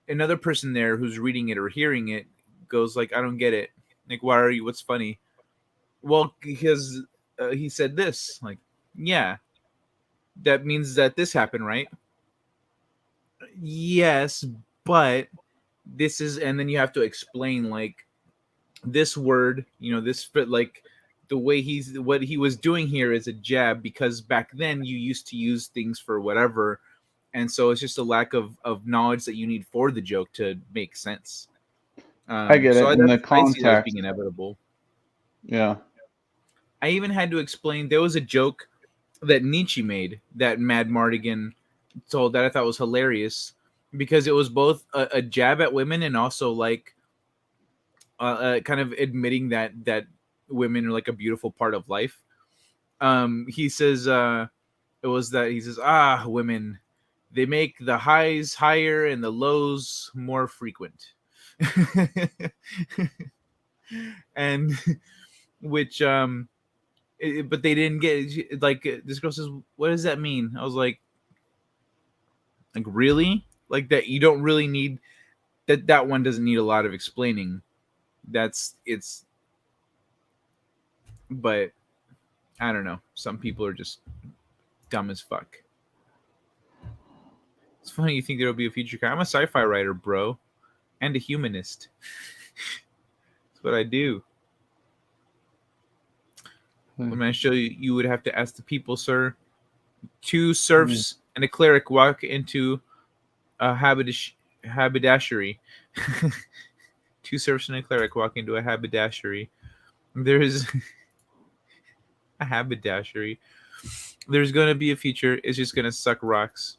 another person there who's reading it or hearing it goes like, I don't get it. Like, what's funny? Well, because he said this. Like, yeah, that means that this happened, right? Yes, but this is, and then you have to explain like this word, this like the way what he was doing here is a jab because back then you used to use things for whatever, and so it's just a lack of knowledge that you need for the joke to make sense. I get it in the context. I see that as being inevitable. Yeah. I even had to explain. There was a joke that Nietzsche made that Mad Mardigan told that I thought was hilarious because it was both a jab at women and also like kind of admitting that women are like a beautiful part of life. He says women, they make the highs higher and the lows more frequent. And which but they didn't get like this girl says, what does that mean? I was like really? Like that you don't really need that one doesn't need a lot of explaining. But I don't know. Some people are just dumb as fuck. It's funny you think there'll be a future. I'm a sci-fi writer, bro. and a humanist. That's what I do. When I show you, you would have to ask the people, sir. 2 serfs and a cleric walk into a haberdashery. 2 serfs and a cleric walk into a haberdashery. There is a haberdashery. There's going to be a feature. It's just going to suck rocks.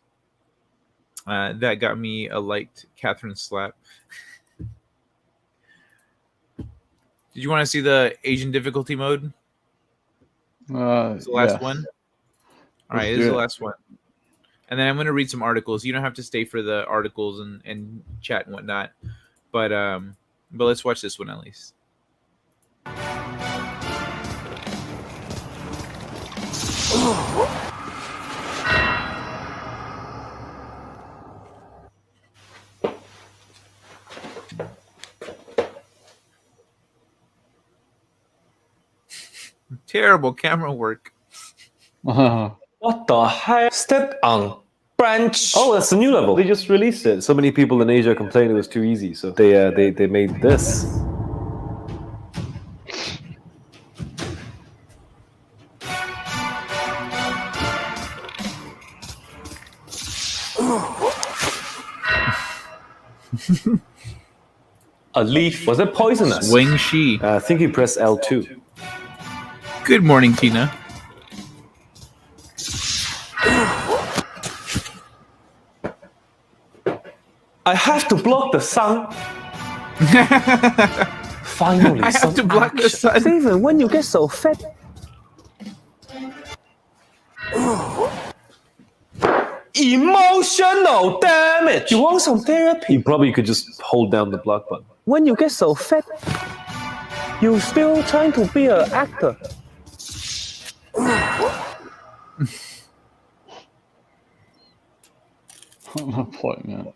That got me a light Catherine slap. Did you want to see the Asian difficulty mode? It's the last one. All right, this is the last one. And then I'm going to read some articles. You don't have to stay for the articles and chat and whatnot. But let's watch this one at least. Terrible camera work. What the heck? Step on branch. Oh, that's the new level. They just released it. So many people in Asia complained it was too easy, so they made this. A leaf. Was it poisonous? Wing Shi. I think you press L2. Good morning, Tina. I have to block the sun. Finally, I have to block the sun. Steven, when you get so fat. Emotional damage. You want some therapy? You probably could just hold down the block button. When you get so fat, you still trying to be an actor. Point, man.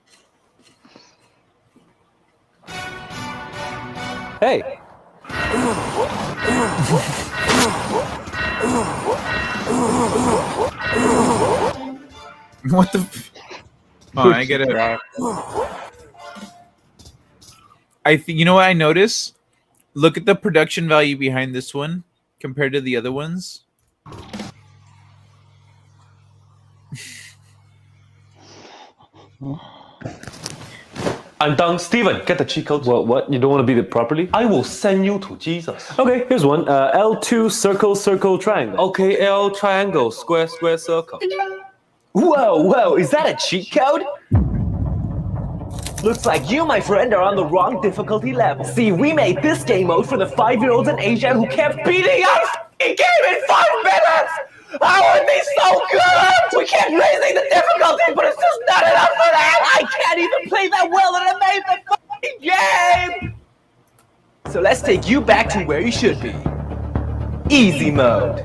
Hey. What the? Oh, I get it. You know what I noticed? Look at the production value behind this one compared to the other ones. I'm done. Steven, get the cheat code. What? You don't want to beat it properly? I will send you to Jesus. Okay, here's one. L2 circle, circle, triangle. Okay, L triangle, square, square, circle. Whoa, is that a cheat code? Looks like you, my friend, are on the wrong difficulty level. See, we made this game mode for the 5-year-olds in Asia who kept beating our f***ing game in 5 minutes! How are they so good? We kept raising the difficulty, but it's just not enough for that! I can't even play that well and I made the f***ing game! So let's take you back to where you should be. Easy mode.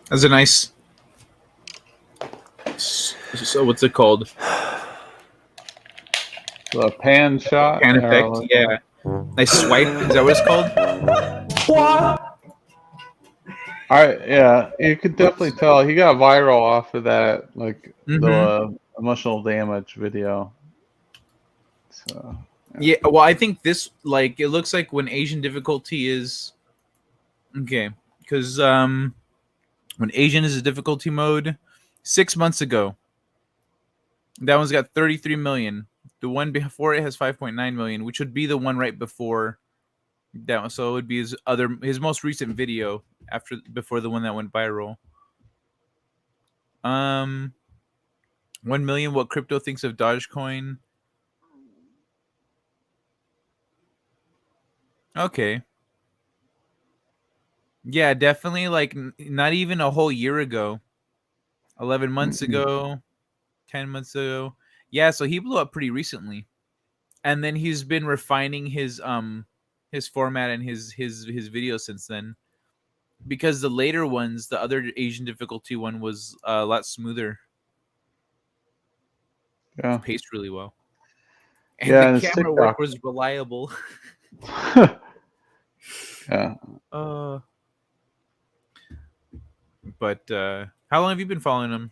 That's a nice. So what's it called? The pan shot. Pan effect. Yeah. Nice swipe. Is that what it's called? What? Yeah, you could definitely tell he got viral off of that, like the emotional damage video. So. Yeah. Well, I think this it looks like when Asian difficulty is okay because when Asian is a difficulty mode, 6 months ago, that one's got 33 million. The one before it has 5.9 million, which would be the one right before that one. So it would be his most recent video before the one that went viral. 1 million. What crypto thinks of Dogecoin? Okay. Yeah, definitely. Like not even a whole year ago. 11 months ago. 10 months ago. Yeah, so he blew up pretty recently. And then he's been refining his format and his videos since then. Because the later ones, the other Asian difficulty one was a lot smoother. Yeah. Paced really well. And Yeah, the and it's camera work TikTok. was reliable. Yeah. But how long have you been following him?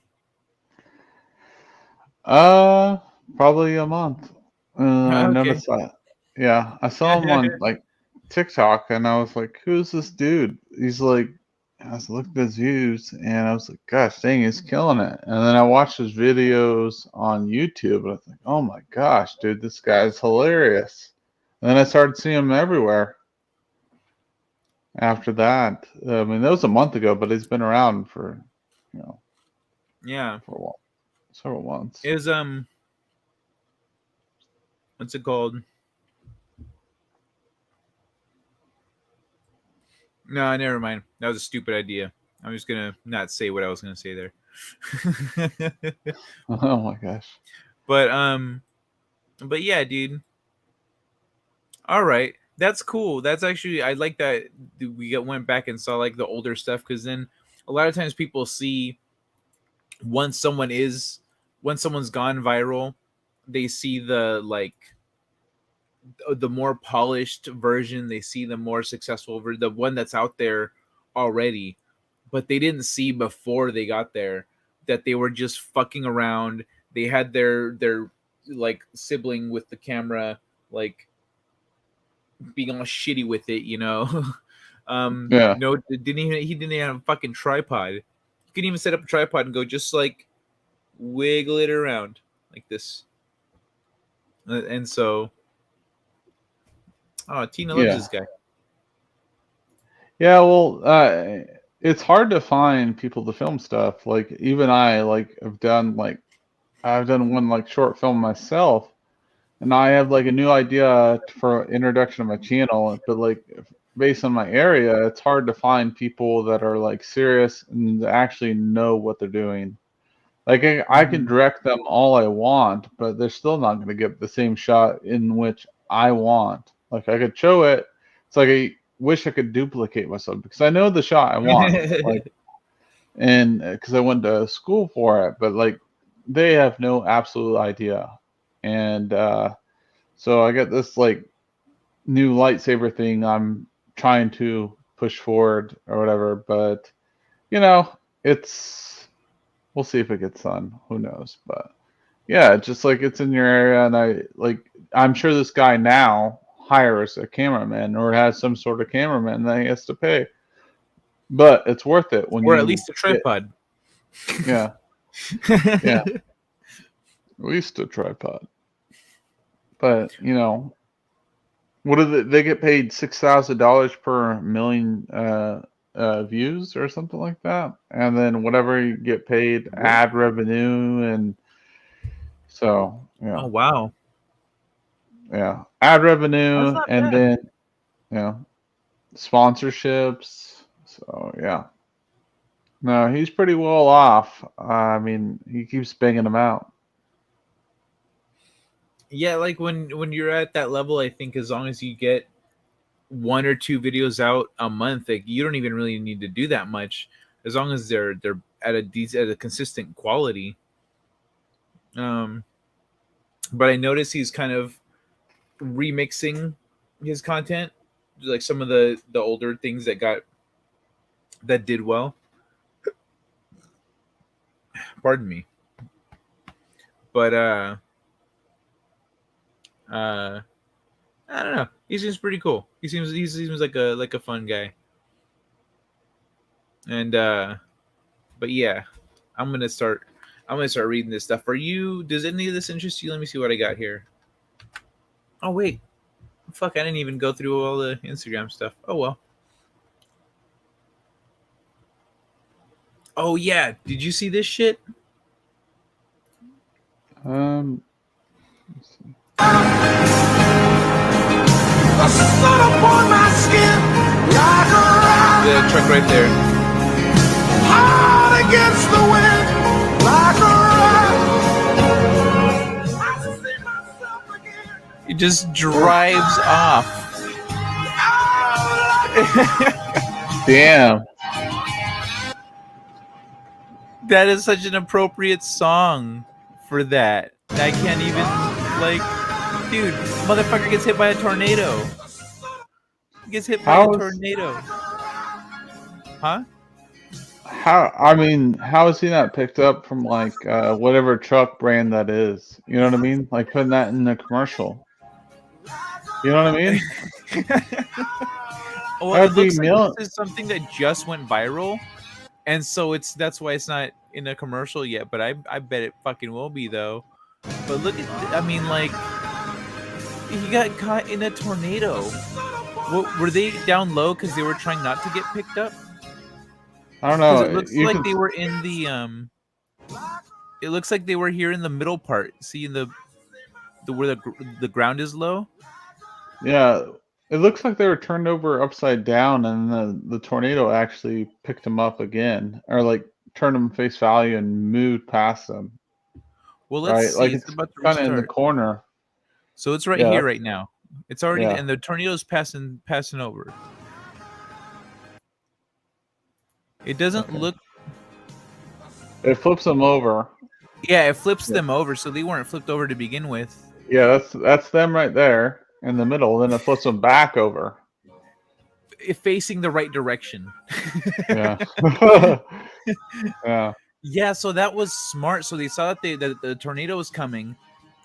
Probably a month. I Okay. noticed that. Yeah, I saw him on like TikTok, and I was like, "Who's this dude?" He's like, I was looking at his views, and I was like, "Gosh, dang, he's killing it." And then I watched his videos on YouTube, and I was like, "Oh my gosh, dude, this guy's hilarious." And then I started seeing him everywhere. After that, I mean, that was a month ago, but he's been around for, you know, Yeah. for a while, several months. Is what's it called? No, never mind. That was a stupid idea. I'm just gonna not say what I was gonna say there. Oh my gosh. But yeah, dude. All right, that's cool. That's actually I like that went back and saw like the older stuff because then a lot of times people see once someone's gone viral, they see the like the more polished version. They see the more successful the one that's out there already, but they didn't see before they got there that they were just fucking around. They had their like sibling with the camera, like being all shitty with it, you know. Yeah. No, he didn't even have a fucking tripod. You couldn't even set up a tripod and go just like wiggle it around like this. And so, Tina loves Yeah. this guy. Yeah, well, it's hard to find people to film stuff. Like even I like I've done one like short film myself, and I have like a new idea for introduction of my channel, but like based on my area, it's hard to find people that are like serious and actually know what they're doing. Like I can direct them all I want, but they're still not going to get the same shot in which I want. Like I could show it. It's like I wish I could duplicate myself because I know the shot I want. Like and because I went to school for it, but like they have no absolute idea. And so I got this like new lightsaber thing I'm trying to push forward or whatever, but you know, it's we'll see if it gets done. Who knows? But yeah, just like it's in your area, and I'm sure this guy now hires a cameraman or has some sort of cameraman that he has to pay. But it's worth it when Or you at least a tripod. yeah. Yeah. At least a tripod. But you know, what do they get paid $6,000 per million views or something like that, and then whatever you get paid ad revenue, and so yeah. Oh wow. Yeah, ad That's revenue, not and bad. then sponsorships. So yeah, no, he's pretty well off. I mean, he keeps banging them out. Yeah, like when you're at that level, I think as long as you get one or two videos out a month, like you don't even really need to do that much, as long as they're at a consistent quality. But I notice he's kind of remixing his content, like some of the older things that did well. Pardon me. But I don't know. He seems pretty cool. He seems like a fun guy. And but yeah, I'm gonna start reading this stuff. Does any of this interest you? Let me see what I got here. Oh wait. Fuck, I didn't even go through all the Instagram stuff. Oh well. Oh yeah. Did you see this shit? Let's see. The sun upon my skin like a rock. The truck right there. Hard against the wind like a rock. I see myself again. It just drives off. Damn. That is such an appropriate song for that. I can't even like. Dude, motherfucker gets hit by a tornado. He gets hit by a tornado. Huh? How is he not picked up from like whatever truck brand that is? You know what I mean? Like putting that in the commercial. You know what I mean? Well, That'd it be looks like this is something that just went viral, and so that's why it's not in a commercial yet. But I bet it fucking will be though. But look at, I mean, like, he got caught in a tornado. What, were they down low because they were trying not to get picked up? I don't know. It looks like they were in the It looks like they were here in the middle part. See, in the where the ground is low. Yeah, it looks like they were turned over upside down, and the tornado actually picked them up again, or like turned them face value and moved past them. Well, let's Right, see. like It's it's about to kind of in the restart. corner. So it's right Yeah, here, right now. It's already, yeah. and the tornado's passing over. It doesn't Okay. look. It flips them over. Yeah, it flips Yeah. them over, so they weren't flipped over to begin with. Yeah, that's them right there in the middle. Then it flips them back over. Facing the right direction. Yeah. Yeah. Yeah, so that was smart. So they saw that the tornado was coming,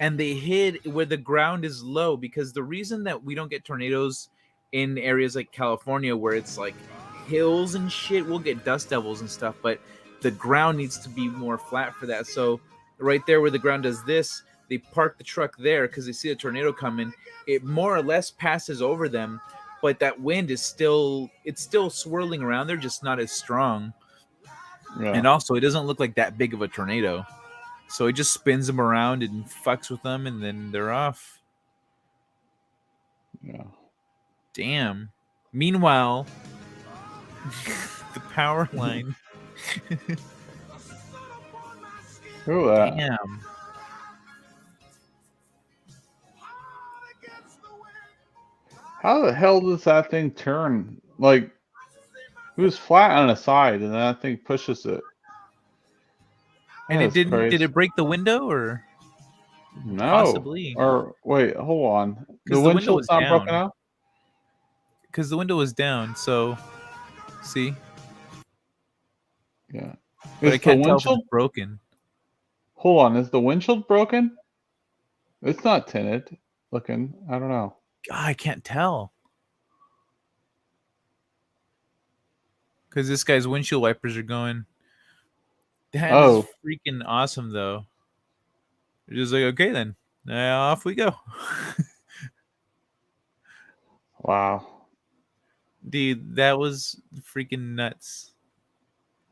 and they hid where the ground is low, because the reason that we don't get tornadoes in areas like California where it's like hills and shit, we'll get dust devils and stuff, but the ground needs to be more flat for that. So right there where the ground does this, they park the truck there because they see a tornado coming. It more or less passes over them, but that wind is still swirling around there, just not as strong. Yeah. And also, it doesn't look like that big of a tornado. So it just spins them around and fucks with them, and then they're off. Yeah. Damn. Meanwhile, the power line. Who that? Damn. How the hell does that thing turn? Like, it was flat on the side, and then that thing pushes it. And That it is didn't. crazy. Did it break the window or? No. Possibly. Or wait, hold on. The Because the window windshield's was not down. broken out? Because the window was down. So, see. Yeah. But Is I can't the tell if windshield it's broken. Hold on, is the windshield broken? It's not tinted looking. I don't know. God, I can't tell. Because this guy's windshield wipers are going. That is Oh. freaking awesome, though. You're just like, okay, then. Off we go. Wow. Dude, that was freaking nuts.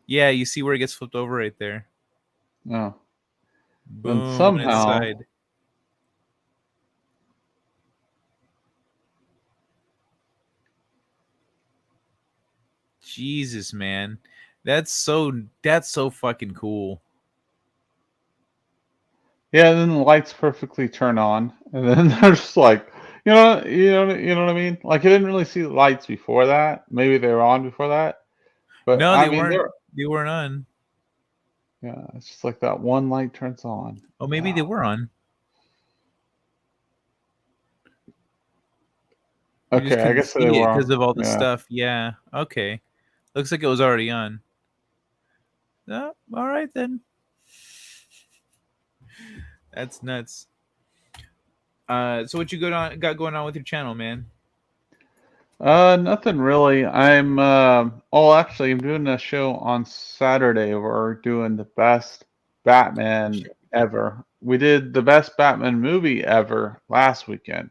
Yeah, you see where it gets flipped over right there. No. Boom, Then on its somehow side. Jesus, man. That's so fucking cool. Yeah, and then the lights perfectly turn on, and then they're just like, you know what I mean? Like, I didn't really see the lights before that. Maybe they were on before that, but No, I they mean, weren't. they're They weren't on. yeah. It's just like that one light turns on. Oh, maybe they were on. You just Okay, I couldn't guess see they it were. because of all the Yeah. stuff. Yeah. Okay. Looks like it was already on. Oh, all right then. That's nuts. So what you got going on with your channel, man? Nothing really. Actually, I'm doing a show on Saturday. We're doing the best Batman ever. We did the best Batman movie ever last weekend.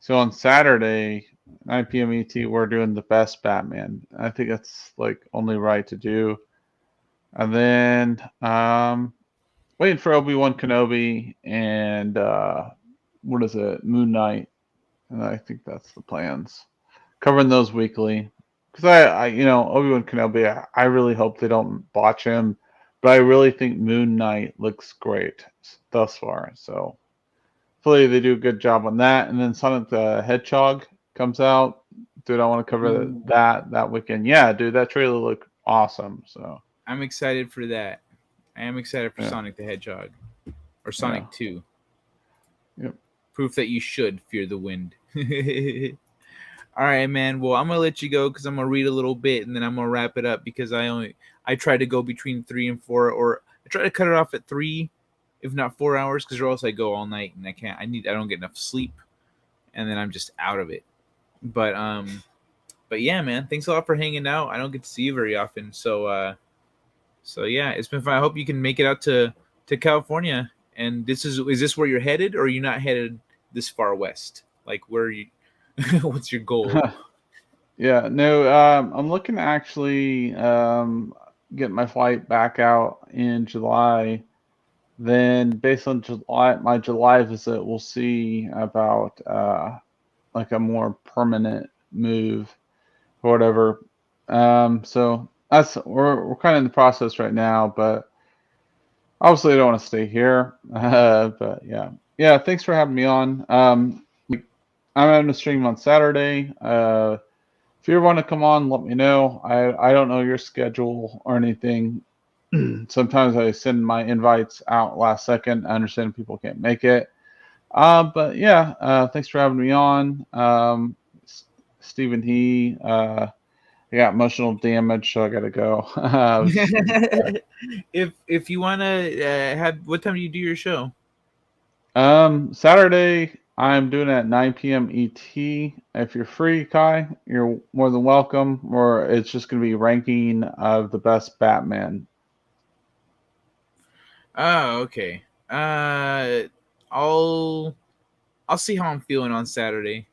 So on Saturday, 9 p.m. ET, we're doing the best Batman. I think that's like only right to do. And then waiting for Obi-Wan Kenobi and what is it, Moon Knight, and I think that's the plans. Covering those weekly, because I Obi-Wan Kenobi, I really hope they don't botch him, but I really think Moon Knight looks great thus far. So hopefully they do a good job on that. And then Sonic the Hedgehog comes out. Dude, I want to cover that weekend. Yeah, dude, that trailer looked awesome. So I'm excited for that. I am excited for Yeah. Sonic the Hedgehog or Sonic 2. Yep. Proof that you should fear the wind. All right, man. Well, I'm gonna let you go because I'm gonna read a little bit and then I'm gonna wrap it up because I try to go between 3 and 4, or I try to cut it off at 3, if not 4 hours, because or else I go all night and I can't. I don't get enough sleep, and then I'm just out of it. But yeah, man. Thanks a lot for hanging out. I don't get to see you very often, so yeah, it's been fun. I hope you can make it out to California. And is this where you're headed, or are you not headed this far west? Like, where are you? What's your goal? Yeah, no, I'm looking to actually get my flight back out in July. Then, based on my July visit, we'll see about like a more permanent move or whatever. So we're kind of in the process right now, but obviously I don't want to stay here. But yeah. Thanks for having me on. I'm having a stream on Saturday. If you ever want to come on, let me know. I don't know your schedule or anything. Sometimes I send my invites out last second. I understand people can't make it. But yeah, thanks for having me on. Stephen I got emotional damage, so I gotta go. If you wanna have, what time do you do your show? Saturday I'm doing it at 9 p.m. ET. If you're free, Kai, you're more than welcome. Or it's just gonna be ranking of the best Batman. Oh, okay. I'll see how I'm feeling on Saturday.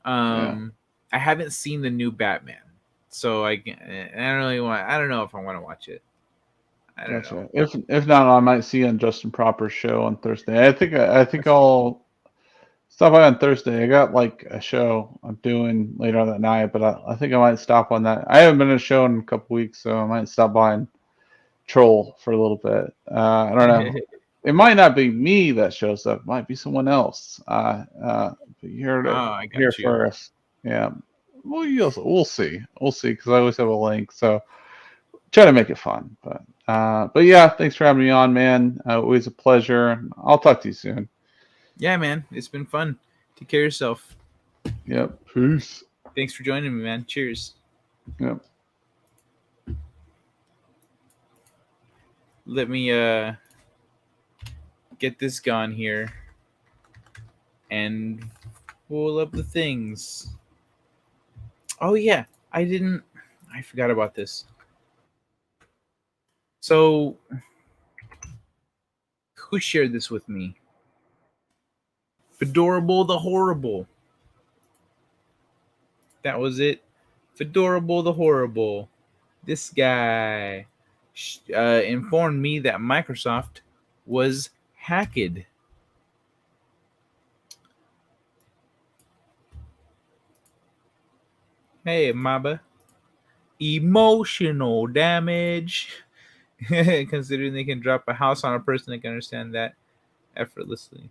I haven't seen the new Batman, so I don't really want. I don't know if I want to watch it. I don't know. If not, I might see you on Justin Proper's show on Thursday. I think I'll stop by on Thursday. I got like a show I'm doing later on that night, but I think I might stop on that. I haven't been to a show in a couple weeks, so I might stop by and troll for a little bit. I don't know. It might not be me that shows up. It might be someone else. But you're here first. Yeah. Well, we'll see. We'll see, because I always have a link. So try to make it fun. But yeah, thanks for having me on, man. Always a pleasure. I'll talk to you soon. Yeah, man. It's been fun. Take care of yourself. Yep. Peace. Thanks for joining me, man. Cheers. Yep. Let me get this gone here and pull up the things. Oh yeah, I forgot about this. So who shared this with me? Fedorable the Horrible. That was it. Fedorable the Horrible. This guy informed me that Microsoft was hacked. Hey, Maba. Emotional damage. Considering they can drop a house on a person that can understand that effortlessly.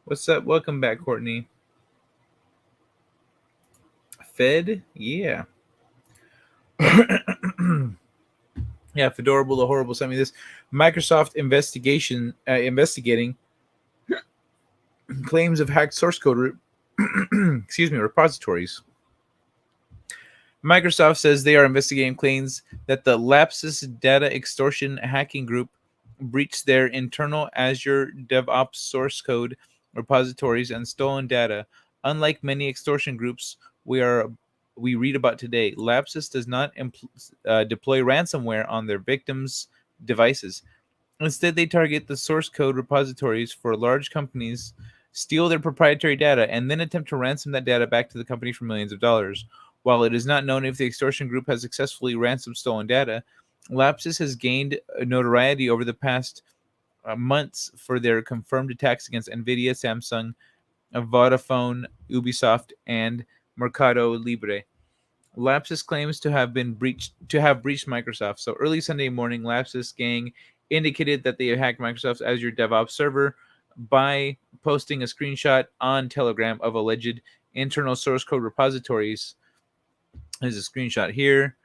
What's up? Welcome back, Courtney. Fed? Yeah. Yeah, Fedorable the Horrible sent me this. Microsoft investigating claims of hacked source code repositories. Microsoft says they are investigating claims that the Lapsus data extortion hacking group breached their internal Azure DevOps source code repositories and stolen data. Unlike many extortion groups we read about today, Lapsus does not deploy ransomware on their victims' devices. Instead, they target the source code repositories for large companies, steal their proprietary data, and then attempt to ransom that data back to the company for millions of dollars. While it is not known if the extortion group has successfully ransomed stolen data, Lapsus has gained notoriety over the past months for their confirmed attacks against NVIDIA, Samsung, Vodafone, Ubisoft, and Mercado Libre. Lapsus claims to have breached Microsoft. So early Sunday morning, Lapsus gang indicated that they hacked Microsoft's Azure DevOps server by posting a screenshot on Telegram of alleged internal source code repositories. There's a screenshot here.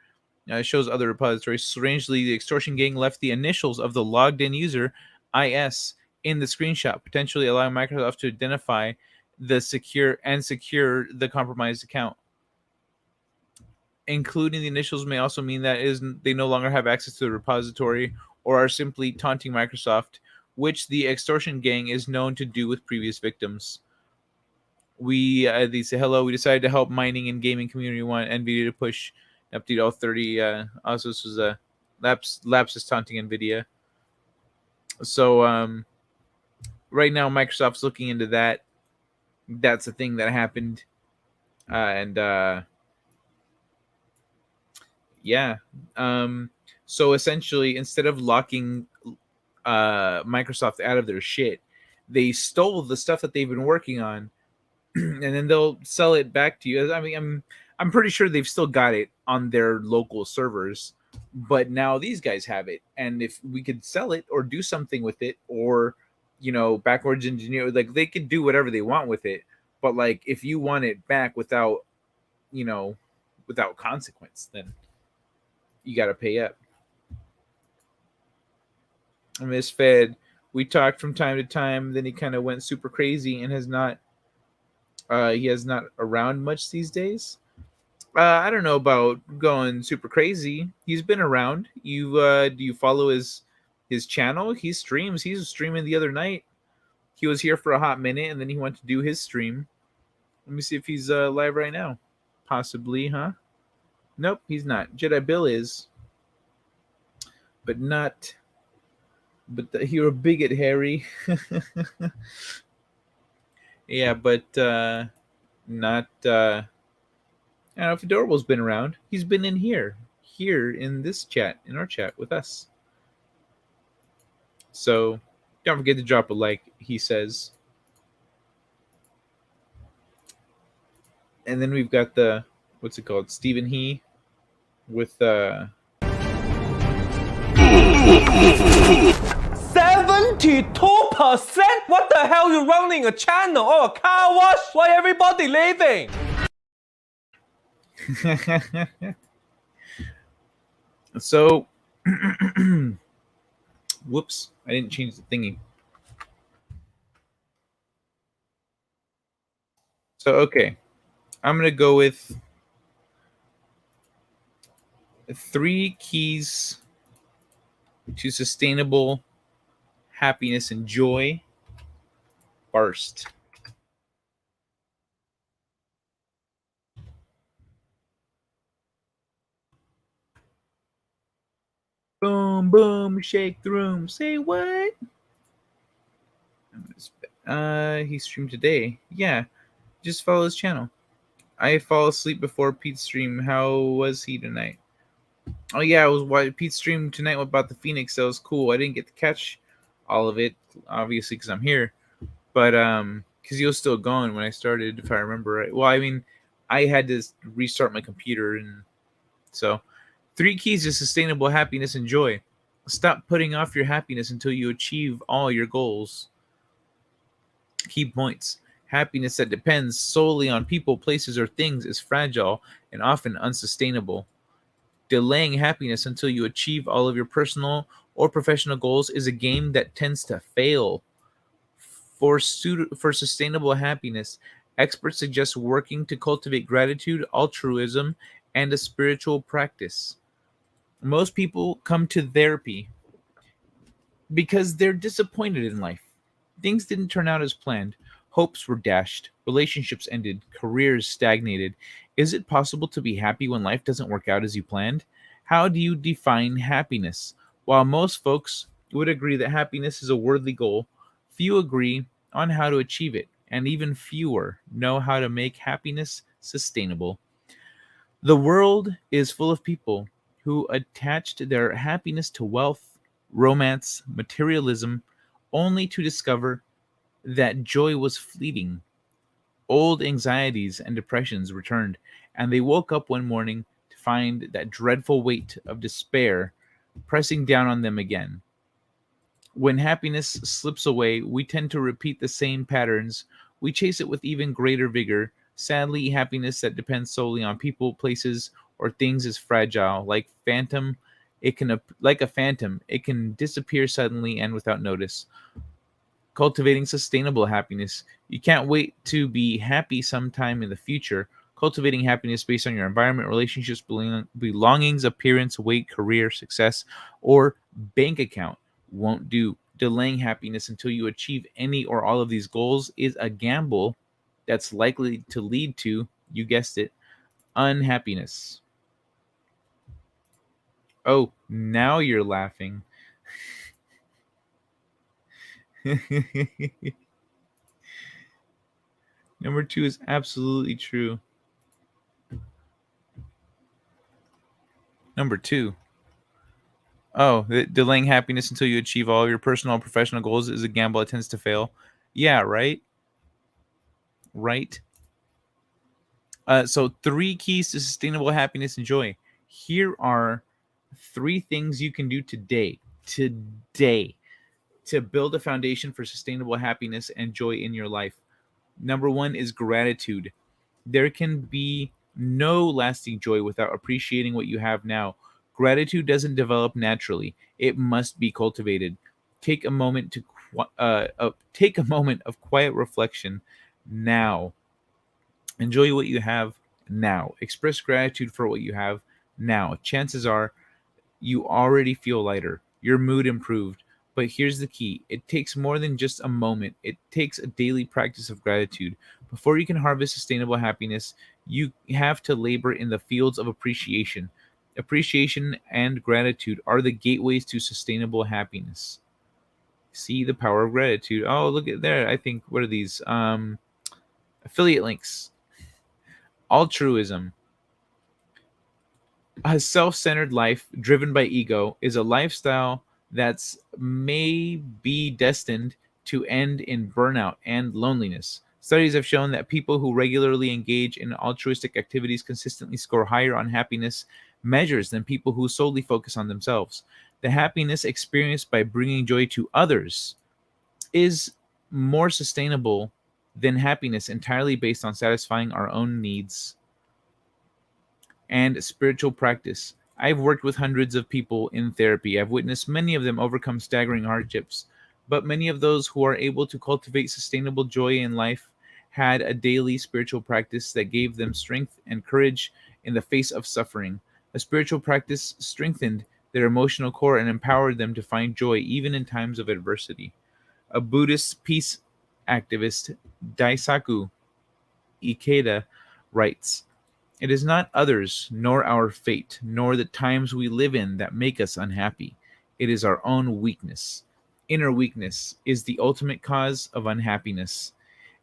It shows other repositories. Strangely, the extortion gang left the initials of the logged in user, IS, in the screenshot, potentially allowing Microsoft to identify the secure the compromised account. Including the initials may also mean that they no longer have access to the repository or are simply taunting Microsoft, which the extortion gang is known to do with previous victims. They say, hello, we decided to help mining and gaming community. Want NVIDIA to push update all 30. Also, this was a Labs is taunting NVIDIA. So right now, Microsoft's looking into that. That's a thing that happened. Yeah. So essentially, instead of locking Microsoft out of their shit, they stole the stuff that they've been working on, and then they'll sell it back to you. I mean, I'm pretty sure they've still got it on their local servers, but now these guys have it, and if we could sell it or do something with it, or backwards engineer, like they could do whatever they want with it. But like, if you want it back without consequence, then you got to pay up. Miss Fed, we talked from time to time. Then he kind of went super crazy and has not. He has not around much these days. I don't know about going super crazy. He's been around. Do you follow his channel? He streams. He was streaming the other night. He was here for a hot minute, and then he went to do his stream. Let me see if he's live right now. Possibly, huh? Nope, he's not. Jedi Bill is, but not. But you're a bigot, Harry. Yeah, but not. I don't know if Adorable's been around. He's been in here in this chat, in our chat with us. So don't forget to drop a like, he says. And then we've got the, what's it called? Stephen He with 72%? What the hell? You running a channel or a car wash? Why everybody leaving? So, whoops, I didn't change the thingy. So, okay, I'm going to go with 3 keys to sustainable happiness and joy. First, boom, boom, shake the room. Say what? He streamed today. Yeah, just follow his channel. I fall asleep before Pete's stream. How was he tonight? Oh yeah, it was Pete's stream tonight about the Phoenix. That was cool. I didn't get to catch all of it, obviously, because I'm here. But because he was still going when I started, if I remember right. Well, I mean, I had to restart my computer, and so 3 keys to sustainable happiness and joy. Stop putting off your happiness until you achieve all your goals. Key points. Happiness that depends solely on people, places, or things is fragile and often unsustainable. Delaying happiness until you achieve all of your personal or professional goals is a game that tends to fail. For sustainable happiness, experts suggest working to cultivate gratitude, altruism, and a spiritual practice. Most people come to therapy because they're disappointed in life. Things didn't turn out as planned. Hopes were dashed. Relationships ended. Careers stagnated. Is it possible to be happy when life doesn't work out as you planned? How do you define happiness? While most folks would agree that happiness is a worthy goal, few agree on how to achieve it, and even fewer know how to make happiness sustainable. The world is full of people who attached their happiness to wealth, romance, materialism, only to discover that joy was fleeting. Old anxieties and depressions returned, and they woke up one morning to find that dreadful weight of despair pressing down on them again. When happiness slips away, we tend to repeat the same patterns. We chase it with even greater vigor. Sadly, happiness that depends solely on people, places, or things is fragile. Like a phantom, it can disappear suddenly and without notice. Cultivating sustainable happiness. You can't wait to be happy sometime in the future. Cultivating happiness based on your environment, relationships, belongings, appearance, weight, career, success, or bank account won't do. Delaying happiness until you achieve any or all of these goals is a gamble that's likely to lead to, you guessed it, unhappiness. Oh, now you're laughing. Number 2 is absolutely true. Number 2. Oh, delaying happiness until you achieve all of your personal and professional goals is a gamble that tends to fail. Yeah, right? Right? So 3 keys to sustainable happiness and joy. Here are 3 things you can do today to build a foundation for sustainable happiness and joy in your life. Number 1 is gratitude. There can be no lasting joy without appreciating what you have now. Gratitude doesn't develop naturally. It must be cultivated. Take a moment to take a moment of quiet reflection now. Enjoy what you have now. Express gratitude for what you have now. Chances are you already feel lighter. Your mood improved. But here's the key. It takes more than just a moment. It takes a daily practice of gratitude. Before you can harvest sustainable happiness, you have to labor in the fields of appreciation. Appreciation and gratitude are the gateways to sustainable happiness. See the power of gratitude. Oh, look at there. I think, what are these? Affiliate links. Altruism. A self-centered life driven by ego is a lifestyle that's may be destined to end in burnout and loneliness. Studies have shown that people who regularly engage in altruistic activities consistently score higher on happiness measures than people who solely focus on themselves. The happiness experienced by bringing joy to others is more sustainable than happiness entirely based on satisfying our own needs. And spiritual practice. I've worked with hundreds of people in therapy. I've witnessed many of them overcome staggering hardships, but many of those who are able to cultivate sustainable joy in life had a daily spiritual practice that gave them strength and courage in the face of suffering. A spiritual practice strengthened their emotional core and empowered them to find joy even in times of adversity. A Buddhist peace activist, Daisaku Ikeda, writes, "It is not others, nor our fate, nor the times we live in that make us unhappy. It is our own weakness. Inner weakness is the ultimate cause of unhappiness.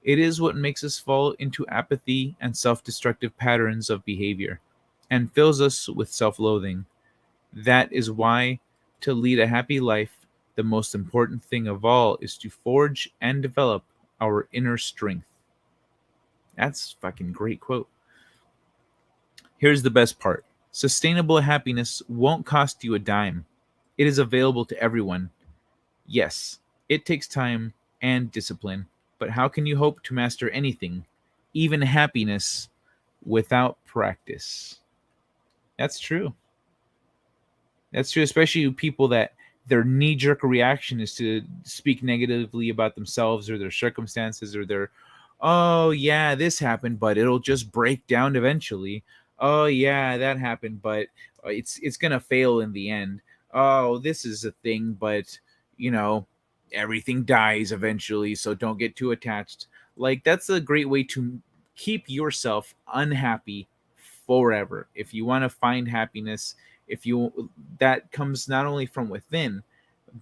It is what makes us fall into apathy and self-destructive patterns of behavior, and fills us with self-loathing. That is why, to lead a happy life, the most important thing of all is to forge and develop our inner strength." That's a fucking great quote. Here's the best part. Sustainable happiness won't cost you a dime. It is available to everyone. Yes, it takes time and discipline, but how can you hope to master anything, even happiness, without practice? That's true. That's true, especially people that their knee-jerk reaction is to speak negatively about themselves or their circumstances or their, oh yeah, this happened, but it'll just break down eventually. Oh yeah, that happened, but it's gonna fail in the end. Oh, this is a thing, but you know, everything dies eventually, so don't get too attached. Like, that's a great way to keep yourself unhappy forever. If you want to find happiness, if you that comes not only from within,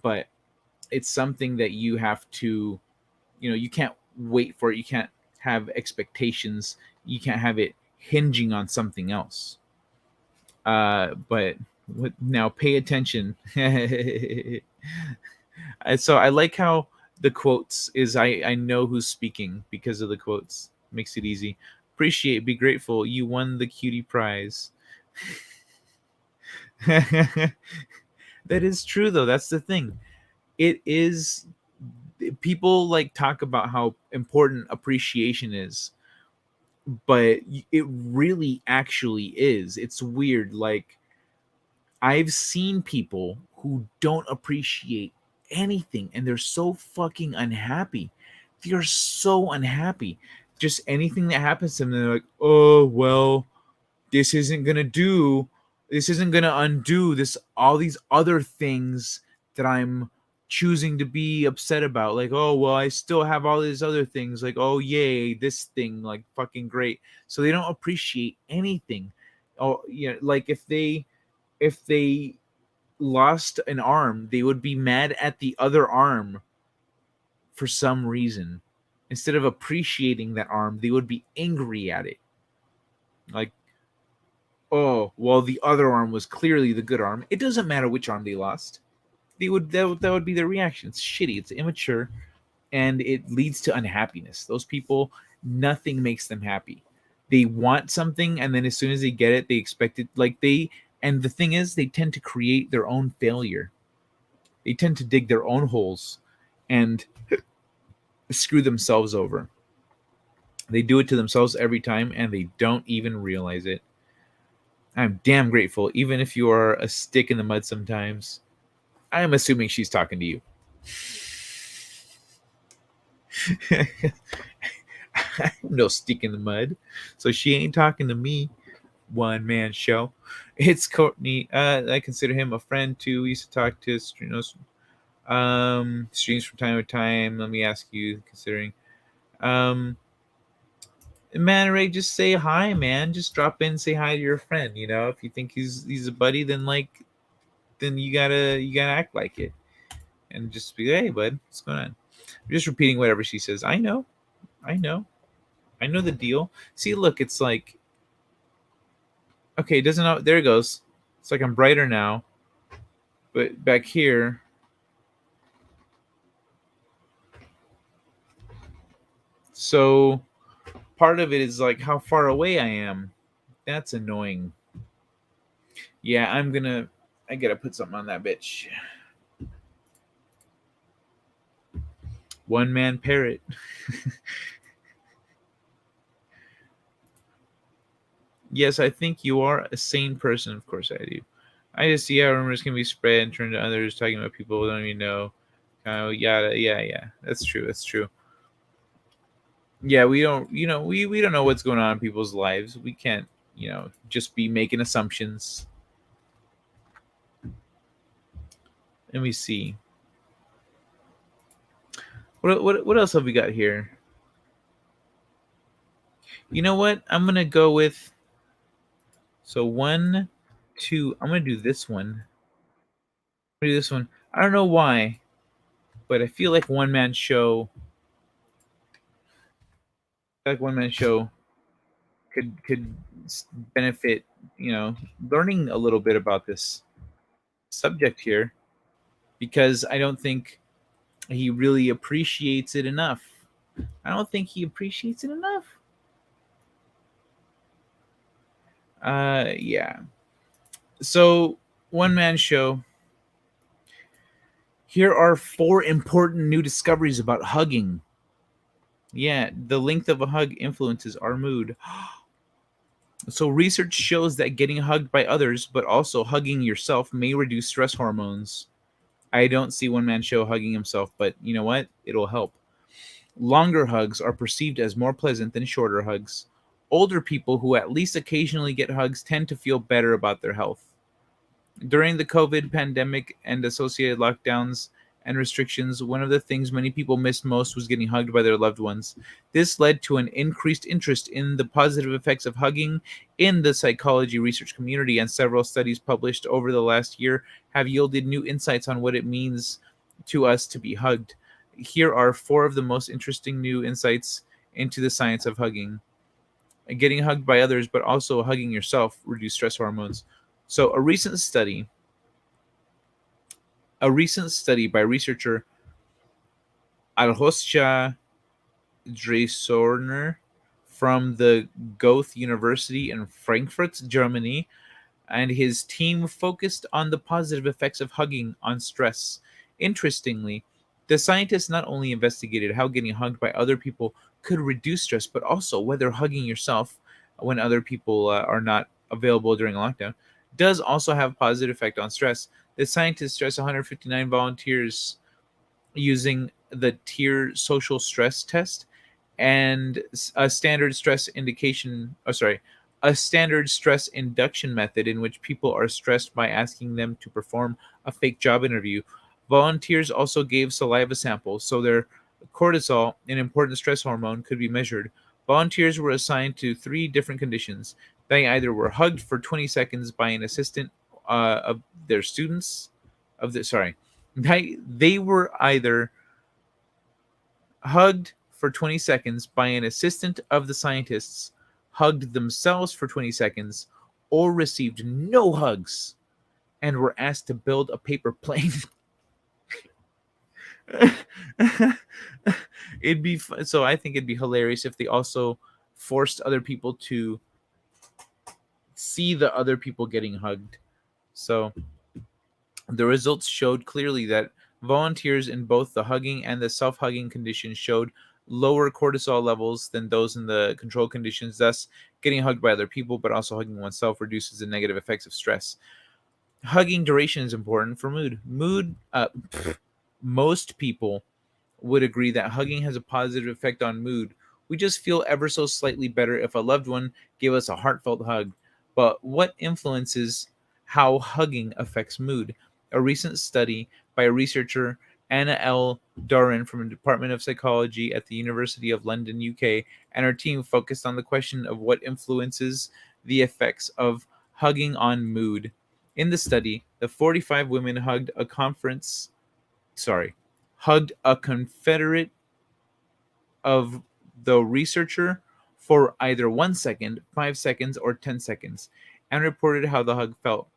but it's something that you have to, you can't wait for it. You can't have expectations. You can't have it hinging on something else. But now pay attention. So I like how the quotes is I know who's speaking because of the quotes. Makes it easy. Appreciate, be grateful. You won the cutie prize. That is true though. That's the thing. It is, people like talk about how important appreciation is, but it really actually is. It's weird. Like, I've seen people who don't appreciate anything, and they're so fucking unhappy. They are so unhappy. Just anything that happens to them, they're like, oh well, this isn't gonna do. This isn't gonna undo this. All these other things that I'm choosing to be upset about. Like, oh well, I still have all these other things. Like, oh yay, this thing, like fucking great. So they don't appreciate anything. Oh yeah, like if they lost an arm, they would be mad at the other arm for some reason. Instead of appreciating that arm, they would be angry at it. Like, oh, well, the other arm was clearly the good arm. It doesn't matter which arm they lost. That would be their reaction. It's shitty. It's immature, and it leads to unhappiness. Those people, nothing makes them happy. They want something, and then as soon as they get it, they expect it. And the thing is, they tend to create their own failure. They tend to dig their own holes and screw themselves over. They do it to themselves every time, and they don't even realize it. I'm damn grateful, even if you are a stick in the mud sometimes. I am assuming she's talking to you. I'm no stick in the mud, so she ain't talking to me. One man show. It's Courtney. I consider him a friend too. We used to talk to streams from time to time. Let me ask you, considering man, Ray, just say hi, man. Just drop in, say hi to your friend. You know, if you think he's a buddy, then you gotta act like it, and just be, hey, bud, what's going on? I'm just repeating whatever she says. I know the deal. See, look, it's like, okay, it doesn't know. There it goes. It's like I'm brighter now, but back here. So part of it is like how far away I am. That's annoying. Yeah, I gotta put something on that bitch. One man parrot. Yes, I think you are a sane person. Of course I do. I just see how rumors can be spread and turned to others talking about people who don't even know. Yada. Yeah. That's true. Yeah, we don't, we don't know what's going on in people's lives. We can't, just be making assumptions. Let me see. What else have we got here? You know what? I'm gonna go with. So 1, 2. I'm gonna do this one. I don't know why, but I feel like one man show. Could benefit, learning a little bit about this subject here, because I don't think he really appreciates it enough. Yeah. So, one man show. Here are 4 important new discoveries about hugging. Yeah, the length of a hug influences our mood. So research shows that getting hugged by others, but also hugging yourself, may reduce stress hormones. I don't see one man show hugging himself, but you know what? It'll help. Longer hugs are perceived as more pleasant than shorter hugs. Older people who at least occasionally get hugs tend to feel better about their health. During the COVID pandemic and associated lockdowns and restrictions, one of the things many people missed most was getting hugged by their loved ones. This led to an increased interest in the positive effects of hugging in the psychology research community, and several studies published over the last year have yielded new insights on what it means to us to be hugged. Here are 4 of the most interesting new insights into the science of hugging. Getting hugged by others, but also hugging yourself, reduce stress hormones. So a recent study by researcher Alhoscha Dresorner from the Goethe University in Frankfurt, Germany, and his team focused on the positive effects of hugging on stress. Interestingly, the scientists not only investigated how getting hugged by other people could reduce stress, but also whether hugging yourself when other people are not available during a lockdown does also have a positive effect on stress. The scientists stressed 159 volunteers using the tier social stress test and a standard stress indication. Oh, sorry, a standard stress induction method in which people are stressed by asking them to perform a fake job interview. Volunteers also gave saliva samples, so their cortisol, an important stress hormone, could be measured. Volunteers were assigned to 3 different conditions. They either were hugged for 20 seconds by an assistant of their students, of the sorry, they were either hugged for 20 seconds by an assistant of the scientists, hugged themselves for 20 seconds, or received no hugs and were asked to build a paper plane. So I think it'd be hilarious if they also forced other people to see the other people getting hugged. So the results showed clearly that volunteers in both the hugging and the self-hugging conditions showed lower cortisol levels than those in the control conditions. Thus, getting hugged by other people but also hugging oneself reduces the negative effects of stress. Hugging duration is important for mood. Most people would agree that hugging has a positive effect on mood. We just feel ever so slightly better if a loved one gave us a heartfelt hug. But what influences how hugging affects mood? A recent study by researcher Anna L. Doran from the Department of Psychology at the University of London, UK, and her team focused on the question of what influences the effects of hugging on mood. In the study, the 45 women hugged a confederate of the researcher for either 1 second, 5 seconds, or 10 seconds, and reported how the hug felt.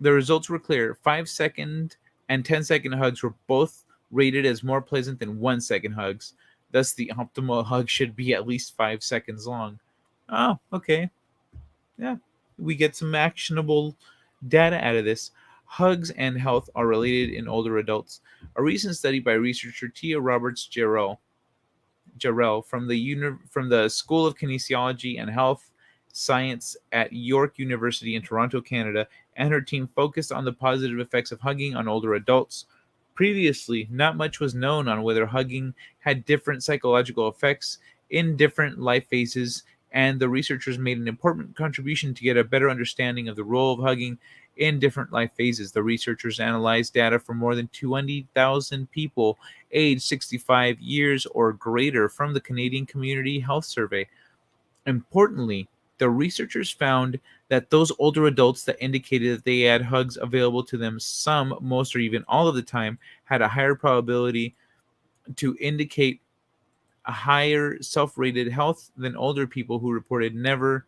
The results were clear. 5-second and 10-second hugs were both rated as more pleasant than 1-second hugs. Thus, the optimal hug should be at least 5 seconds long. Oh, okay. Yeah, we get some actionable data out of this. Hugs and health are related in older adults. A recent study by researcher Tia Roberts Jarrell from the School of Kinesiology and Health Science at York University in Toronto, Canada, and her team focused on the positive effects of hugging on older adults. Previously, not much was known on whether hugging had different psychological effects in different life phases, and the researchers made an important contribution to get a better understanding of the role of hugging in different life phases. The researchers analyzed data from more than 20,000 people aged 65 years or greater from the Canadian Community Health Survey. Importantly, the researchers found that those older adults that indicated that they had hugs available to them some, most, or even all of the time had a higher probability to indicate a higher self-rated health than older people who reported never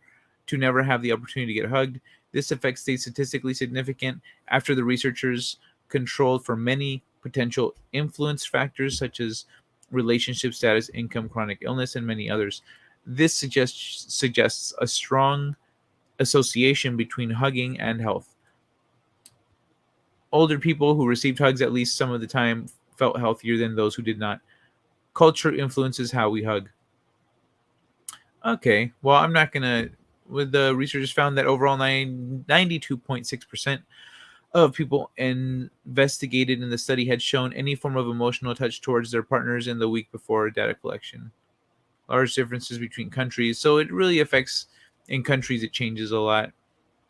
have the opportunity to get hugged. This effect stayed statistically significant after the researchers controlled for many potential influence factors such as relationship status, income, chronic illness, and many others. This suggests a strong association between hugging and health. Older people who received hugs at least some of the time felt healthier than those who did not. Culture influences how we hug. Okay, well, I'm not gonna. With the researchers found that overall 92.6% of people investigated in the study had shown any form of emotional touch towards their partners in the week before data collection. Large differences between countries, so it really affects. In countries, it changes a lot.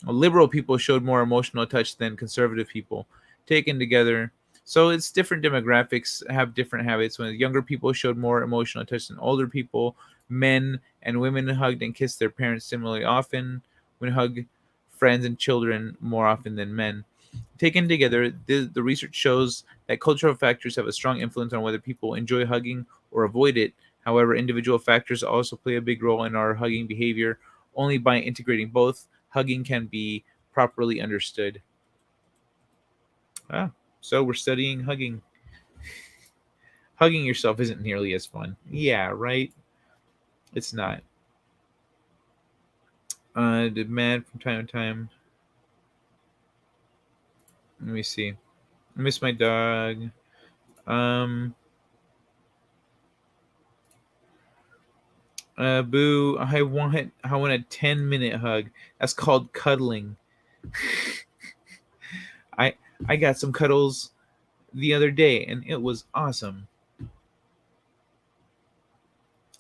Liberal people showed more emotional touch than conservative people. Taken together, so it's different demographics have different habits. When younger people showed more emotional touch than older people, men and women hugged and kissed their parents similarly often. When hug friends and children more often than men. Taken together, the research shows that cultural factors have a strong influence on whether people enjoy hugging or avoid it. However, individual factors also play a big role in our hugging behavior. Only by integrating both, hugging can be properly understood. So we're studying hugging. Hugging yourself isn't nearly as fun. Yeah, right? It's not. Demand from time to time. Let me see. I miss my dog. Boo, I want a 10-minute hug. That's called cuddling. I got some cuddles the other day, and it was awesome.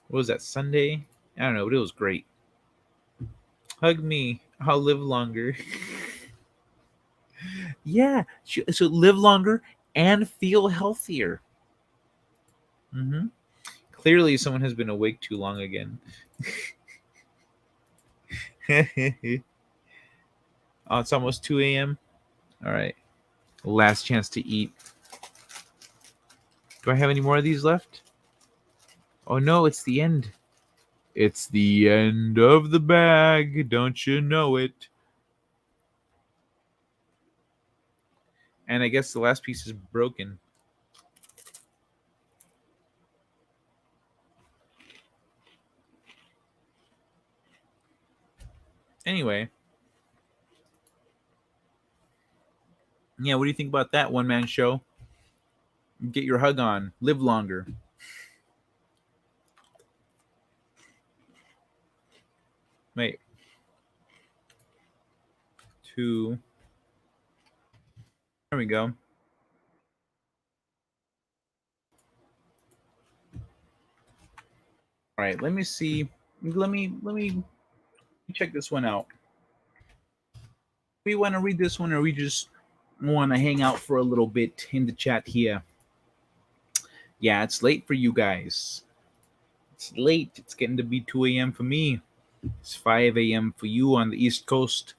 What was that, Sunday? I don't know, but it was great. Hug me. I'll live longer. Yeah. So live longer and feel healthier. Clearly, someone has been awake too long again. Oh, it's almost 2 a.m. All right. Last chance to eat. Do I have any more of these left? Oh, no, it's the end. It's the end of the bag. Don't you know it? And I guess the last piece is broken. Anyway. Yeah, what do you think about that one-man show? Get your hug on. Live longer. Wait. 2. There we go. All right, let me see. Let me check this one out. We want to read this one, or we just want to hang out for a little bit in the chat here. Yeah, it's late for you guys. It's late. It's getting to be 2 a.m. for me. It's 5 a.m. for you on the East Coast.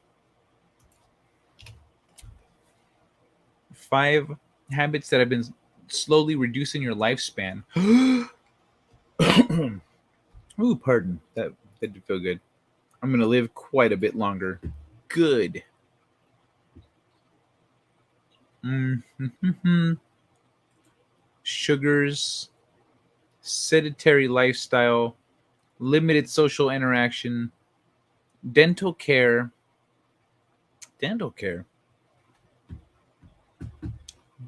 5 habits that have been slowly reducing your lifespan. Ooh, pardon. That did feel good. I'm going to live quite a bit longer. Good. Sugars, sedentary lifestyle, limited social interaction, dental care. Dental care.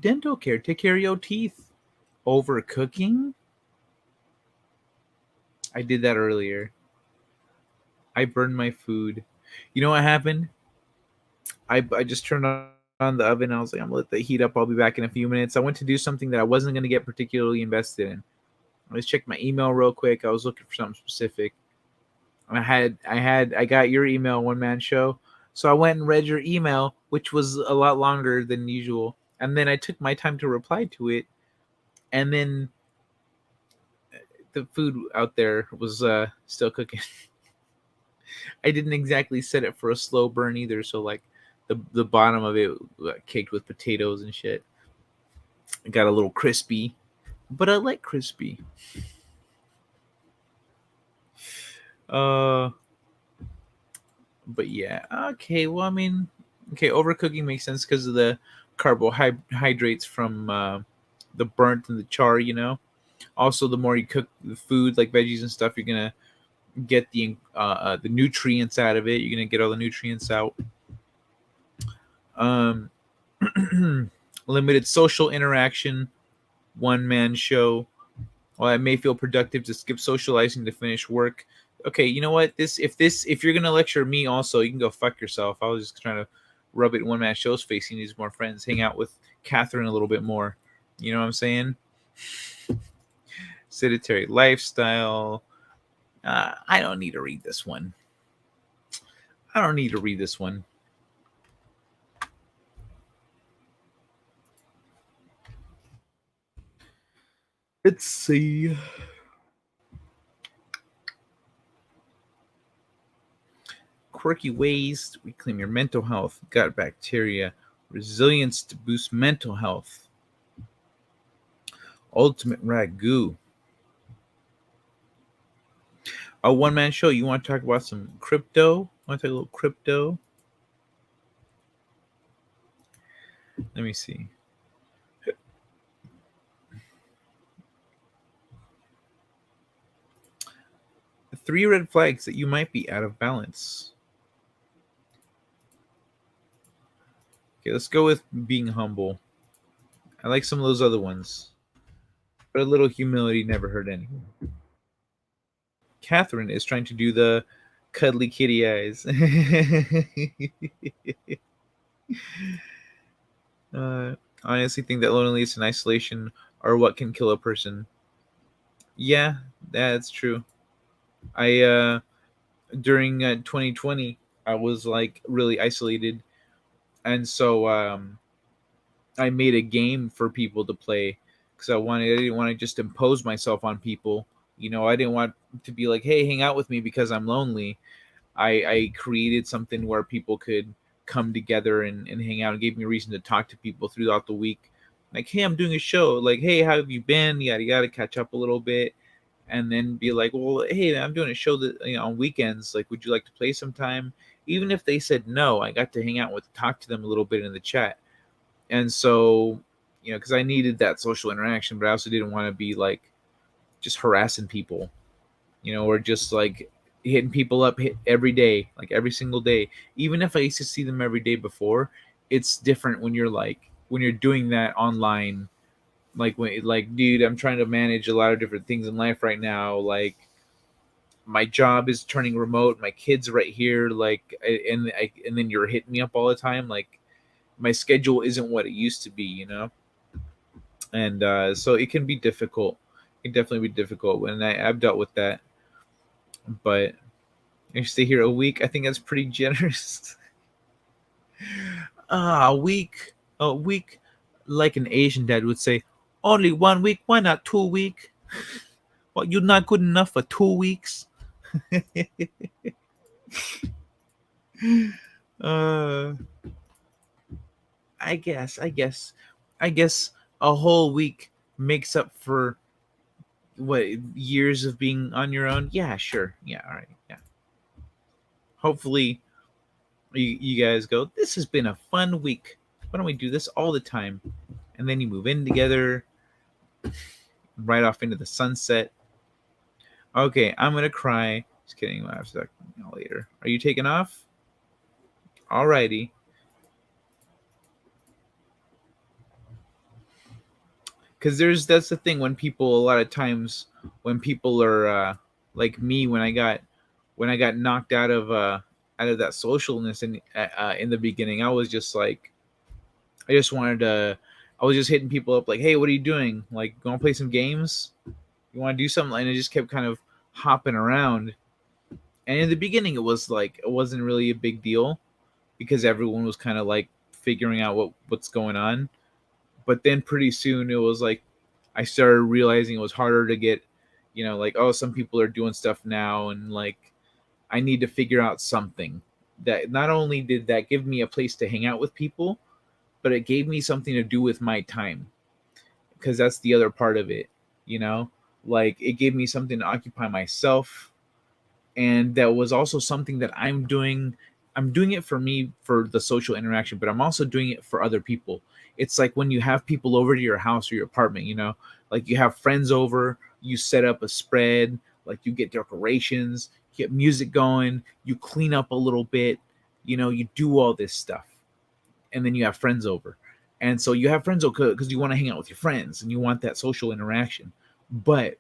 Dental care. Take care of your teeth. Overcooking. I did that earlier. I burned my food. You know what happened? I just turned on the oven. I was like, I'm going to let the heat up. I'll be back in a few minutes. I went to do something that I wasn't going to get particularly invested in. I just checked my email real quick. I was looking for something specific. I got your email, One Man Show. So I went and read your email, which was a lot longer than usual. And then I took my time to reply to it. And then the food out there was still cooking. I didn't exactly set it for a slow burn either. So like the bottom of it caked with potatoes and shit. It got a little crispy, but I like crispy. But yeah, okay. Well, I mean, okay, overcooking makes sense because of the carbohydrates from the burnt and the char. You know, also the more you cook the food, like veggies and stuff, you're gonna get the nutrients out of it. You're gonna get all the nutrients out. Limited social interaction, one-man show. Well, it may feel productive to skip socializing to finish work. Okay, you know what? If you're gonna lecture me also, you can go fuck yourself. I was just trying to rub it in one-man show's face. He needs more friends. Hang out with Catherine a little bit more. You know what I'm saying? Sedentary lifestyle. I don't need to read this one. Let's see. Quirky ways to reclaim your mental health, gut bacteria, resilience to boost mental health. Ultimate ragu. A one-man show. You want to talk about some crypto? Want to talk a little crypto? Let me see. The 3 red flags that you might be out of balance. Okay, let's go with being humble. I like some of those other ones. But a little humility never hurt anyone. Catherine is trying to do the cuddly kitty eyes. I honestly think that loneliness and isolation are what can kill a person. Yeah, that's true. I during 2020, I was like really isolated, and so I made a game for people to play because I didn't want to just impose myself on people. You know, I didn't want to be like, hey, hang out with me because I'm lonely. I created something where people could come together and hang out, and gave me a reason to talk to people throughout the week. Like, hey, I'm doing a show. Like, hey, how have you been? Yada yada, catch up a little bit, and then be like, well, hey, I'm doing a show that on weekends. Like, would you like to play sometime? Even if they said no, I got to hang out with, talk to them a little bit in the chat, and so because I needed that social interaction, but I also didn't want to be like just harassing people, or just like hitting people up every day, like every single day. Even if I used to see them every day before, it's different when you're doing that online. Like, dude, I'm trying to manage a lot of different things in life right now. Like, my job is turning remote, my kids right here, like, and then you're hitting me up all the time. Like, my schedule isn't what it used to be. And so it can be difficult. It can definitely be difficult, and I've dealt with that. But you stay here a week. I think that's pretty generous. A week, like an Asian dad would say, only 1 week. Why not 2 week? What, you're not good enough for 2 weeks? uh, I guess a whole week makes up for what, years of being on your own. Yeah, sure. Yeah, all right. Yeah. Hopefully, you guys go, this has been a fun week. Why don't we do this all the time? And then you move in together, right off into the sunset. Okay, I'm gonna cry. Just kidding. I'll have to talk later. Are you taking off? Alrighty. Because that's the thing, when people, a lot of times when people are like me, when I got knocked out of that socialness in the beginning, I was just like, I just wanted to, I was just hitting people up like, hey, what are you doing? Like, you want to play some games? You want to do something? And I just kept kind of hopping around. And in the beginning, it was like, it wasn't really a big deal because everyone was kind of like figuring out what's going on. But then pretty soon it was like, I started realizing it was harder to get, like, oh, some people are doing stuff now, and like, I need to figure out something that not only did that give me a place to hang out with people, but it gave me something to do with my time, because that's the other part of it, like, it gave me something to occupy myself, and that was also something that I'm doing it for me, for the social interaction, but I'm also doing it for other people. It's like when you have people over to your house or your apartment, like, you have friends over, you set up a spread, like, you get decorations, get music going, you clean up a little bit, you do all this stuff, and then you have friends over. And so you have friends over because you want to hang out with your friends and you want that social interaction. But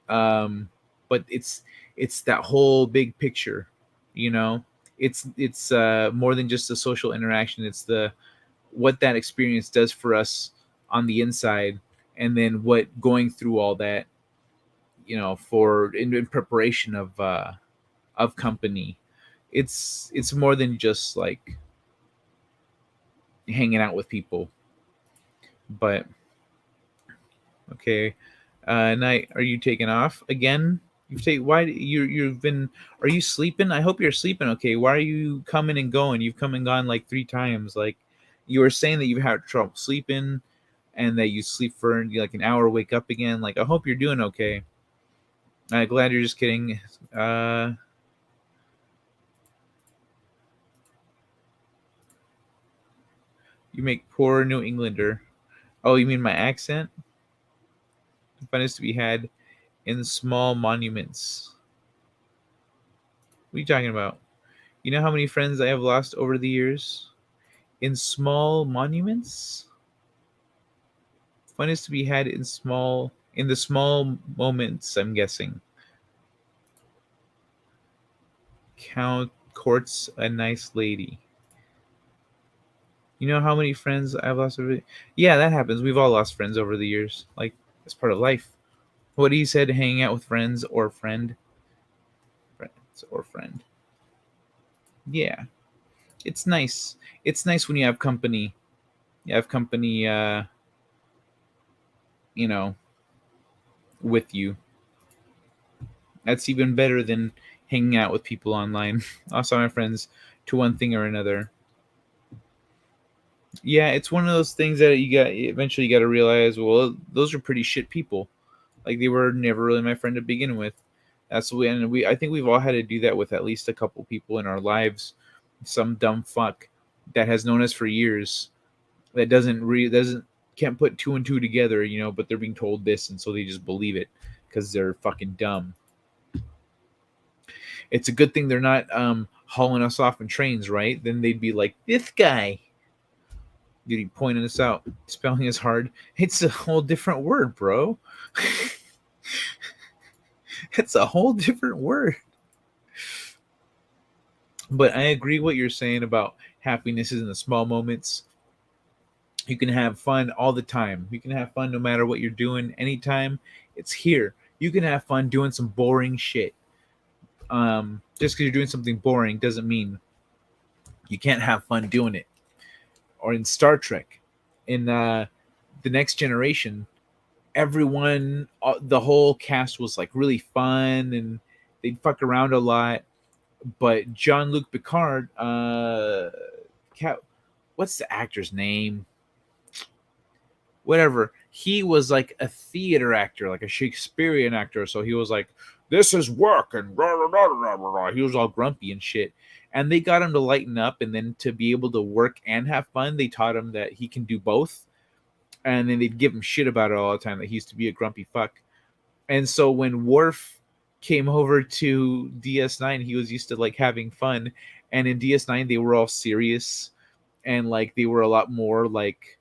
um but it's that whole big picture, you know it's more than just the social interaction. It's the what that experience does for us on the inside, and then what going through all that, for in preparation of company. It's more than just like hanging out with people. But okay, Night, are you taking off again? You've been, are you sleeping? I hope you're sleeping okay. Why are you coming and going? You've come and gone like 3 times. Like, you were saying that you've had trouble sleeping, and that you sleep for like an hour, wake up again. Like, I hope you're doing okay. I'm glad you're just kidding. You make poor New Englander. Oh, you mean my accent? Fun is to be had in small monuments. What are you talking about? You know how many friends I have lost over the years? In small monuments? Fun is to be had in the small moments, I'm guessing. Count courts a nice lady. You know how many friends I've lost over? Yeah, that happens. We've all lost friends over the years. Like, it's part of life. What he said, hanging out with friends or friend. Friends or friend. Yeah. It's nice. It's nice when you have company. You have company, you know, with you. That's even better than hanging out with people online. Also, my friends to one thing or another. Yeah, it's one of those things that you got eventually you got to realize. Well, those are pretty shit people. Like they were never really my friend to begin with. That's when we. I think we've all had to do that with at least a couple people in our lives. Some dumb fuck that has known us for years that doesn't can't put two and two together, but they're being told this, and so they just believe it because they're fucking dumb. It's a good thing they're not hauling us off in trains, right? Then they'd be like, this guy. Dude, he pointed us out. Spelling is hard. It's a whole different word, bro. It's a whole different word. But I agree what you're saying about happiness is in the small moments. You can have fun all the time. You can have fun no matter what you're doing. Anytime it's here. You can have fun doing some boring shit. Just because you're doing something boring doesn't mean you can't have fun doing it. Or in Star Trek, in the Next Generation, everyone, the whole cast was like really fun and they'd fuck around a lot. But Jean-Luc Picard, what's the actor's name? Whatever. He was like a theater actor, like a Shakespearean actor. So he was like, this is work, and rah, rah, rah, rah, rah, rah. He was all grumpy and shit. And they got him to lighten up, and then to be able to work and have fun, they taught him that he can do both. And then they'd give him shit about it all the time, that he used to be a grumpy fuck. And so when Worf came over to DS9, he was used to like having fun. And in DS9, they were all serious, and like they were a lot more like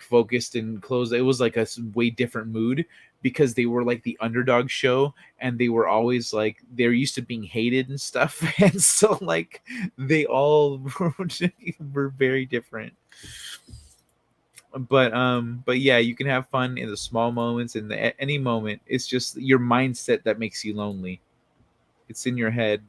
focused and closed. It was like a way different mood because they were like the underdog show, and they were always like they're used to being hated and stuff. And so like they all were very different. But yeah, you can have fun in the small moments, in any moment. It's just your mindset that makes you lonely. It's in your head.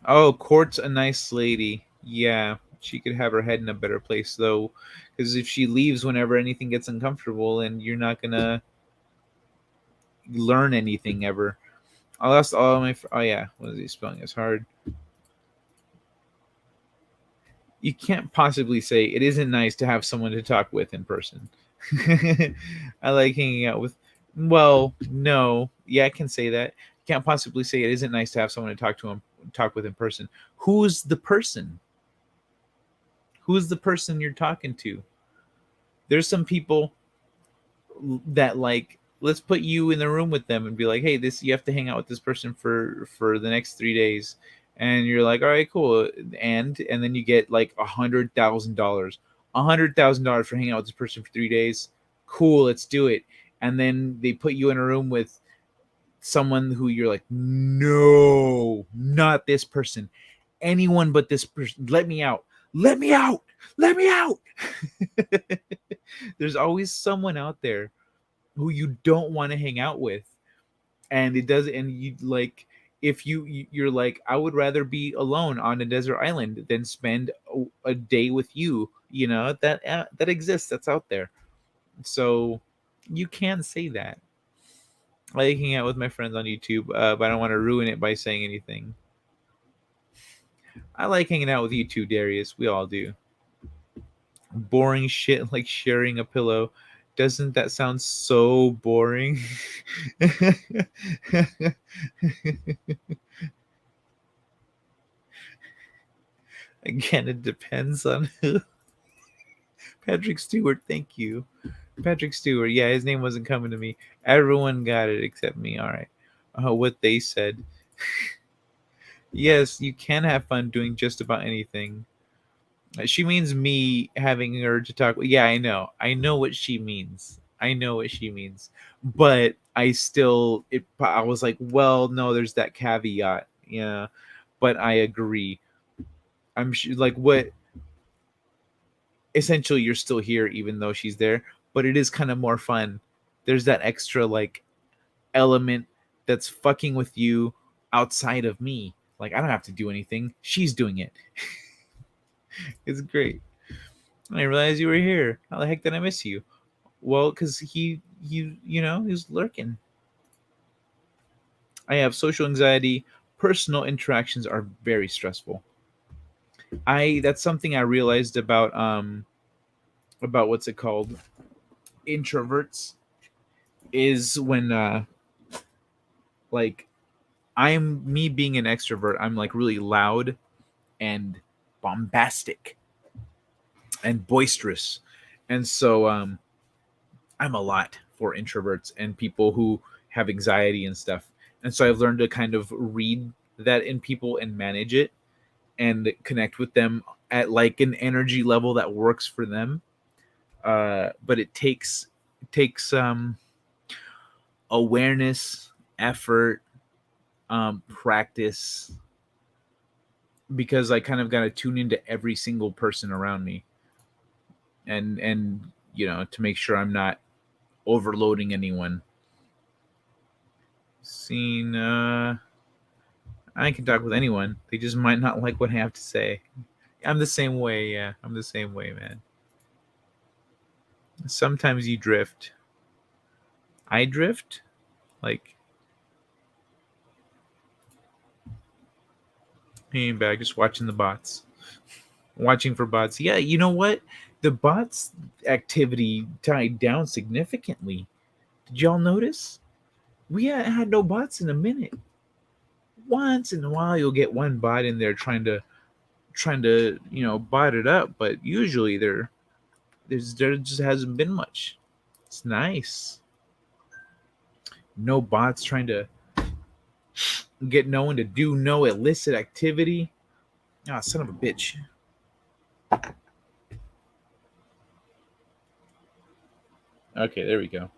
Oh, Court's a nice lady. Yeah, she could have her head in a better place though, because if she leaves whenever anything gets uncomfortable, and you're not gonna learn anything ever. I lost all my. Oh yeah, what is he spelling? It's hard. You can't possibly say it isn't nice to have someone to talk with in person. I like hanging out with. Well, no, yeah, I can say that. You can't possibly say it isn't nice to have someone to talk with in person. Who's the person? Who's the person you're talking to? There's some people that like, let's put you in the room with them and be like, hey, you have to hang out with this person for the next 3 days. And you're like, all right, cool. And then you get like $100,000 for hanging out with this person for 3 days. Cool, let's do it. And then they put you in a room with someone who you're like, no, not this person. Anyone but this person. Let me out. Let me out. Let me out. There's always someone out there who you don't want to hang out with. And it does, and you like, if you're like, I would rather be alone on a desert island than spend a day with you. That exists. That's out there. So you can say that. I like hanging out with my friends on YouTube, but I don't want to ruin it by saying anything. I like hanging out with you too, Darius. We all do. Boring shit like sharing a pillow. Doesn't that sound so boring? Again, it depends on who. Patrick Stewart, thank you. Patrick Stewart. Yeah, his name wasn't coming to me. Everyone got it except me. All right. What they said. Yes, you can have fun doing just about anything. She means me having her to talk. Yeah, I know. I know what she means. But I was like, well, no, there's that caveat. Yeah. but I agree. I'm sure, like, what essentially you're still here even though she's there, but it is kind of more fun. There's that extra like element that's fucking with you outside of me. Like, I don't have to do anything. She's doing it. It's great. And I realized you were here. How the heck did I miss you? Well, because he's lurking. I have social anxiety. Personal interactions are very stressful. That's something I realized about what's it called? Introverts is when like I'm me being an extrovert, I'm like really loud and bombastic and boisterous. And so I'm a lot for introverts and people who have anxiety and stuff. And so I've learned to kind of read that in people and manage it and connect with them at like an energy level that works for them. But it takes awareness, effort, practice, because I kind of got to tune into every single person around me, and to make sure I'm not overloading anyone. Scene. I can talk with anyone. They just might not like what I have to say. I'm the same way. Yeah, I'm the same way, man. Sometimes you drift. I drift, like. Hanging back, just watching the bots. Watching for bots. Yeah, you know what? The bots activity died down significantly. Did y'all notice? We haven't had no bots in a minute. Once in a while, you'll get one bot in there trying to bot it up, but usually there just hasn't been much. It's nice. No bots trying to get no one to do no illicit activity. Ah, son of a bitch. Okay, there we go.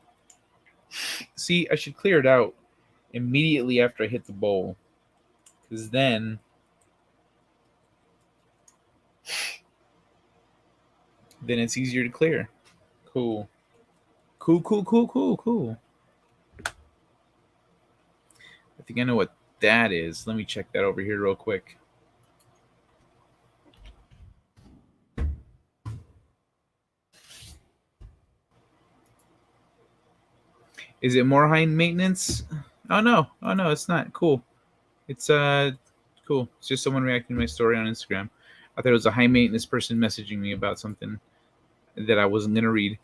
See, I should clear it out immediately after I hit the bowl, because then it's easier to clear. Cool. Cool. I think I know what that is. Let me check that over here real quick. Is it more high maintenance? Oh no, it's not. Cool. It's cool. It's just someone reacting to my story on Instagram. I thought it was a high maintenance person messaging me about something that I wasn't gonna read.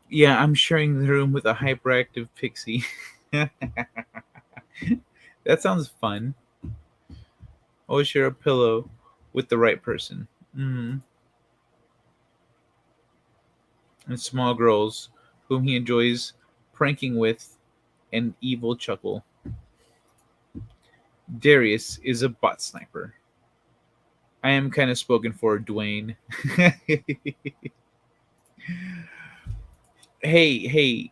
Yeah, I'm sharing the room with a hyperactive pixie. That sounds fun. Always share a pillow with the right person. Mm-hmm. And small girls whom he enjoys pranking with an evil chuckle. Darius is a bot sniper. I am kind of spoken for, Dwayne. Hey,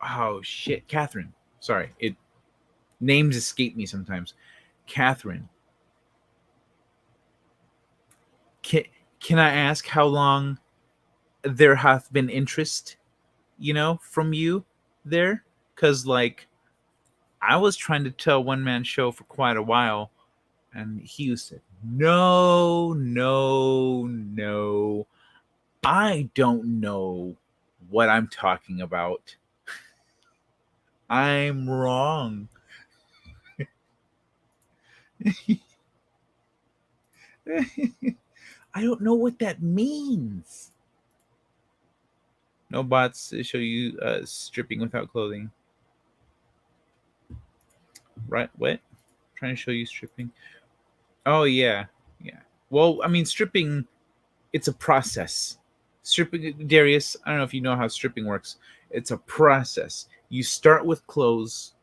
oh shit, Catherine. Sorry, names escape me sometimes. Catherine, can I ask how long there hath been interest, from you there? Because like, I was trying to tell one man show for quite a while, and he said, no, I don't know what I'm talking about. I'm wrong. I don't know what that means. No bots show you stripping without clothing. Right? What? Trying to show you stripping. Oh yeah. Well, I mean, stripping. It's a process. Stripping, Darius. I don't know if you know how stripping works. It's a process. You start with clothes.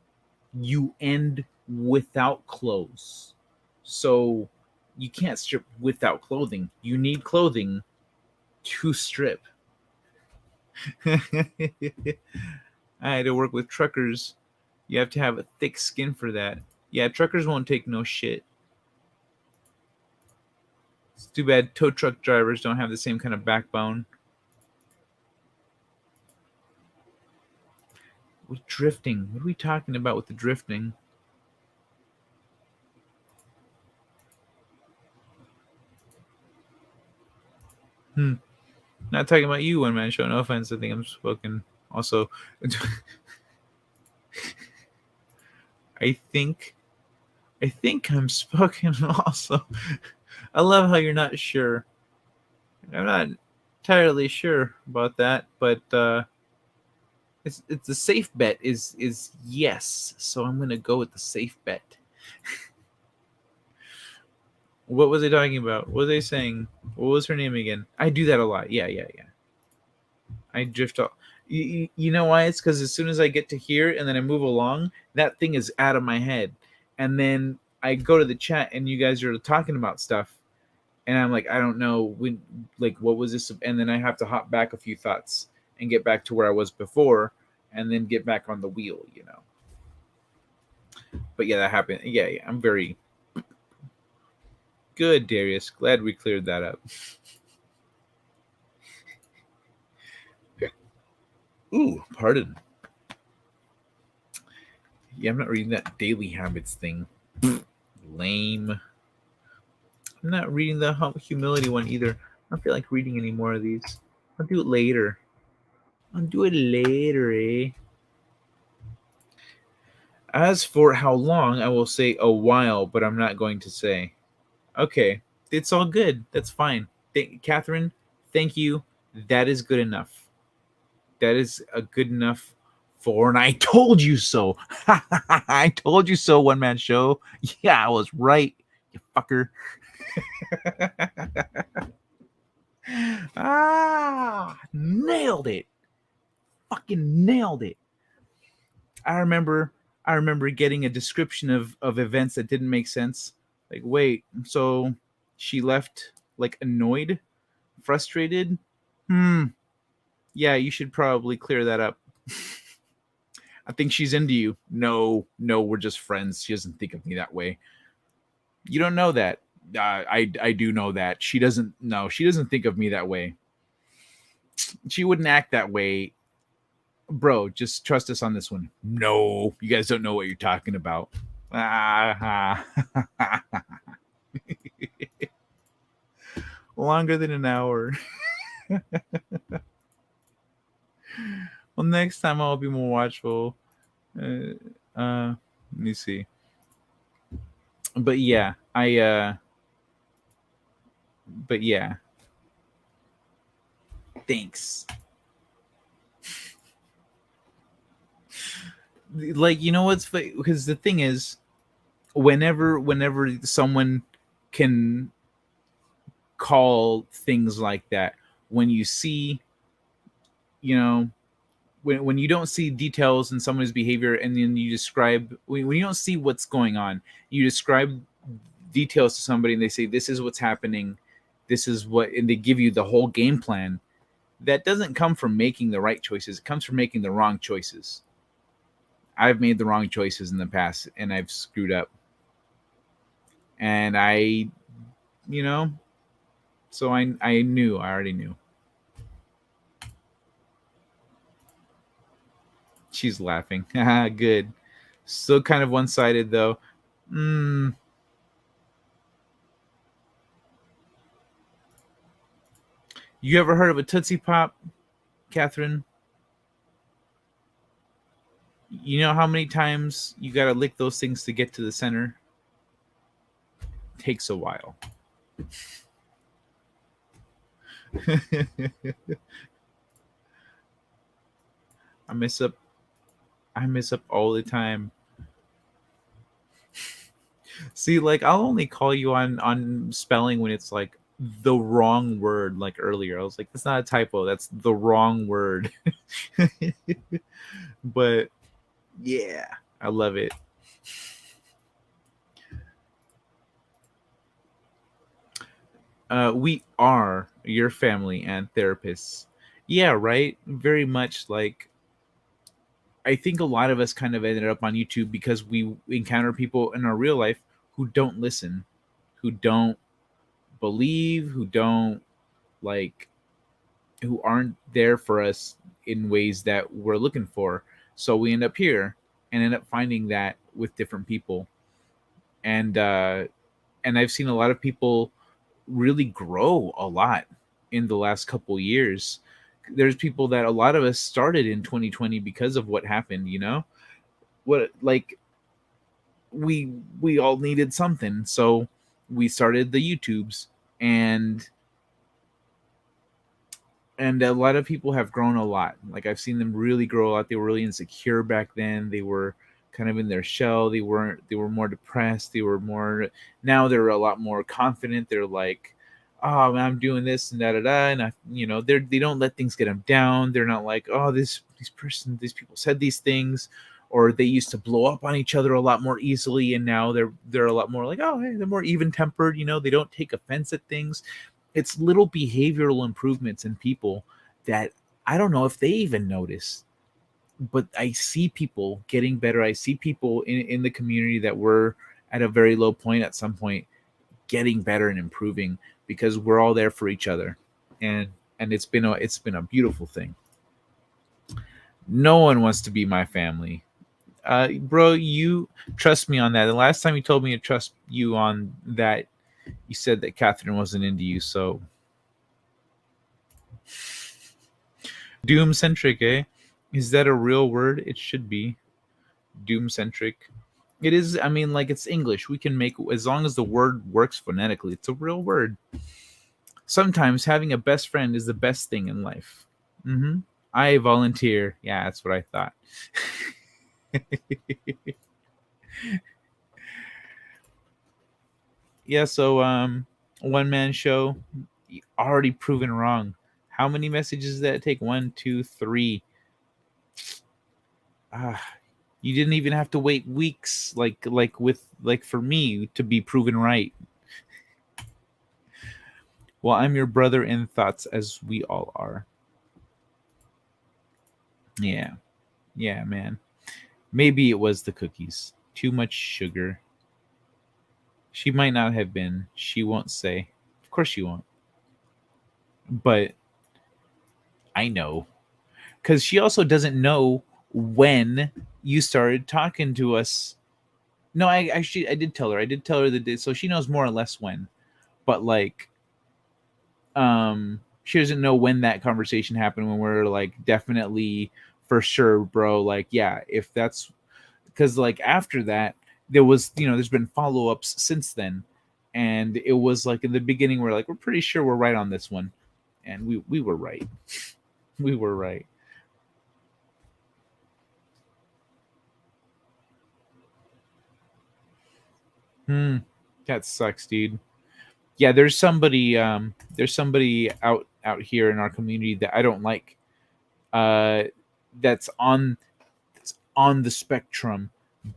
You end without clothes. So you can't strip without clothing. You need clothing to strip. I had to work with truckers You have to have a thick skin for that. Yeah, truckers won't take no shit. It's too bad tow truck drivers don't have the same kind of backbone. With drifting. What are we talking about with the drifting? Not talking about you, one man show. No offense. I think I'm spoken. Also, I think I'm spoken. Also, I love how you're not sure. I'm not entirely sure about that, but it's a safe bet. Is yes. So I'm gonna go with the safe bet. What was they talking about? What were they saying? What was her name again? I do that a lot. Yeah. I drift off. You know why? It's because as soon as I get to here and then I move along, that thing is out of my head. And then I go to the chat and you guys are talking about stuff. And I'm like, I don't know. What was this? And then I have to hop back a few thoughts and get back to where I was before and then get back on the wheel, you know. But yeah, that happened. Yeah. I'm very good, Darius. Glad we cleared that up. Ooh, pardon. Yeah, I'm not reading that daily habits thing. Lame. I'm not reading the humility one either. I don't feel like reading any more of these. I'll do it later. Eh? As for how long, I will say a while, but I'm not going to say. Okay, it's all good. That's fine. Catherine, thank you. That is good enough. That is a good enough for, and I told you so. I told you so, one man show. Yeah, I was right, you fucker. Nailed it. Fucking nailed it. I remember getting a description of events that didn't make sense. Like, wait, so she left like annoyed, frustrated? Yeah, you should probably clear that up. I think she's into you. No, we're just friends. She doesn't think of me that way. You don't know that. I do know that. She doesn't think of me that way. She wouldn't act that way. Bro, just trust us on this one. No, you guys don't know what you're talking about. Longer than an hour. Well, next time I'll be more watchful. Let me see. But yeah, but yeah. Thanks. Like, you know what's because the thing is, whenever someone can call things like that, when you see, you know, when you don't see details in someone's behavior, and then you describe, when you don't see what's going on, you describe details to somebody and they say, this is what's happening, this is what, and they give you the whole game plan. That doesn't come from making the right choices. It comes from making the wrong choices. I've made the wrong choices in the past and I've screwed up. And so I already knew. She's laughing. Good. Still kind of one-sided though. You ever heard of a Tootsie Pop, Catherine? You know how many times you gotta lick those things to get to the center? Takes a while. I mess up all the time. See, like, I'll only call you on spelling when it's like the wrong word. Like earlier, I was like, that's not a typo, that's the wrong word. But yeah, I love it. We are your family and therapists. Yeah, right. Very much like I think a lot of us kind of ended up on YouTube because we encounter people in our real life who don't listen, who don't believe, who don't like, who aren't there for us in ways that we're looking for. So we end up here and end up finding that with different people. And I've seen a lot of people really grow a lot in the last couple years. There's people that a lot of us started in 2020 because of what happened, you know? What like we all needed something, so we started the YouTubes, and a lot of people have grown a lot. Like I've seen them really grow a lot. They were really insecure back then. They were kind of in their shell. They were more depressed. They were more, now they're a lot more confident. They're like, oh man, I'm doing this and da da da. And they don't let things get them down. They're not like, oh, these people said these things, or they used to blow up on each other a lot more easily. And now they're a lot more like, oh, hey, they're more even tempered. They don't take offense at things. It's little behavioral improvements in people that I don't know if they even notice, but I see people getting better. I see people in the community that were at a very low point at some point getting better and improving because we're all there for each other. And it's been a beautiful thing. No one wants to be my family. Bro, you trust me on that. The last time you told me to trust you on that, you said that Catherine wasn't into you, so doom centric, eh? Is that a real word? It should be doom centric. It is. I mean, like, it's English. We can make, as long as the word works phonetically, it's a real word. Sometimes having a best friend is the best thing in life. I volunteer. Yeah, that's what I thought. Yeah, so one man show, already proven wrong. How many messages does that take? 1, 2, 3. You didn't even have to wait weeks like for me to be proven right. Well, I'm your brother in thoughts, as we all are. Yeah, man. Maybe it was the cookies. Too much sugar. She might not have been. She won't say. Of course she won't. But I know. Because she also doesn't know when you started talking to us. No, I did tell her. I did tell her the day, so she knows more or less when. But like, she doesn't know when that conversation happened, when we're like, definitely for sure, bro. Like, yeah, if that's because like after that, there was, there's been follow-ups since then. And it was like in the beginning, we're like, we're pretty sure we're right on this one. And we were right. We were right. That sucks, dude. Yeah, there's somebody out here in our community that I don't like. That's on the spectrum,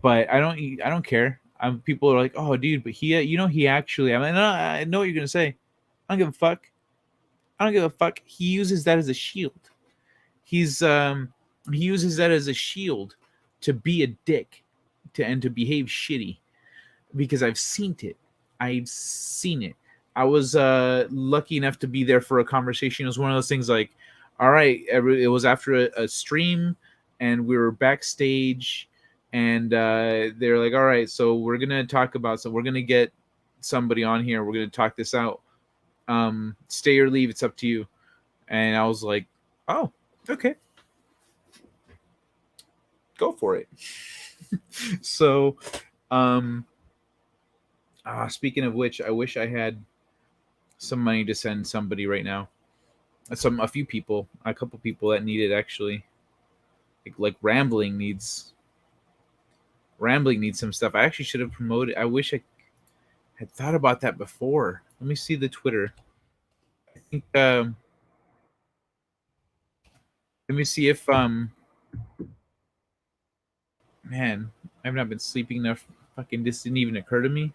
but I don't care. People are like, oh, dude, but he actually. I mean, I know what you're gonna say. I don't give a fuck. I don't give a fuck. He uses that as a shield. He uses that as a shield to be a dick, and to behave shitty. Because I've seen it. I was lucky enough to be there for a conversation. It was one of those things like, all right, it was after a stream, and we were backstage, and they're like, all right, so we're gonna talk about, so we're gonna get somebody on here. We're gonna talk this out. Stay or leave. It's up to you. And I was like, oh, okay, go for it. So, speaking of which, I wish I had some money to send somebody right now. A couple people that need it, actually. Like Rambling needs some stuff. I actually should have promoted. I wish I had thought about that before. Let me see the Twitter. I think let me see if man, I've not been sleeping enough. Fucking, this didn't even occur to me.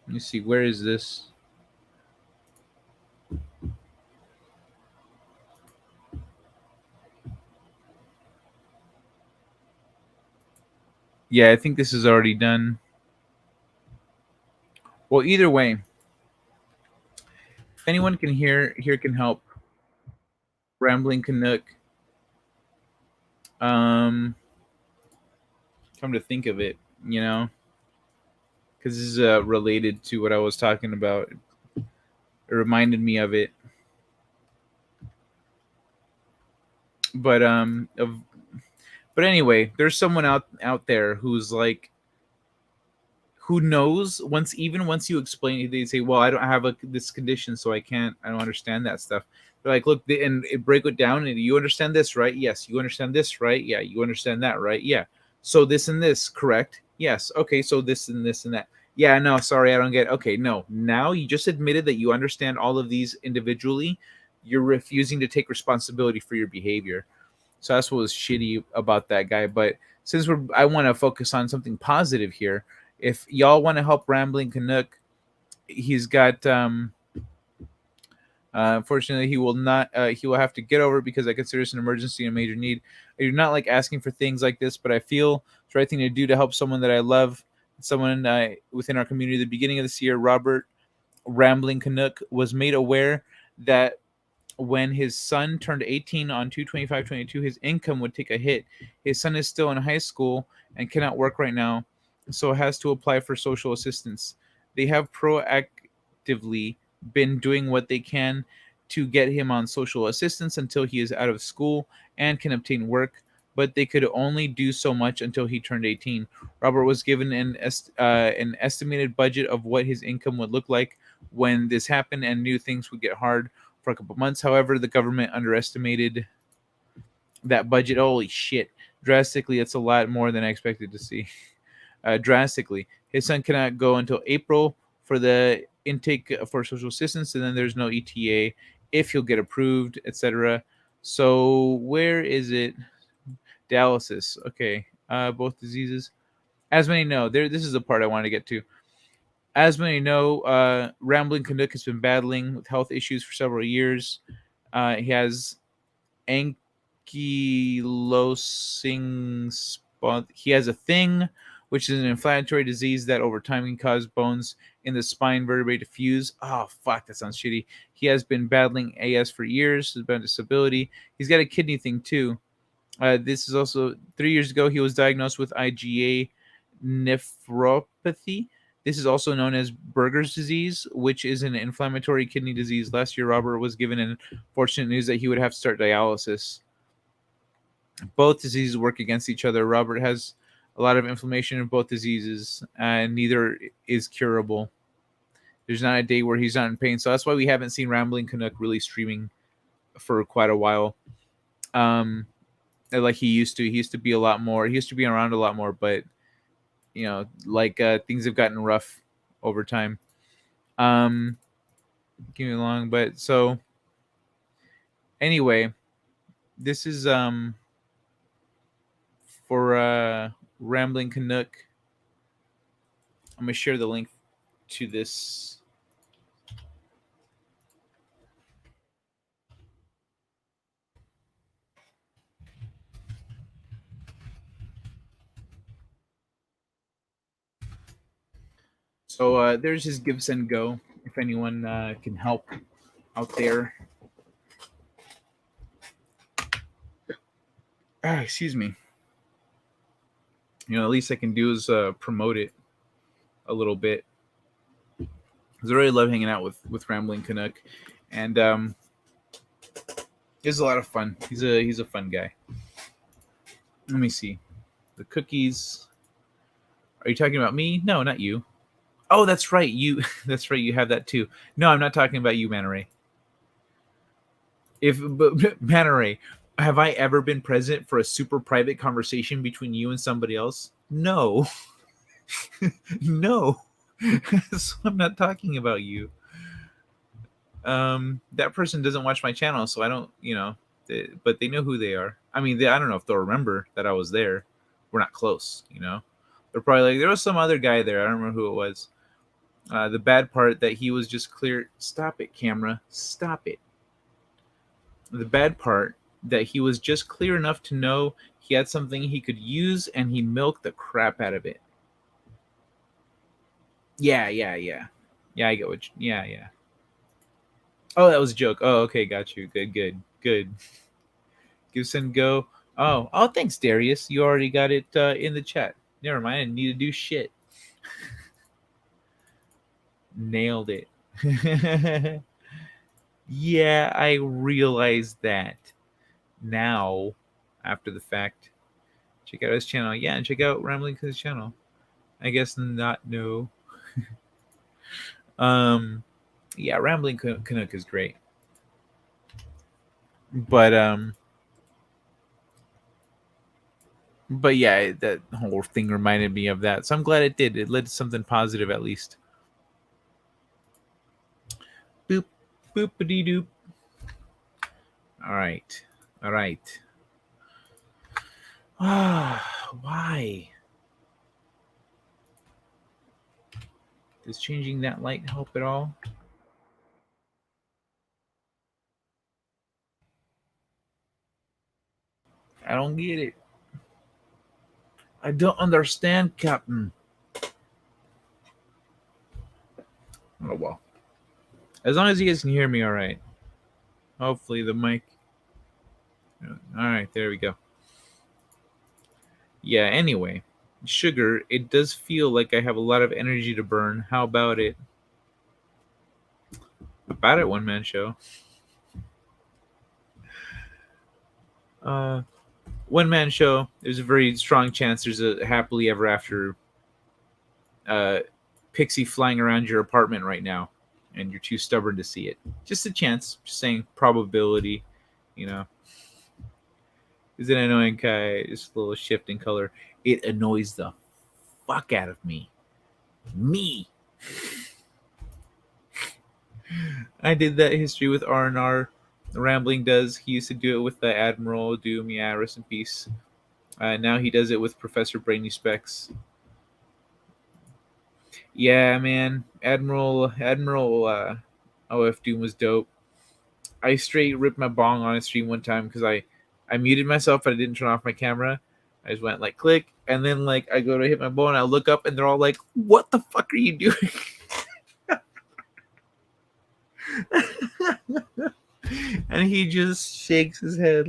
Let me see, where is this? Yeah, I think this is already done. Well, either way, if anyone can here can help, Rambling Canuck. Come to think of it, because this is related to what I was talking about. It reminded me of it. But but anyway, there's someone out there who's like, who knows, once you explain it, they say, well, I don't have this condition, so I don't understand that stuff. They're like, look, and break it down, and you understand this, right? Yes. You understand this, right? Yeah. You understand that, right? Yeah. So this and this, correct? Yes. Okay. So this and this and that. Yeah. No, sorry, I don't get it. Okay. No. Now you just admitted that you understand all of these individually. You're refusing to take responsibility for your behavior. So that's what was shitty about that guy. But since I want to focus on something positive here. If y'all want to help Rambling Canuck, he's got unfortunately he will not he will have to get over it because I consider this an emergency and a major need. I do not like asking for things like this, but I feel it's the right thing to do to help someone that I love, someone within our community. At the beginning of this year, Robert Rambling Canuck was made aware that when his son turned 18 on 2/25/22, his income would take a hit. His son is still in high school and cannot work right now, so has to apply for social assistance. They have proactively been doing what they can to get him on social assistance until he is out of school and can obtain work, but they could only do so much until he turned 18. Robert was given an estimated budget of what his income would look like when this happened and knew things would get hard for a couple months. However, the government underestimated that budget. Holy shit. Drastically, it's a lot more than I expected to see. Drastically. His son cannot go until April for the intake for social assistance, and then there's no ETA if he'll get approved, etc. So where is it? Dialysis. Okay. Both diseases. As many know, this is the part I want to get to. As many know, Rambling Canuck has been battling with health issues for several years. He has ankylosing he has a thing, which is an inflammatory disease that over time can cause bones in the spine vertebrae to fuse. Oh, fuck, that sounds shitty. He has been battling AS for years. He's been disability. He's got a kidney thing, too. This is also 3 years ago, he was diagnosed with IgA nephropathy. This is also known as Berger's disease, which is an inflammatory kidney disease. Last year, Robert was given unfortunate news that he would have to start dialysis. Both diseases work against each other. Robert has a lot of inflammation in both diseases, and neither is curable. There's not a day where he's not in pain. So that's why we haven't seen Rambling Canuck really streaming for quite a while. Like he used to. He used to be a lot more. He used to be around a lot more, but things have gotten rough over time. Give me long, but so anyway, this is for Rambling Canuck. I'm gonna share the link to this. So there's his Give Send Go. If anyone can help out there. Excuse me. At least I can do is promote it a little bit. Because I really love hanging out with Rambling Canuck, and it's a lot of fun. He's a fun guy. Let me see. The cookies. Are you talking about me? No, not you. Oh, that's right. You. That's right. You have that too. No, I'm not talking about you, Manaray. Manaray, have I ever been present for a super private conversation between you and somebody else? No. No. So I'm not talking about you. That person doesn't watch my channel, so I don't, but they know who they are. I mean, I don't know if they'll remember that I was there. We're not close, They're probably like, there was some other guy there. I don't remember who it was. The bad part that he was just clear. Stop it, camera. Stop it. The bad part that he was just clear enough to know he had something he could use, and he milked the crap out of it. Yeah. Yeah, I get what. Yeah. Oh, that was a joke. Oh, okay, got you. Good. Gibson, go. Oh, thanks, Darius. You already got it in the chat. Never mind. I didn't need to do shit. Nailed it. Yeah, I realized that now after the fact. Check out his channel. Yeah, and check out Rambling Canuck's channel. I guess not. No. Yeah, Rambling Canuck is great. But yeah, that whole thing reminded me of that. So I'm glad it did. It led to something positive at least. Boop, boopity doop. All right. Why? Does changing that light help at all? I don't get it. I don't understand, Captain. Oh well. As long as you guys can hear me all right. Hopefully the mic. All right, there we go. Yeah, anyway. Sugar, it does feel like I have a lot of energy to burn. How about it? About it, One Man Show. One Man Show. There's a very strong chance there's a happily ever after pixie flying around your apartment right now, and you're too stubborn to see it. Just a chance. Just saying probability, you know. Is it annoying, Kai? Just a little shift in color. It annoys the fuck out of me. I did that history with R&R. Rambling does. He used to do it with the Admiral Doom. Yeah, rest in peace. Now he does it with Professor Brainy Specs. Yeah, man. Admiral OF Doom was dope. I straight ripped my bong on a stream one time because I muted myself but I didn't turn off my camera. I just went like click, and then like I go to hit my bow and I look up and they're all like, "What the fuck are you doing?" And he just shakes his head.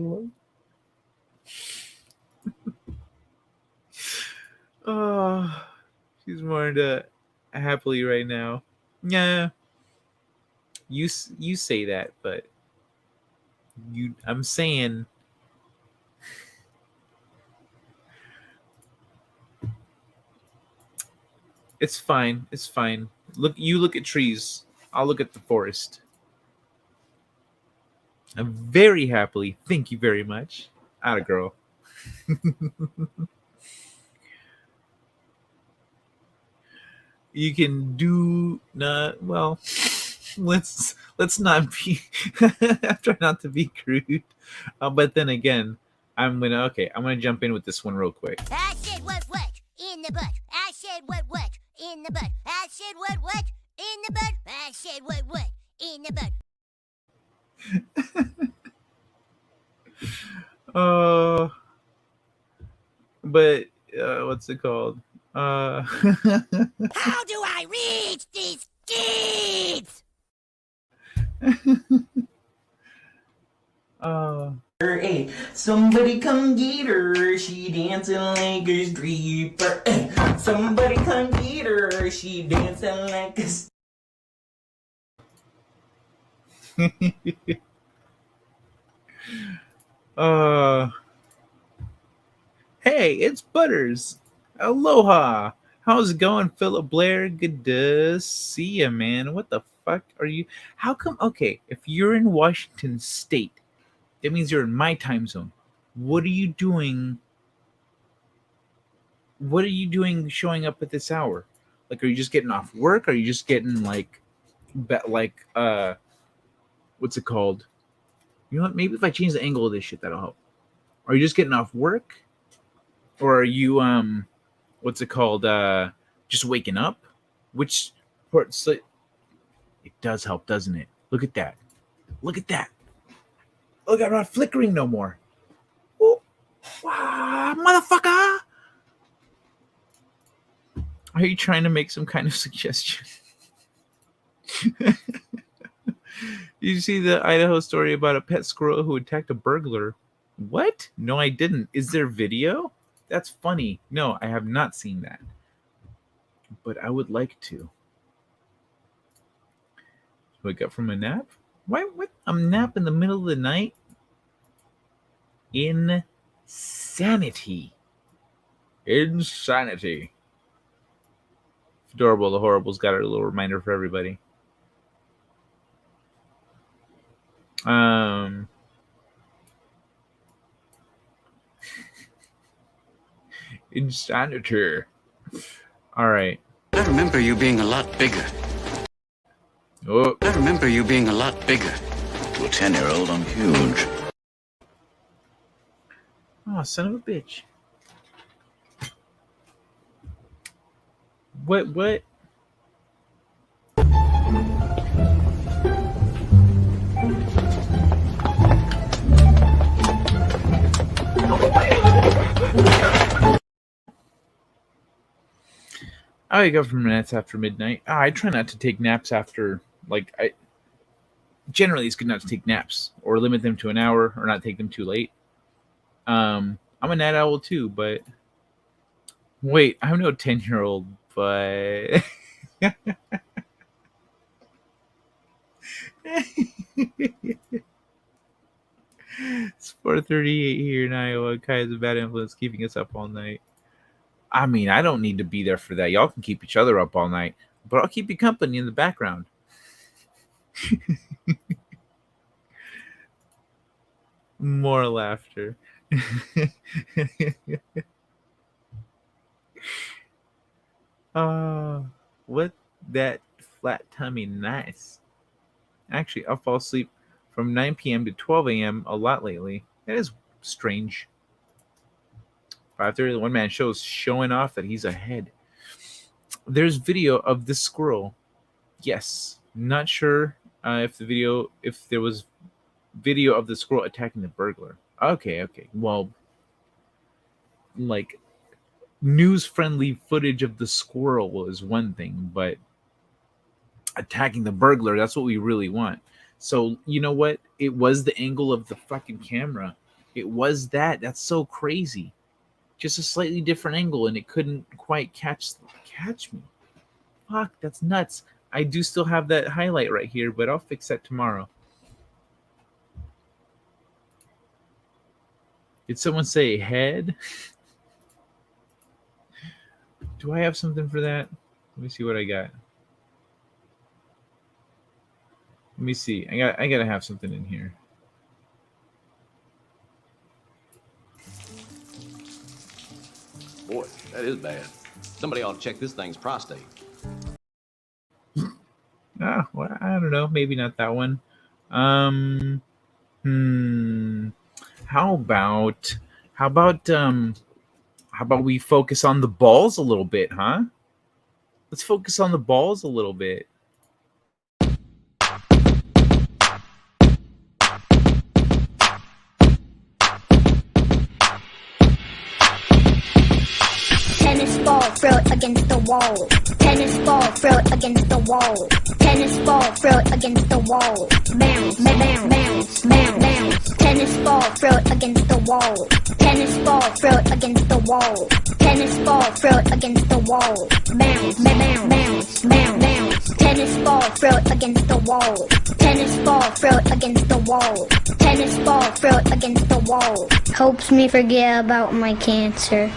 Oh, she's more into happily right now. Yeah, you say that, but I'm saying it's fine. It's fine. You look at trees. I'll look at the forest. I'm very happily. Thank you very much. Atta girl. You can do not well. Let's not be. I try not to be crude, but then again, I'm gonna jump in with this one real quick. I said what in the butt. I said what in the butt. I said what in the butt. I said what in the butt. But what's it called? How do I reach these kids? Hey, somebody come get her. She dancing like a stripper. Hey, somebody come get her. She dancing like a. Hey, it's Butters. Aloha. How's it going, Philip Blair? Good to see you, man. What the fuck are you? How come? Okay, if you're in Washington State, that means you're in my time zone. What are you doing? What are you doing showing up at this hour? Like, are you just getting off work? Are you just getting what's it called? You know what? Maybe if I change the angle of this shit, that'll help. Are you just getting off work? Or are you what's it called? Just waking up? Which it does help, doesn't it? Look at that. Look at that. Look, I'm not flickering no more. Ooh. Wow, motherfucker! Are you trying to make some kind of suggestion? Did you see the Idaho story about a pet squirrel who attacked a burglar? What? No, I didn't. Is there video? That's funny. No, I have not seen that. But I would like to. Wake up from a nap? Why? What? A nap in the middle of the night? Insanity. Insanity. Adorable. The Horrible's got a little reminder for everybody. Insanity. All right. I remember you being a lot bigger. Oh. I remember you being a lot bigger. To a 10-year-old, I'm huge. Oh, son of a bitch. What? I wake up from naps after midnight. I try not to take naps after, generally it's good not to take naps or limit them to an hour or not take them too late. I'm a night owl too, but wait, I'm no 10-year-old, but it's 4:38 here in Iowa. Kai is a bad influence keeping us up all night. I mean, I don't need to be there for that. Y'all can keep each other up all night, but I'll keep you company in the background. More laughter. What that flat tummy nice. Actually, I'll fall asleep from 9 p.m. to 12 a.m. a lot lately. That is strange. 5:30, the one man shows showing off that he's ahead. There's video of this squirrel. Yes, not sure if there was video of the squirrel attacking the burglar. Okay. Well, like news-friendly footage of the squirrel is one thing, but attacking the burglar, that's what we really want. So, you know what? It was the angle of the fucking camera. It was that. That's so crazy. Just a slightly different angle, and it couldn't quite catch me. Fuck, that's nuts. I do still have that highlight right here, but I'll fix that tomorrow. Did someone say head? Do I have something for that? Let me see what I got. Let me see. I gotta have something in here. Boy, that is bad. Somebody ought to check this thing's prostate. Well, I don't know. Maybe not that one. How about we focus on the balls a little bit, huh? Let's focus on the balls a little bit. Tennis ball, throw it against the wall. Tennis ball, throw it against the wall. Tennis ball, throw it against the wall. Bounce, bounce, bounce, bounce, bounce. Tennis ball, throw it against the wall. Tennis ball, throw it against the wall. Tennis ball, throw it against the wall. Bounce, bounce, bounce, bounce, bounce. Tennis ball, throw it against the wall. Tennis ball, throw it against the wall. Tennis ball, throw it against the wall. Helps me forget about my cancer.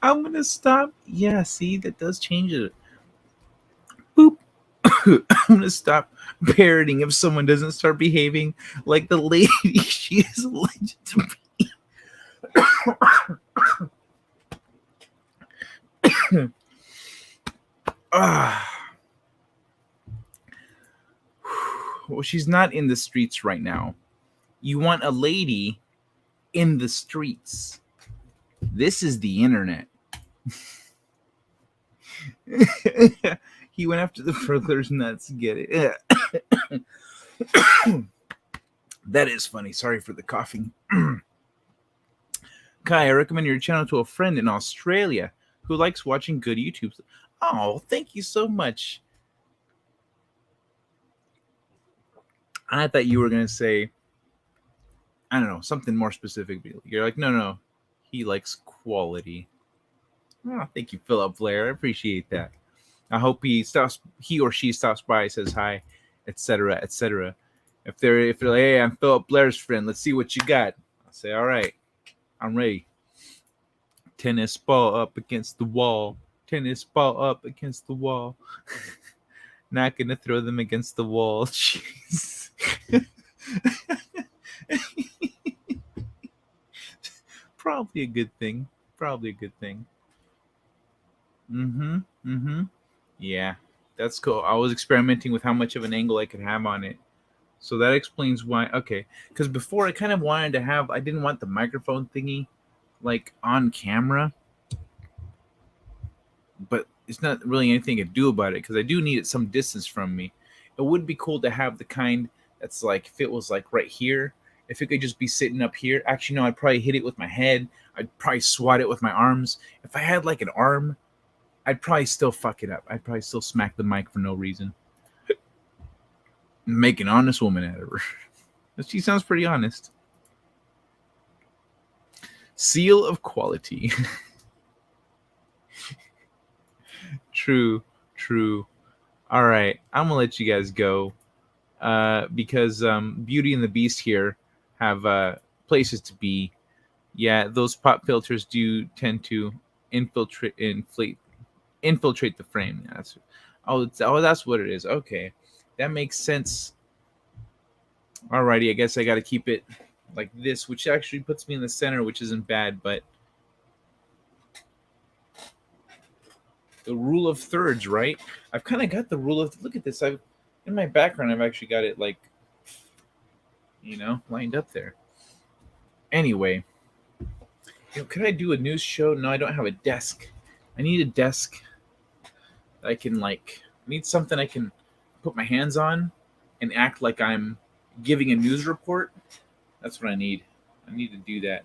I'm gonna stop. Yeah, see, that does change it. Boop. I'm gonna stop parroting if someone doesn't start behaving like the lady she is alleged to be. Well, she's not in the streets right now. You want a lady in the streets. This is the internet. He went after the burglar's nuts. Get it? That is funny. Sorry for the coughing. Kai, I recommend your channel to a friend in Australia who likes watching good YouTube. Oh, thank you so much. I thought you were going to say, I don't know, something more specific. You're like, no, he likes quality. Oh, thank you, Philip Blair. I appreciate that. I hope he or she stops by, says hi, etc., etc. If they're like, hey, I'm Philip Blair's friend, let's see what you got. I'll say, all right, I'm ready. Tennis ball up against the wall. Tennis ball up against the wall. Not gonna throw them against the wall. Jeez. Probably a good thing. Yeah, that's cool. I was experimenting with how much of an angle I could have on it. So that explains why. Okay, because before I kind of wanted to have, I didn't want the microphone thingy like on camera, but it's not really anything to do about it because I do need it some distance from me. It would be cool to have the kind that's like, if it was like right here, if it could just be sitting up here. Actually, no, I'd probably hit it with my head. I'd probably swat it with my arms. If I had like an arm, I'd probably still fuck it up. I'd probably still smack the mic for no reason. Make an honest woman out of her. She sounds pretty honest. Seal of quality. True. All right, I'm gonna let you guys go because Beauty and the Beast here have places to be. Yeah, those pop filters do tend to infiltrate the frame. That's what it is. Okay, that makes sense. Alrighty, I guess I got to keep it like this, which actually puts me in the center, which isn't bad, but the rule of thirds, right? I've kind of got the rule of, look at this. In my background, I've actually got it like, lined up there. Anyway, could I do a news show? No, I don't have a desk. I need a desk that I can need something I can put my hands on and act like I'm giving a news report. That's what I need. I need to do that.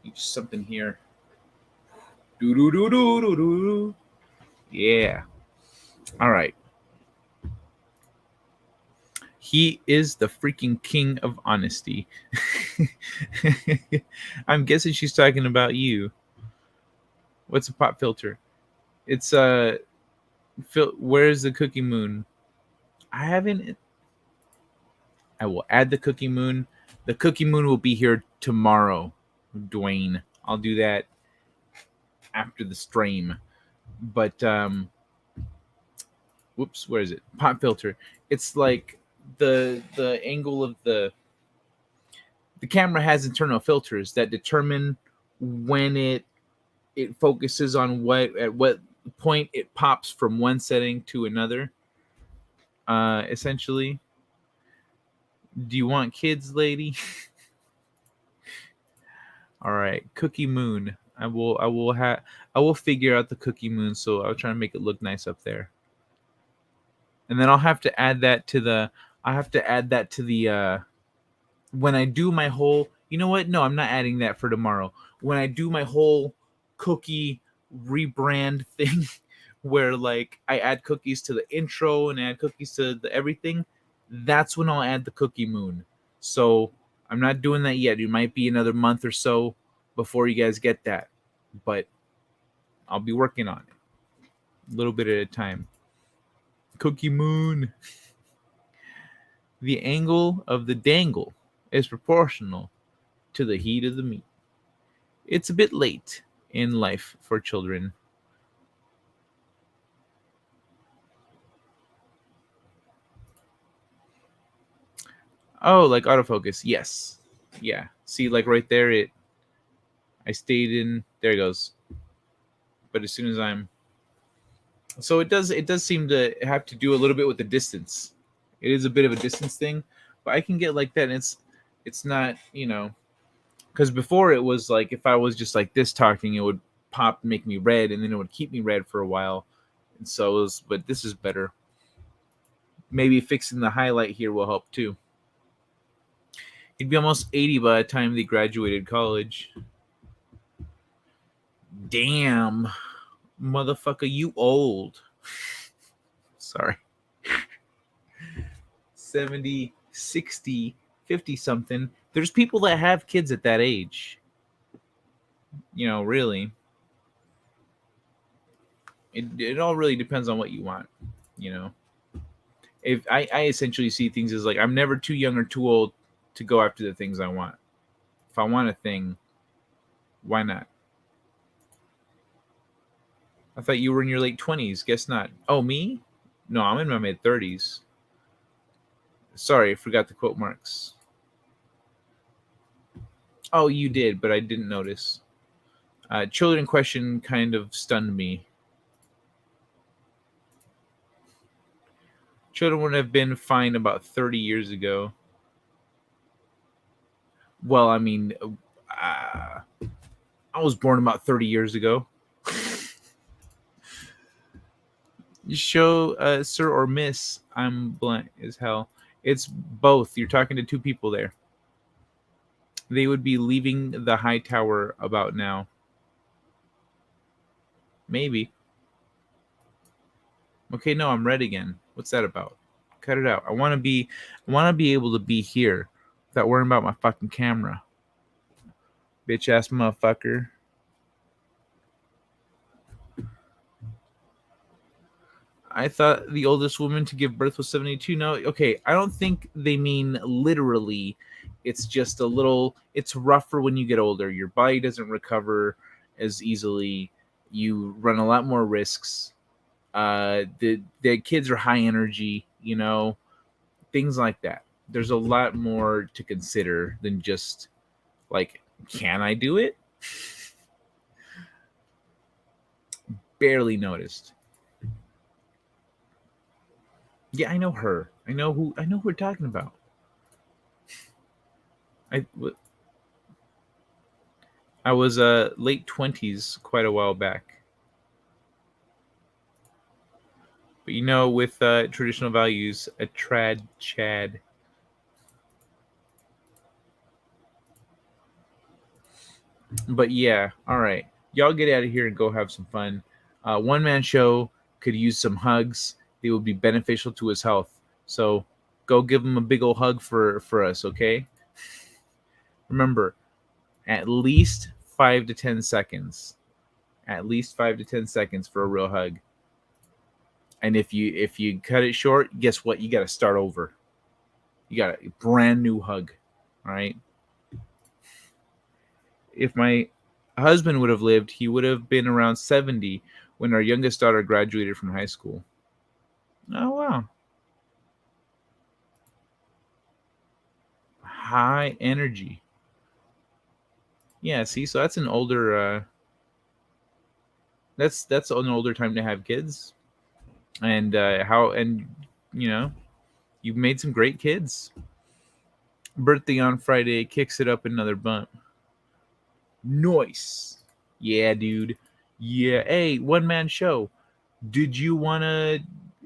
Need just something here. Do. Yeah. All right. He is the freaking king of honesty. I'm guessing she's talking about you. What's a pop filter? It's where's the cookie moon? I haven't. I will add the cookie moon. The cookie moon will be here tomorrow, Dwayne. I'll do that after the stream. But whoops, where is it? Pop filter. It's like the angle of the camera has internal filters that determine when it focuses on at what point it pops from one setting to another. Essentially. Do you want kids, lady? All right, cookie moon. I will figure out the cookie moon, so I'll try to make it look nice up there. And then I'll have to add that to the when I do my whole, you know what? No, I'm not adding that for tomorrow. When I do my whole cookie rebrand thing where like I add cookies to the intro and add cookies to the everything, that's when I'll add the cookie moon. So I'm not doing that yet. It might be another month or so before you guys get that, but I'll be working on it a little bit at a time. Cookie moon. The angle of the dangle is proportional to the heat of the meat. It's a bit late in life for children. Oh, like autofocus. Yes. Yeah. See, like right there, I stayed in. There it goes. But as soon as I'm, so it does seem to have to do a little bit with the distance. It is a bit of a distance thing, but I can get like that. And it's not, because before it was like if I was just like this talking, it would make me red, and then it would keep me red for a while. And so it was, but this is better. Maybe fixing the highlight here will help too. He'd be almost 80 by the time they graduated college. Damn, motherfucker, you old. Sorry. 70, 60, 50 something. There's people that have kids at that age. Really. It all really depends on what you want, If I essentially see things as like I'm never too young or too old to go after the things I want. If I want a thing, why not? I thought you were in your late 20s. Guess not. Oh, me? No, I'm in my mid 30s. Sorry, I forgot the quote marks. Oh, you did, but I didn't notice. Children question kind of stunned me. Children would have been fine about 30 years ago. Well, I mean, I was born about 30 years ago. You show sir or miss. I'm blank as hell. It's both. You're talking to two people there. They would be leaving the high tower about now. Maybe. Okay, no, I'm red again. What's that about? Cut it out. I want to be able to be here without worrying about my fucking camera. Bitch ass motherfucker. I thought the oldest woman to give birth was 72. No, okay. I don't think they mean literally. It's just a little, it's rougher when you get older. Your body doesn't recover as easily. You run a lot more risks. The kids are high energy, things like that. There's a lot more to consider than just like, can I do it? Barely noticed. Yeah, I know her. I know who we're talking about. I was late 20s quite a while back. But with traditional values, a trad chad. But yeah, all right. Y'all get out of here and go have some fun. One man show could use some hugs. They would be beneficial to his health. So go give him a big old hug for us, okay? Remember, at least 5 to 10 seconds. At least 5 to 10 seconds for a real hug. And if you cut it short, guess what? You got to start over. You got a brand new hug. All right? If my husband would have lived, he would have been around 70 when our youngest daughter graduated from high school. Oh, wow. High energy. Yeah, see, so that's an older that's an older time to have kids. And you've made some great kids. Birthday on Friday kicks it up another bump. Nice. Yeah, dude. Yeah. Hey, one man show. Did you want to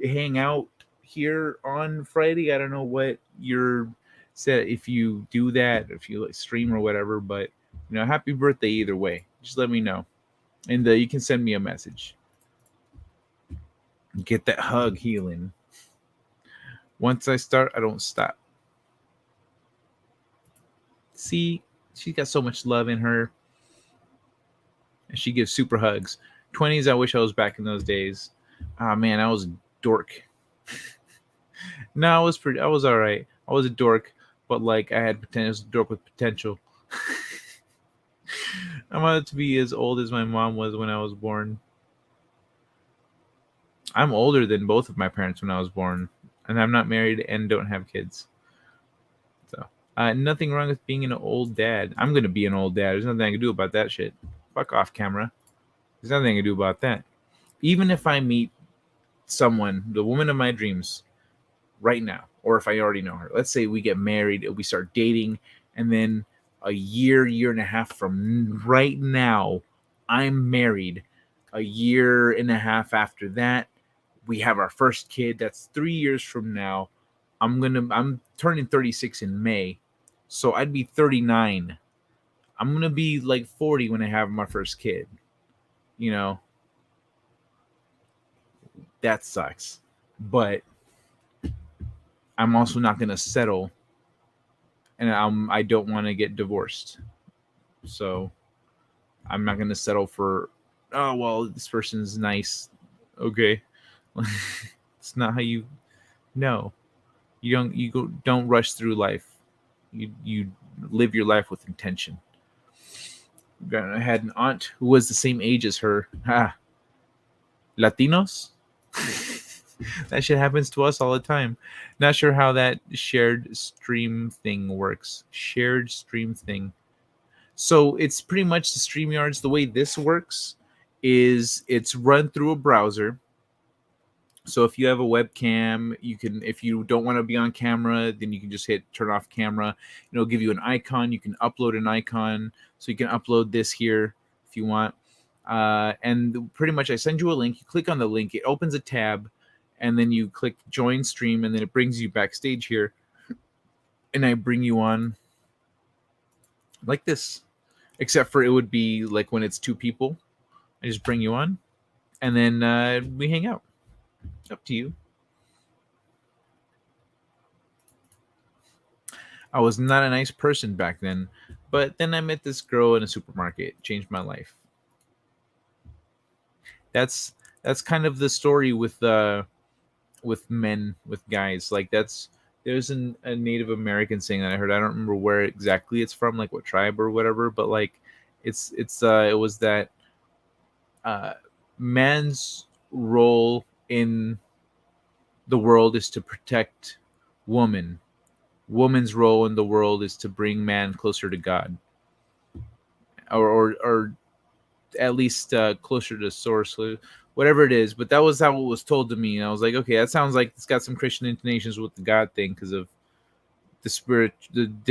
hang out here on Friday? I don't know what your set. If you do that, if you stream or whatever, but happy birthday either way. Just let me know, and you can send me a message. Get that hug healing. Once I start, I don't stop. See, she's got so much love in her. And she gives super hugs. 20s, I wish I was back in those days. Oh man, I was a dork. No, I was all right. I was a dork, but like I had potential. I was a dork with potential. I wanted to be as old as my mom was when I was born. I'm older than both of my parents when I was born, and I'm not married and don't have kids. Nothing wrong with being an old dad. I'm gonna be an old dad. There's nothing I can do about that shit. Fuck off, camera. There's nothing I can do about that. Even if I meet someone, the woman of my dreams, right now, or if I already know her, let's say we get married, we start dating, and then a year and a half from right now, I'm married. A year and a half after that, we have our first kid. That's 3 years from now. I'm turning 36 in May, so I'd be 39. I'm gonna be like 40 when I have my first kid. You know, that sucks. But I'm also not gonna settle, and I don't want to get divorced. So I'm not gonna settle for, oh well, this person's nice. Okay, it's not how you. No, don't rush through life. You live your life with intention. I had an aunt who was the same age as her. Latinos. That shit happens to us all the time. Not sure how that shared stream thing works. Shared stream thing. So it's pretty much the StreamYards. The way this works is it's run through a browser. So if you have a webcam, you can, if you don't want to be on camera, then you can just hit turn off camera. It'll give you an icon. You can upload an icon. So you can upload this here if you want. And pretty much I send you a link. You click on the link. It opens a tab. And then you click join stream. And then it brings you backstage here. And I bring you on like this. Except for it would be like when it's two people. I just bring you on. And then we hang out. Up to you. I was not a nice person back then, but then I met this girl in a supermarket. Changed my life. That's kind of the story with men, with guys. Like there's a Native American saying that I heard. I don't remember where exactly it's from, like what tribe or whatever, but like it was that man's role in the world is to protect woman. Woman's role in the world is to bring man closer to God, or at least closer to source, whatever it is. But that was how it was told to me, and I was like, okay, that sounds like it's got some Christian intonations with the God thing because of the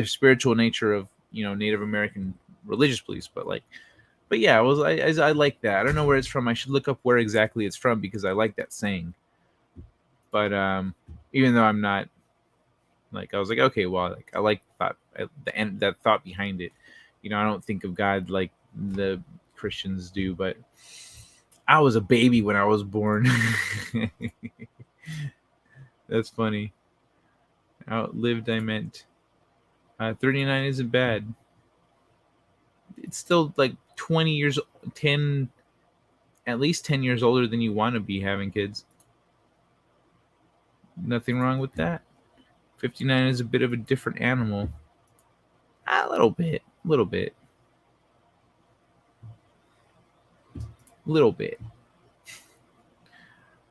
spiritual nature of Native American religious beliefs. But yeah, I like that. I don't know where it's from. I should look up where exactly it's from because I like that saying. But even though I'm not, like, I was like, okay, well, like I like that thought behind it. I don't think of God like the Christians do, but I was a baby when I was born. That's funny. Outlived, I meant. 39 isn't bad. It's still like 20 years, at least 10 years older than you want to be having kids. Nothing wrong with that. 59 is a bit of a different animal. A little bit.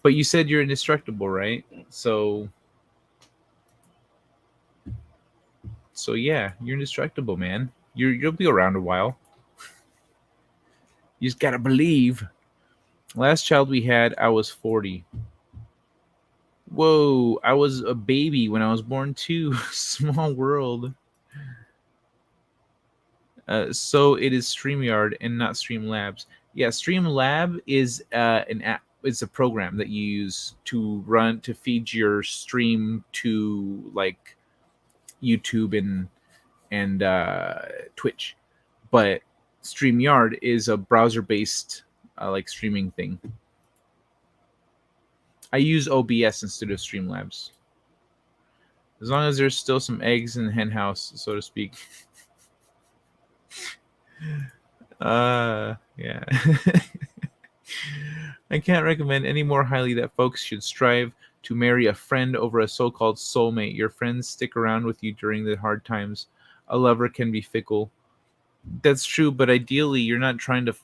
But you said you're indestructible, right? So yeah, you're indestructible, man. You'll be around a while. You just gotta believe. Last child we had, I was 40. Whoa, I was a baby when I was born too. Small world. So it is StreamYard and not Streamlabs. Yeah, Streamlab is an app. It's a program that you use to feed your stream to like YouTube and Twitch. But StreamYard is a browser-based like streaming thing. I use OBS instead of Streamlabs. As long as there's still some eggs in the hen house, so to speak. Yeah. I can't recommend any more highly that folks should strive to marry a friend over a so-called soulmate. Your friends stick around with you during the hard times. A lover can be fickle. That's true, but ideally you're not trying to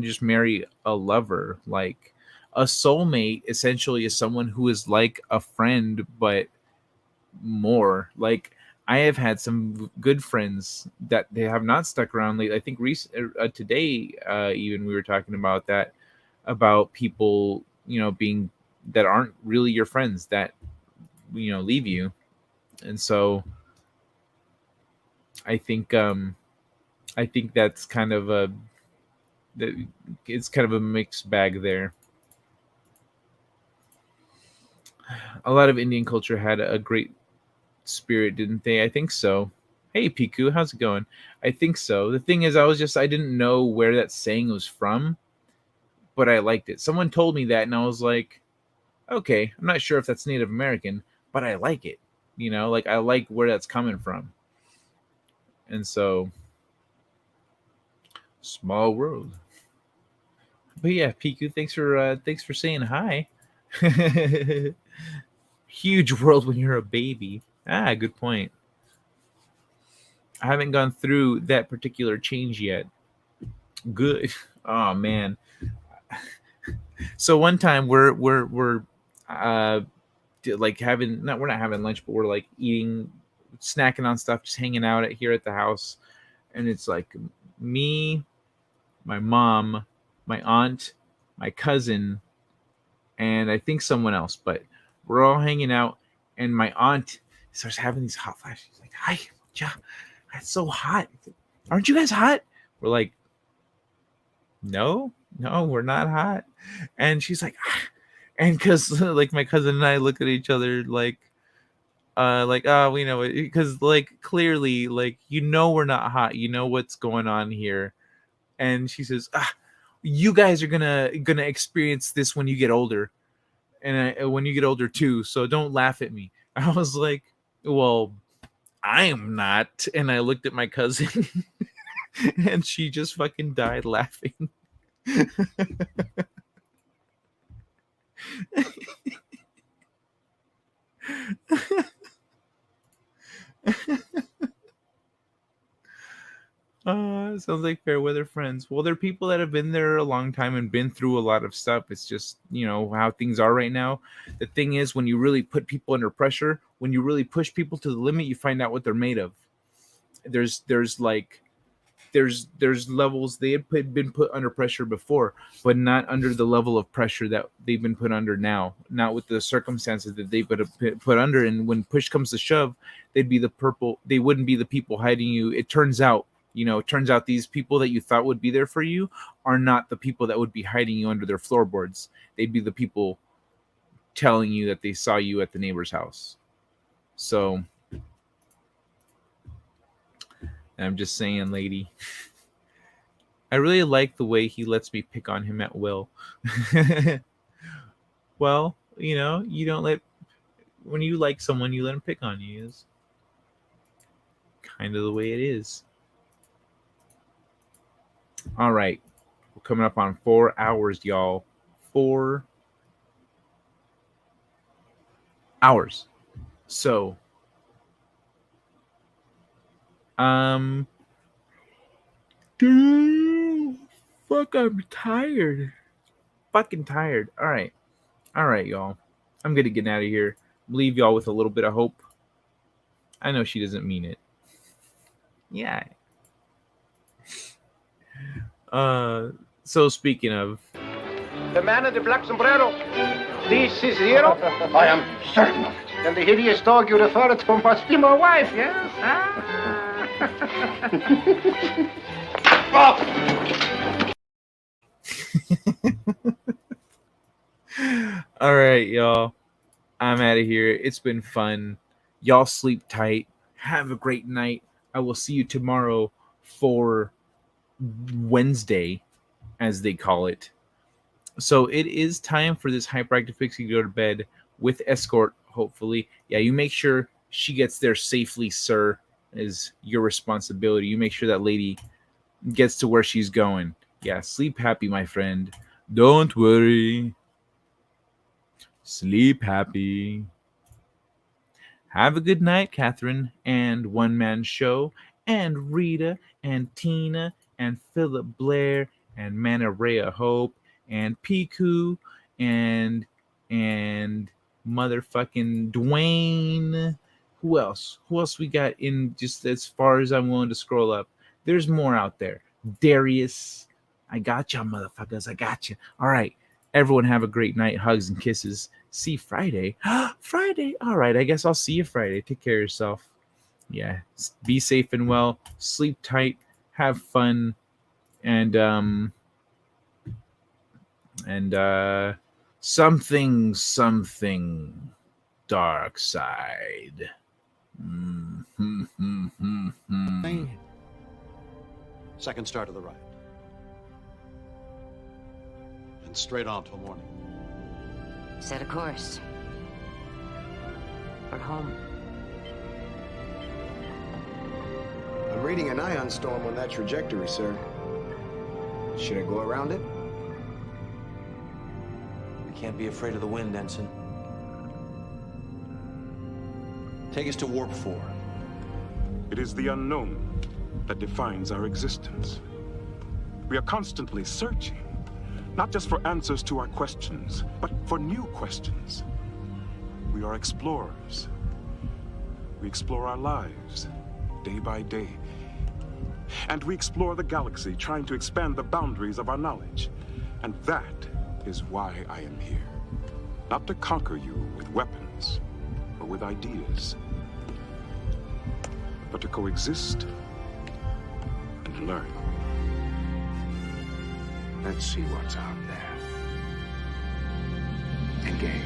just marry a lover. Like a soulmate essentially is someone who is like a friend, but more like I have had some good friends that they have not stuck around late. I think today, even we were talking about that, about people, being that aren't really your friends that, leave you. And so I think that's kind of it's kind of a mixed bag there. A lot of Indian culture had a great spirit, didn't they? I think so. Hey Piku, how's it going? I think so. The thing is, I didn't know where that saying was from, but I liked it. Someone told me that, and I was like, okay, I'm not sure if that's Native American, but I like it. Like I like where that's coming from. And so, small world. But yeah, Piku, thanks for saying hi. Huge world when you're a baby. Good point. I haven't gone through that particular change yet. Good. Oh man. So one time we're like we're not having lunch, but we're like eating, snacking on stuff, just hanging out here at the house, and it's like me, my mom, my aunt, my cousin, and I think someone else, but we're all hanging out, and my aunt starts having these hot flashes. She's like, "Hi, yeah, it's so hot. Aren't you guys hot?" We're like, no, we're not hot. And she's like, and because like my cousin and I look at each other like oh, we know it, because like clearly like we're not hot, what's going on here. And she says, you guys are gonna experience this when you get older, and when you get older too, so don't laugh at me. I was like, well, I am not. And I looked at my cousin and she just fucking died laughing. Sounds like fair weather friends. Well, they're people that have been there a long time and been through a lot of stuff. It's just, how things are right now. The thing is, when you really put people under pressure, when you really push people to the limit, you find out what they're made of. There's levels. They had been put under pressure before, but not under the level of pressure that they've been put under now. Not with the circumstances that they've been put under. And when push comes to shove, they wouldn't be the people hiding you. It turns out these people that you thought would be there for you are not the people that would be hiding you under their floorboards. They'd be the people telling you that they saw you at the neighbor's house. So I'm just saying, lady, I really like the way he lets me pick on him at will. Well, you don't when you like someone, you let him pick on you. Is kind of the way it is. All right. We're coming up on 4 hours, y'all. 4 hours. So, dude, fuck, I'm tired. Fucking tired. All right, y'all. I'm gonna get out of here. Leave y'all with a little bit of hope. I know she doesn't mean it. Yeah. So speaking of the man in the black sombrero, this is Zero? I am certain of it. Then the hideous dog you refer to must be my wife, yes? All right, y'all. I'm out of here. It's been fun. Y'all sleep tight. Have a great night. I will see you tomorrow for Wednesday, as they call it. So it is time for this hyperactive pixie to go to bed with escort, hopefully. Yeah, you make sure she gets there safely, sir, is your responsibility. You make sure that lady gets to where she's going. Yeah, sleep happy, my friend. Don't worry. Sleep happy. Have a good night, Catherine, and One Man Show, and Rita, and Tina, and Philip Blair, and Manarea Hope, and Piku, and motherfucking Dwayne. Who else? Who else we got in just as far as I'm willing to scroll up? There's more out there. Darius. I got y'all, motherfuckers. I got you. All right. Everyone have a great night. Hugs and kisses. See Friday. Friday. All right. I guess I'll see you Friday. Take care of yourself. Yeah. Be safe and well. Sleep tight. Have fun. And something dark side. Second start of the ride. And straight on till morning. Set a course. For home. I'm reading an ion storm on that trajectory, sir. Should I go around it? We can't be afraid of the wind, Ensign. Take us to Warp 4. It is the unknown that defines our existence. We are constantly searching, not just for answers to our questions, but for new questions. We are explorers. We explore our lives, day by day. And we explore the galaxy, trying to expand the boundaries of our knowledge. And that is why I am here. Not to conquer you with weapons or with ideas, but to coexist and learn. Let's see what's out there. Engage.